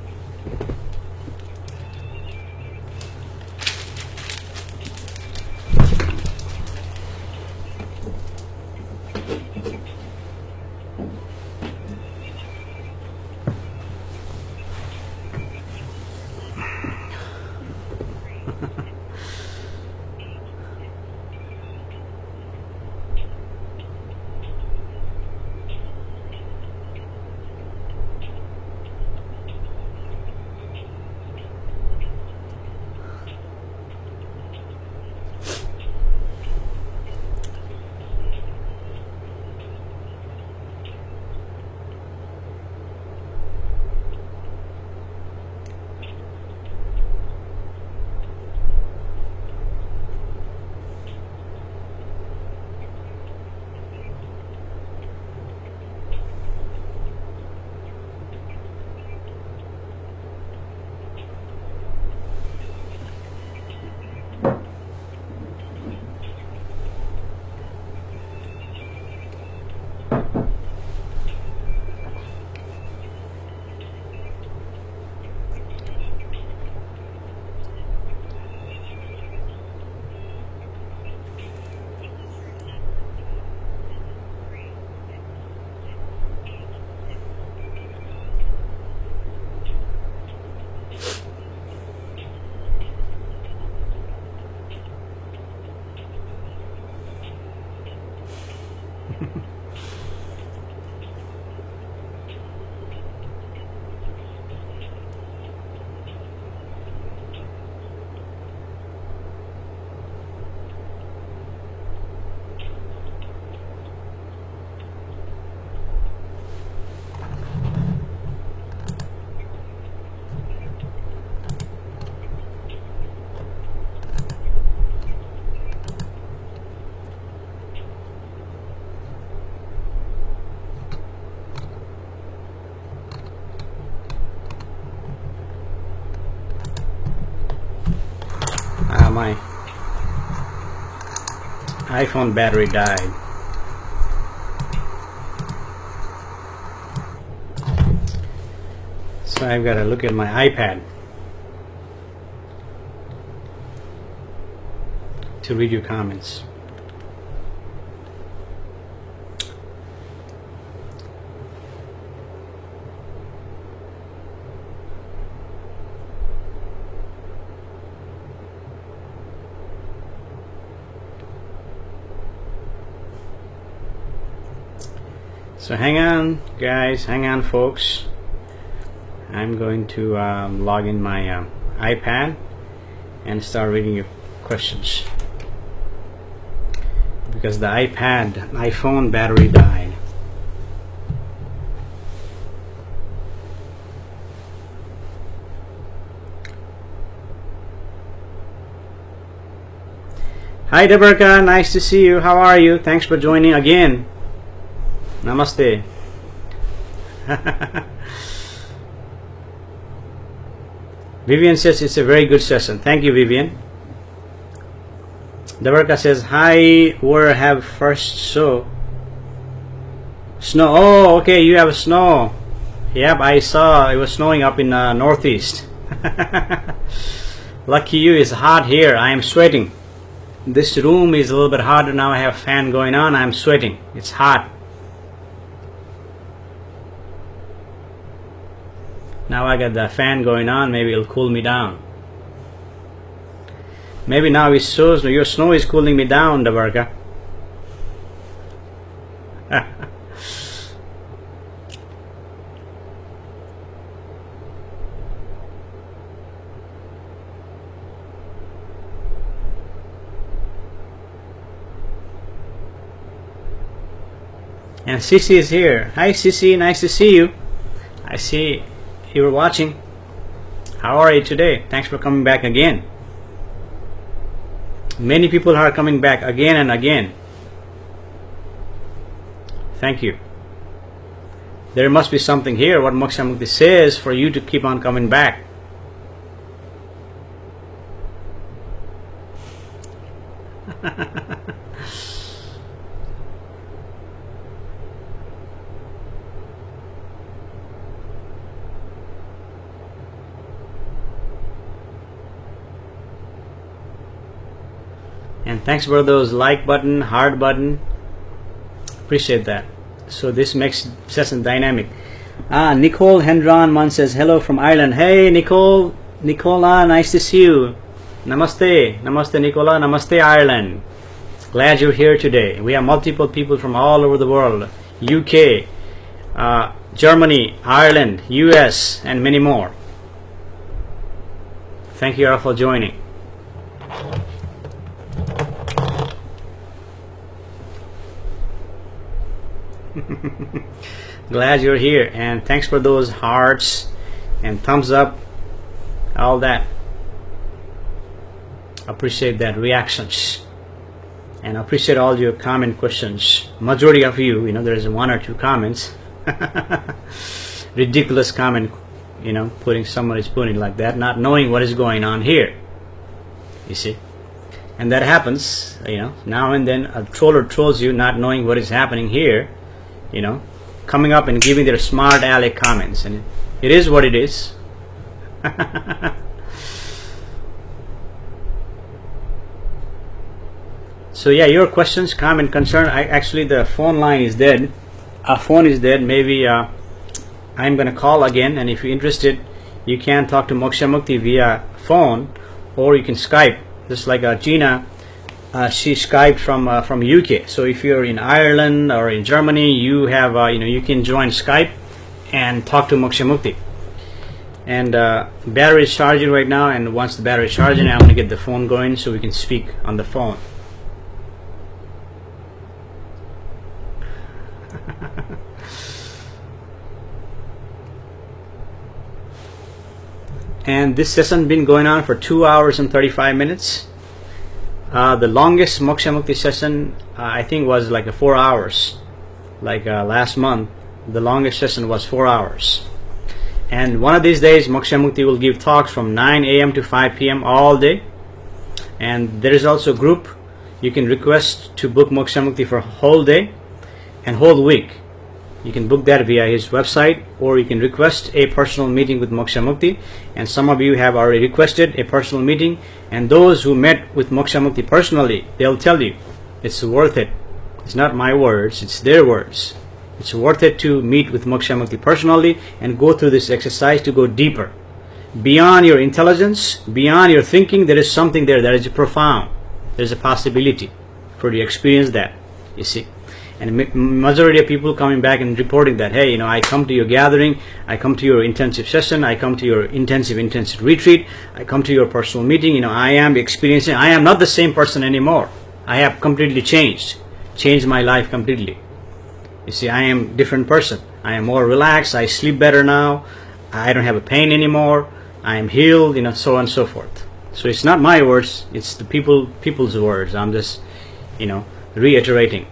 my iPhone battery died. So I've got to look at my iPad to read your comments. So hang on, guys, hang on, folks. I'm going to log in my iPad and start reading your questions, because the iPhone battery died. Hi Debarka, nice to see you. How are you? Thanks for joining again. Namaste. Vivian says it's a very good session. Thank you, Vivian. Debarka says, hi, where have first snow? Oh, okay, you have snow. Yep, I saw it was snowing up in northeast. Lucky you, it's hot here. I am sweating. This room is a little bit hotter now. I have a fan going on. I'm sweating. It's hot. Now I got the fan going on, maybe it'll cool me down. Maybe now it shows your snow is cooling me down, Debarka. And Sissy is here. Hi Sissy, nice to see you. I see you were watching. How are you today? Thanks for coming back again. Many people are coming back again and again. Thank you. There must be something here, what Moksha Mukti says, for you to keep on coming back. And thanks for those like button, heart button. Appreciate that. So this makes session dynamic. Nicole Hendron Mann says hello from Ireland. Hey Nicole, Nicola, nice to see you. Namaste, namaste Nicola, namaste Ireland. Glad you're here today. We have multiple people from all over the world. UK, Germany, Ireland, US, and many more. Thank you all for joining. Glad you're here, and thanks for those hearts and thumbs up, all that. Appreciate that reactions, and appreciate all your comment questions. Majority of you, there's one or two comments. Ridiculous comment, putting somebody's putting like that, not knowing what is going on here. You see, and that happens, now and then. A troller trolls you, not knowing what is happening here. Coming up and giving their smart aleck comments, and it is what it is. So yeah, your questions, comment, concern. Actually the phone line is dead. Our phone is dead. Maybe I'm gonna call again, and if you're interested, you can talk to Moksha Mukti via phone, or you can Skype, just like Gina. She Skyped from UK. So if you're in Ireland or in Germany, you have you can join Skype and talk to Moksha Mukti. And battery is charging right now, and once the battery is charging, I'm going to get the phone going so we can speak on the phone. And this session been going on for 2 hours and 35 minutes. The longest Moksha Mukti session I think was like 4 hours. Like last month, the longest session was 4 hours. And one of these days Moksha Mukti will give talks from 9 a.m. to 5 p.m. all day. And there is also a group. You can request to book Moksha Mukti for a whole day and whole week. You can book that via his website, or you can request a personal meeting with Moksha Mukti. And some of you have already requested a personal meeting, and those who met with Moksha Mukti personally, they'll tell you it's worth it. It's not my words, it's their words. It's worth it to meet with Moksha Mukti personally and go through this exercise to go deeper. Beyond your intelligence, beyond your thinking, there is something there that is profound. There's a possibility for you to experience that, you see. And majority of people coming back and reporting that, hey, I come to your gathering, I come to your intensive session, I come to your intensive retreat, I come to your personal meeting, I am experiencing, I am not the same person anymore. I have completely changed my life completely. You see, I am a different person. I am more relaxed, I sleep better now, I don't have a pain anymore, I am healed, so on and so forth. So it's not my words, it's the people's words. I'm just, reiterating.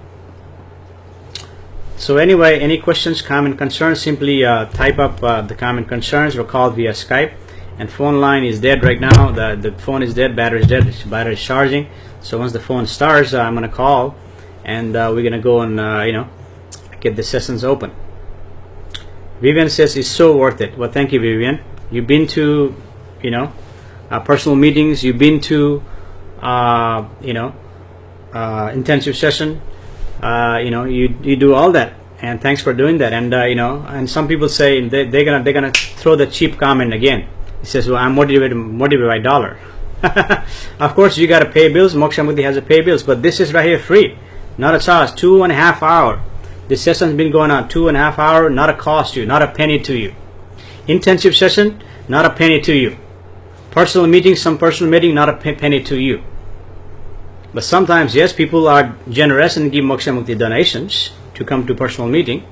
So anyway, any questions, comment, concerns, simply type up the comment, concerns, or call via Skype. And phone line is dead right now. The phone is dead, battery is dead, battery is charging. So once the phone starts, I'm going to call, and we're going to go and, get the sessions open. Vivian says it's so worth it. Well, thank you, Vivian. You've been to, personal meetings. You've been to, intensive session. You do all that, and thanks for doing that. And and some people say they're gonna throw the cheap comment again. He says, well, I'm motivated by dollar. Of course, you gotta pay bills. Moksha Mukti has to pay bills, but this is right here free, not a charge. 2.5 hours. This session's been going on 2.5 hours, not a cost to you, not a penny to you. Intensive session, not a penny to you. Personal meeting, some personal meeting, not a penny to you. But sometimes, yes, people are generous and give Moksha Mukti donations to come to personal meeting.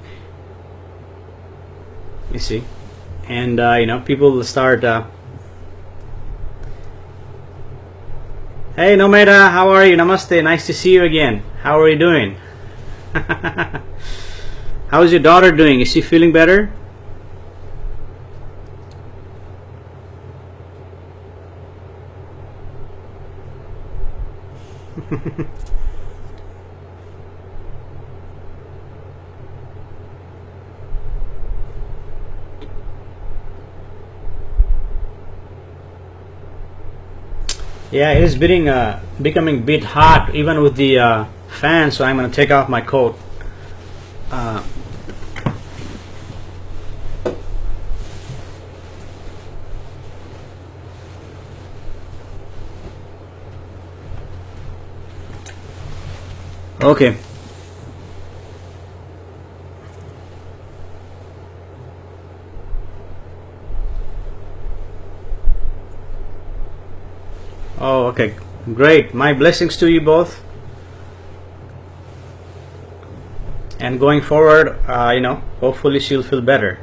You see, and people start. Hey, Nomeda, how are you? Namaste, nice to see you again. How are you doing? How is your daughter doing? Is she feeling better? Yeah, it is becoming a bit hot even with the fan, so I'm going to take off my coat. Okay. Oh, okay. Great. My blessings to you both. And going forward, hopefully she'll feel better.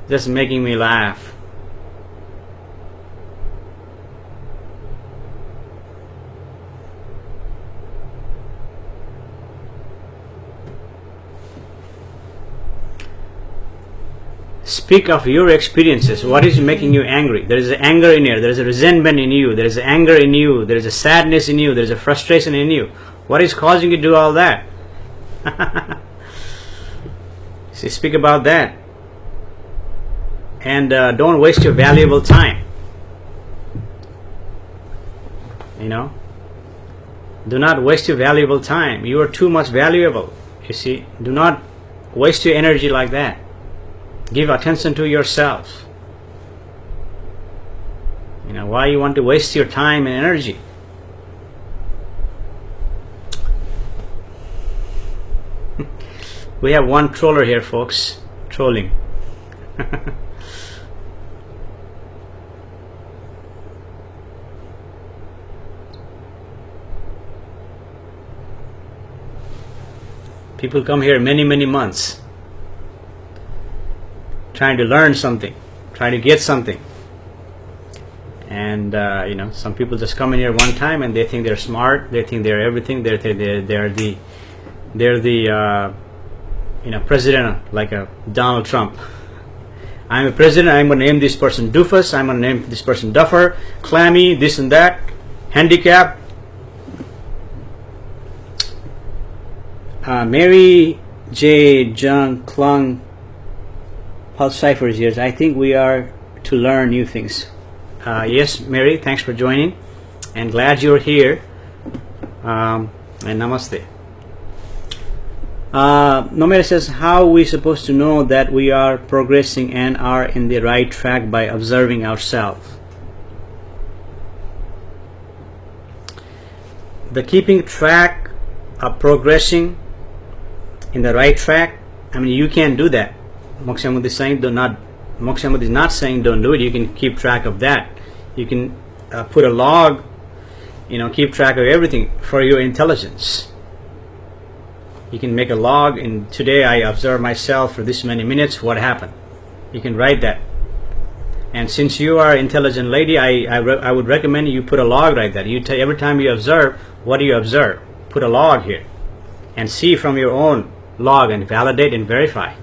Just making me laugh. Speak of your experiences. What is making you angry? There is anger in you. There is a resentment in you. There is anger in you. There is a sadness in you. There is a frustration in you. What is causing you to do all that? See, speak about that. And don't waste your valuable time. Do not waste your valuable time. You are too much valuable. You see, do not waste your energy like that. Give attention to yourself. Why you want to waste your time and energy? We have one troller here, folks, trolling. People come here many months trying to learn something, trying to get something. And some people just come in here one time and they think they're smart, they think they're everything, they're the president, like a Donald Trump. I'm a president, I'm going to name this person Doofus, I'm going to name this person Duffer, Clammy, this and that, Handicap. Mary J. John Klung Pulse Cyphers years. I think we are to learn new things. Yes, Mary, thanks for joining, and glad you're here. And namaste. Nomera says, how are we supposed to know that we are progressing and are in the right track? By observing ourselves. The keeping track of progressing in the right track, you can't do that. Moksha Mukti is saying Moksha Mukti is not saying don't do it. You can keep track of that. You can put a log, keep track of everything for your intelligence. You can make a log, and today I observe myself for this many minutes, what happened. You can write that. And since you are an intelligent lady, I would recommend you put a log like that. Every time you observe, what do you observe? Put a log here and see from your own log and validate and verify.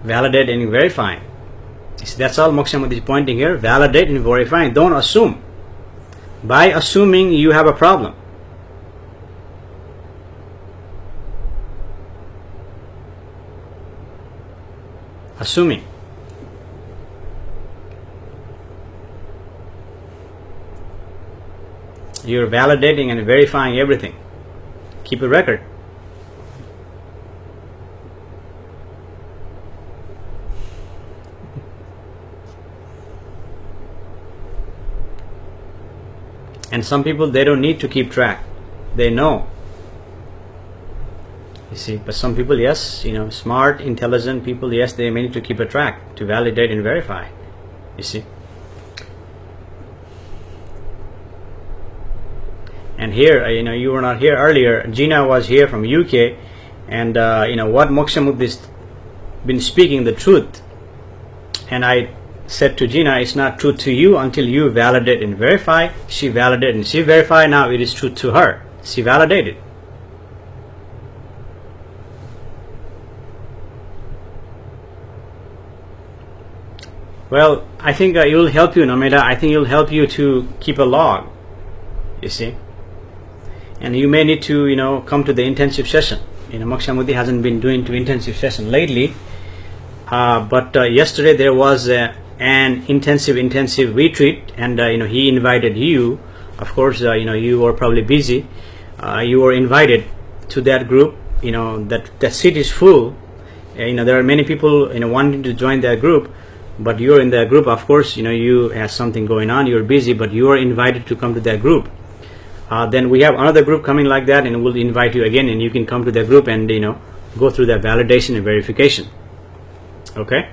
Validate and verify. That's all Moksha Mukti is pointing here. Validate and verify. Don't assume. By assuming, you have a problem. Assuming. You're validating and verifying everything. Keep a record. And some people, they don't need to keep track. They know. You see, but some people, yes, smart, intelligent people, yes, they may need to keep a track to validate and verify. You see. And here, you were not here earlier. Gina was here from UK, and what Moksha Mukti has been speaking the truth. And I said to Gina, it's not truth to you until you validate and verify. She validated and she verified. Now it is truth to her. She validated. Well, I think it will help you, Nameda. I think it will help you to keep a log. You see. And you may need to, come to the intensive session. Moksha Mukti hasn't been doing to intensive session lately. But yesterday there was an intensive retreat, and he invited you. Of course, you were probably busy. You were invited to that group. That seat is full. There are many people wanting to join that group, but you're in that group. Of course, you have something going on. You're busy, but you are invited to come to that group. Then we have another group coming like that, and we'll invite you again, and you can come to that group and go through that validation and verification. Okay.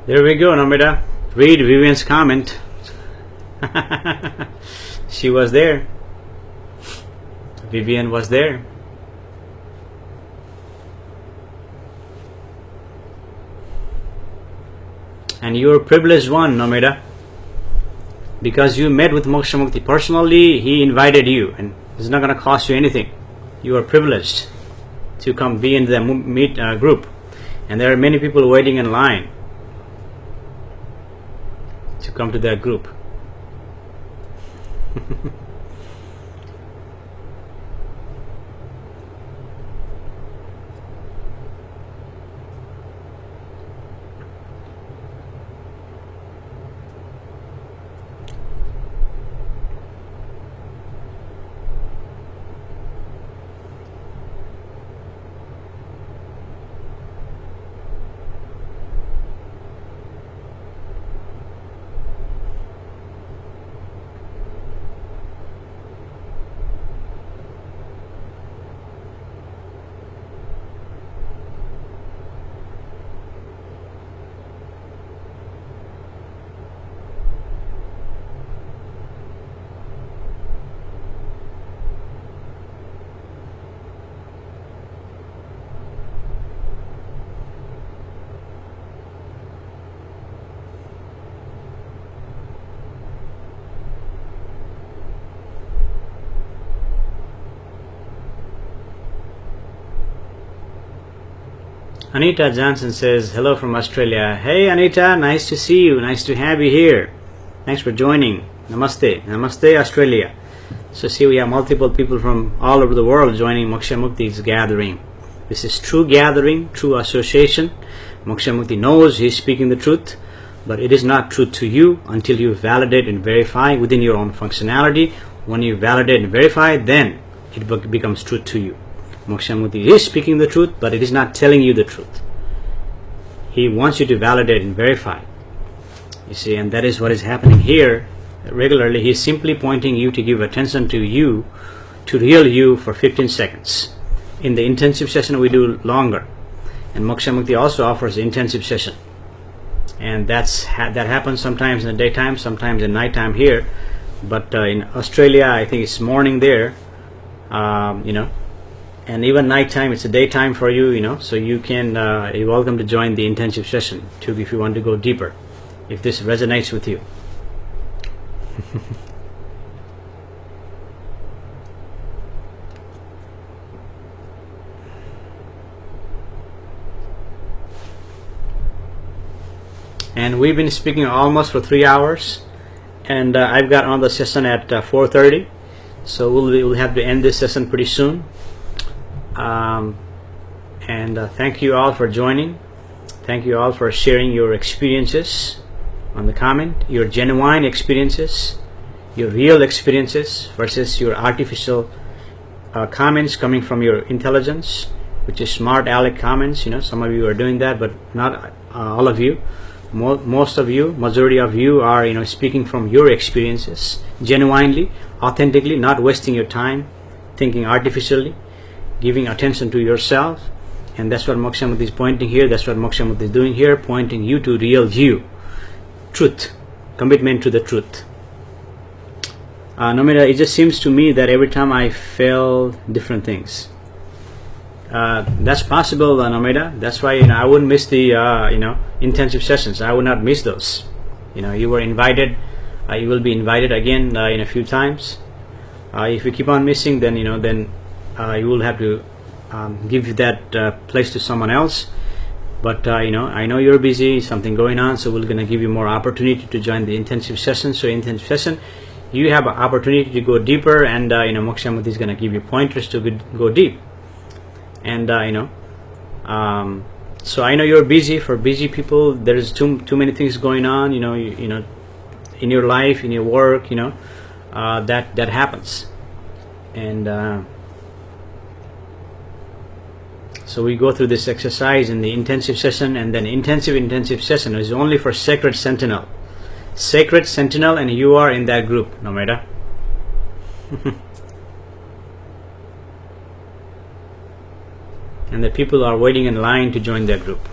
There we go, Namita. Read Vivian's comment. She was there. Vivian was there. And you're a privileged one, Namita. Because you met with Moksha Mukti personally, he invited you, and it's not going to cost you anything. You are privileged to come be in the group, and there are many people waiting in line to come to that group. Anita Johnson says, hello from Australia. Hey Anita, nice to see you. Nice to have you here. Thanks for joining. Namaste. Namaste, Australia. So see, we have multiple people from all over the world joining Moksha Mukti's gathering. This is true gathering, true association. Moksha Mukti knows he's speaking the truth, but it is not truth to you until you validate and verify within your own functionality. When you validate and verify, then it becomes truth to you. Moksha Mukti is speaking the truth, but it is not telling you the truth. He wants you to validate and verify. You see, and that is what is happening here. Regularly, he is simply pointing you to give attention to you, to real you for 15 seconds. In the intensive session, we do longer. And Moksha Mukti also offers intensive session. And that happens sometimes in the daytime, sometimes in nighttime here. But in Australia, I think it's morning there, and even nighttime, it's a daytime for you, so you can, you're welcome to join the intensive session too if you want to go deeper, if this resonates with you. And we've been speaking almost for 3 hours, and I've got another session at 4:30, so we'll have to end this session pretty soon. Thank you all for joining. Thank you all for sharing your experiences on the comment, your genuine experiences, your real experiences versus your artificial comments coming from your intelligence, which is smart aleck comments. Some of you are doing that, but not all of you. Most of you, majority of you are speaking from your experiences, genuinely, authentically, not wasting your time thinking artificially, giving attention to yourself. And that's what Moksha Mukti is pointing here. That's what Moksha Mukti is doing here, pointing you to real you, truth, commitment to the truth. Namita, it just seems to me that every time I fail different things. That's possible, Namita. That's why I wouldn't miss the intensive sessions. I would not miss those. You were invited. You will be invited again in a few times. If you keep on missing, then you will have to give that place to someone else. But I know you're busy, something going on, so we're going to give you more opportunity to join the intensive session. So intensive session, you have an opportunity to go deeper, and Moksha Mukti is going to give you pointers to go deep. And so I know you're busy. For busy people, there's too many things going on. In your life, in your work, that happens. And so we go through this exercise in the intensive session, and then intensive session is only for Sacred Sentinel. Sacred Sentinel, and you are in that group, Namita. And the people are waiting in line to join that group.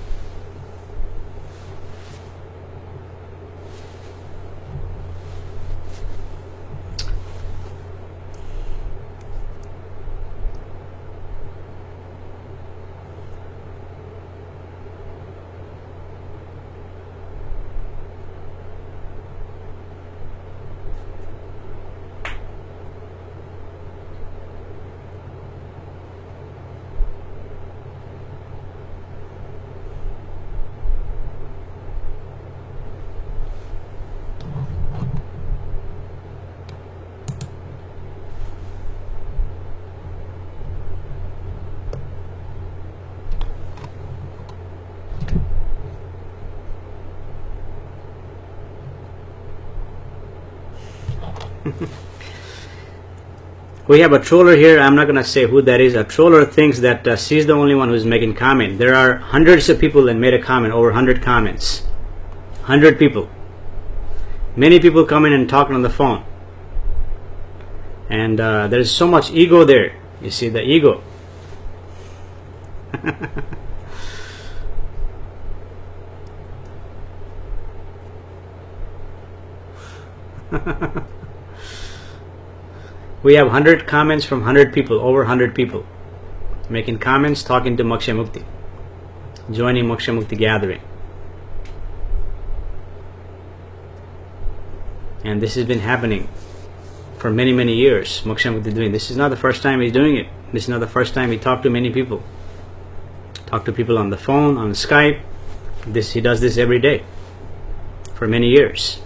We have a troller here. I'm not going to say who that is. A troller thinks that she's the only one who's making comment. There are hundreds of people that made a comment, over 100 comments. 100 people. Many people come in and talking on the phone. And there's so much ego there. You see the ego. We have 100 comments from 100 people, over 100 people, making comments, talking to Moksha Mukti, joining Moksha Mukti gathering. And this has been happening for many, many years. Moksha Mukti doing this is not the first time he's doing it. This is not the first time he talked to many people. Talked to people on the phone, on Skype. He does this every day for many years.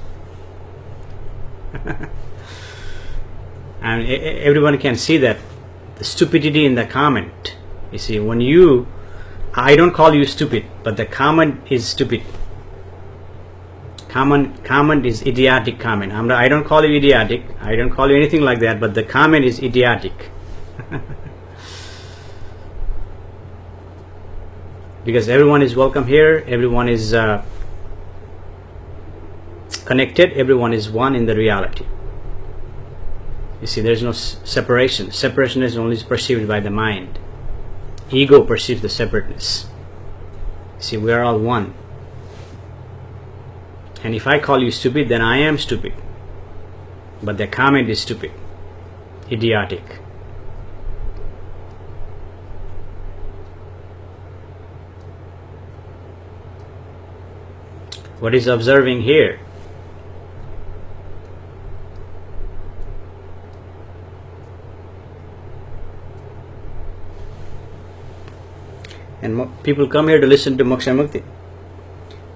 And everyone can see that the stupidity in the comment. You see, when I don't call you stupid, but the comment is stupid. Comment is idiotic comment. I don't call you idiotic. I don't call you anything like that, but the comment is idiotic. Because everyone is welcome here. Everyone is connected. Everyone is one in the reality. You see, there's no separation. Separation is only perceived by the mind. Ego perceives the separateness. You see, we are all one. And if I call you stupid, then I am stupid. But the comment is stupid, idiotic. What is observing here? And people come here to listen to Moksha Mukti.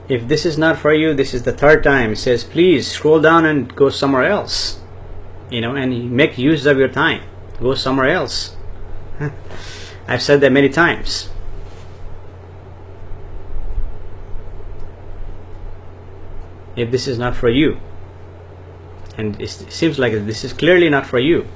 If this is not for you, this is the third time. It says, please scroll down and go somewhere else. And make use of your time. Go somewhere else. I've said that many times. If this is not for you, and it seems like this is clearly not for you.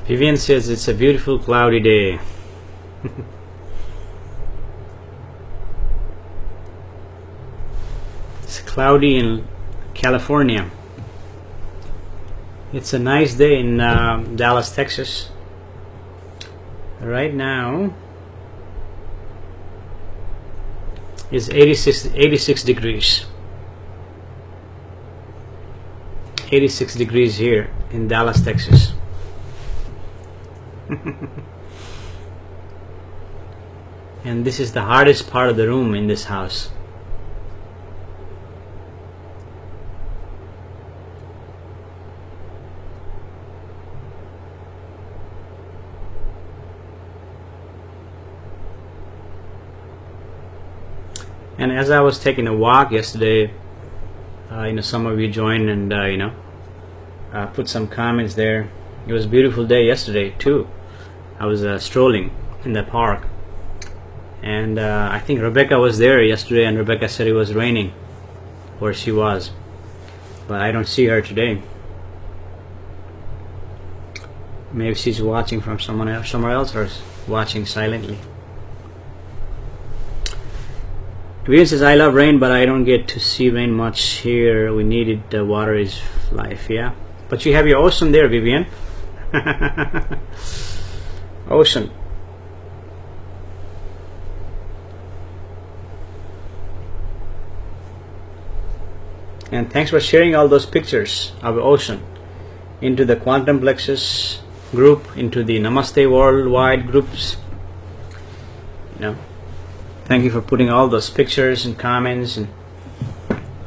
Vivian says it's a beautiful cloudy day. It's cloudy in California. It's a nice day in Dallas, Texas. Right now it's 86 degrees. 86 degrees here in Dallas, Texas. And this is the hardest part of the room in this house. And as I was taking a walk yesterday, some of you joined and put some comments there. It was a beautiful day yesterday too. I was strolling in the park, and I think Rebecca was there yesterday, and Rebecca said it was raining where she was, but I don't see her today. Maybe she's watching from somewhere else, or watching silently. Vivian says, I love rain, but I don't get to see rain much here. We need it. Water is life. Yeah, but you have your ocean there, Vivian. Ocean. And thanks for sharing all those pictures of the ocean into the Quantum Plexus group, into the Namaste Worldwide groups. Thank you for putting all those pictures and comments and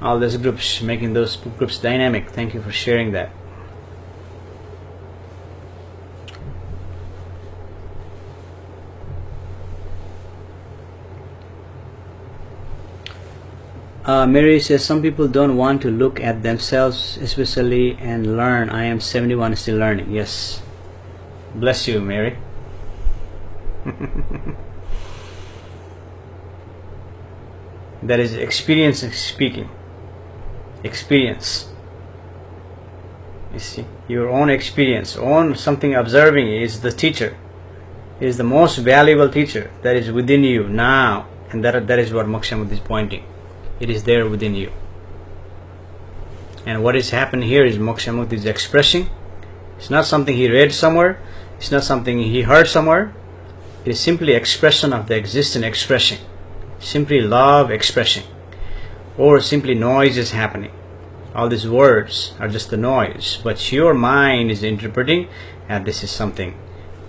all those groups, making those groups dynamic. Thank you for sharing that. Mary says, some people don't want to look at themselves especially and learn. I am 71, still learning. Yes. Bless you, Mary. That is experience speaking. Experience. You see, your own experience, own something observing is the teacher. Is the most valuable teacher that is within you now, and that is what Moksha Mukti is pointing. It is there within you. And what is happening here is Moksha Mukti is expressing. It's not something he read somewhere. It's not something he heard somewhere. It is simply expression of the existent expression. Simply love expression, or simply noise is happening. All these words are just the noise, but your mind is interpreting, and this is something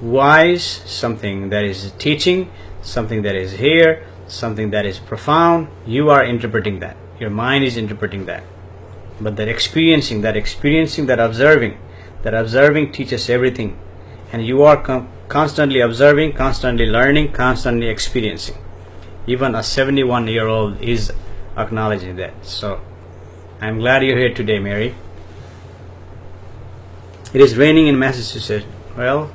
wise, something that is teaching, something that is here, something that is profound. You are interpreting that. Your mind is interpreting that. But that experiencing, that observing teaches everything, and you are constantly observing, constantly learning, constantly experiencing. Even a 71-year-old is acknowledging that. So I'm glad you're here today, Mary. It is raining in Massachusetts. Well,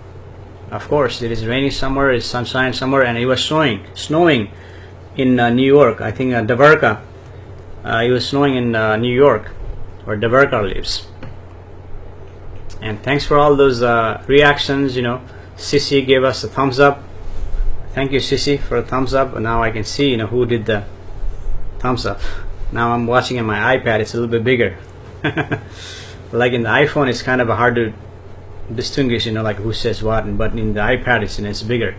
of course, it is raining somewhere, it's sunshine somewhere, and it was snowing in New York. I think Davarka. It was snowing in New York, where Davarka lives. And thanks for all those reactions. Sissy gave us a thumbs up. Thank you, Sissy, for a thumbs up. Now I can see who did the thumbs up. Now I'm watching on my iPad. It's a little bit bigger. Like in the iPhone, it's kind of hard to distinguish, like who says what. But in the iPad, it's bigger.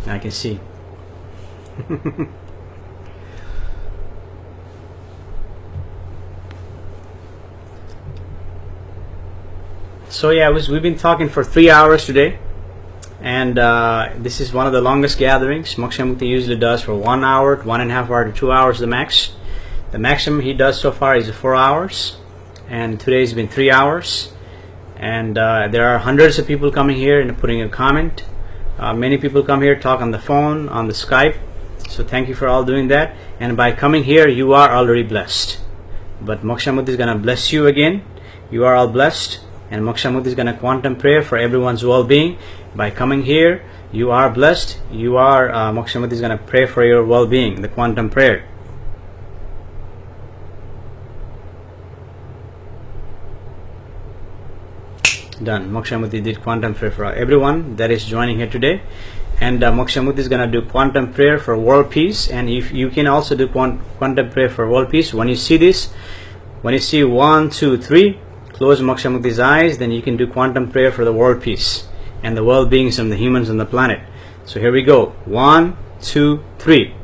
I can see. So yeah, we've been talking for 3 hours today. And this is one of the longest gatherings. Moksha Mukti usually does for 1 hour, 1.5 hours to 2 hours the max. The maximum he does so far is 4 hours, and today's been 3 hours. And there are hundreds of people coming here and putting a comment. Many people come here, talk on the phone, on the Skype. So thank you for all doing that. And by coming here, you are already blessed. But Moksha Mukti is going to bless you again. You are all blessed. And Moksha Mukti is going to quantum prayer for everyone's well-being. By coming here, you are blessed. You are, Moksha Mukti is going to pray for your well-being, the quantum prayer. Done. Moksha Mukti did quantum prayer for everyone that is joining here today. And Moksha Mukti is going to do quantum prayer for world peace. And if you can also do quantum prayer for world peace, when you see this, when you see 1, 2, 3, close Moksha Mukti's eyes, then you can do quantum prayer for the world peace and the well-beings of the humans on the planet. So here we go. 1, 2, 3.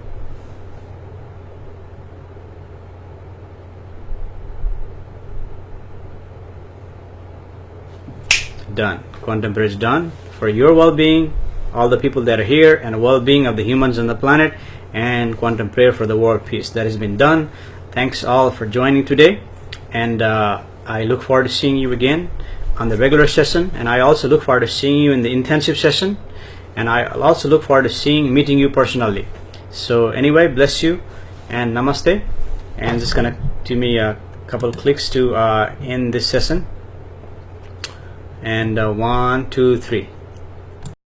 Done. quantum prayer is done for your well-being, all the people that are here, and well-being of the humans on the planet, and quantum prayer for the world peace. That has been done. Thanks all for joining today, and I look forward to seeing you again on the regular session, and I also look forward to seeing you in the intensive session, and I also look forward to meeting you personally. So anyway, bless you and namaste, and just gonna give me a couple of clicks to end this session, and 1, 2, 3.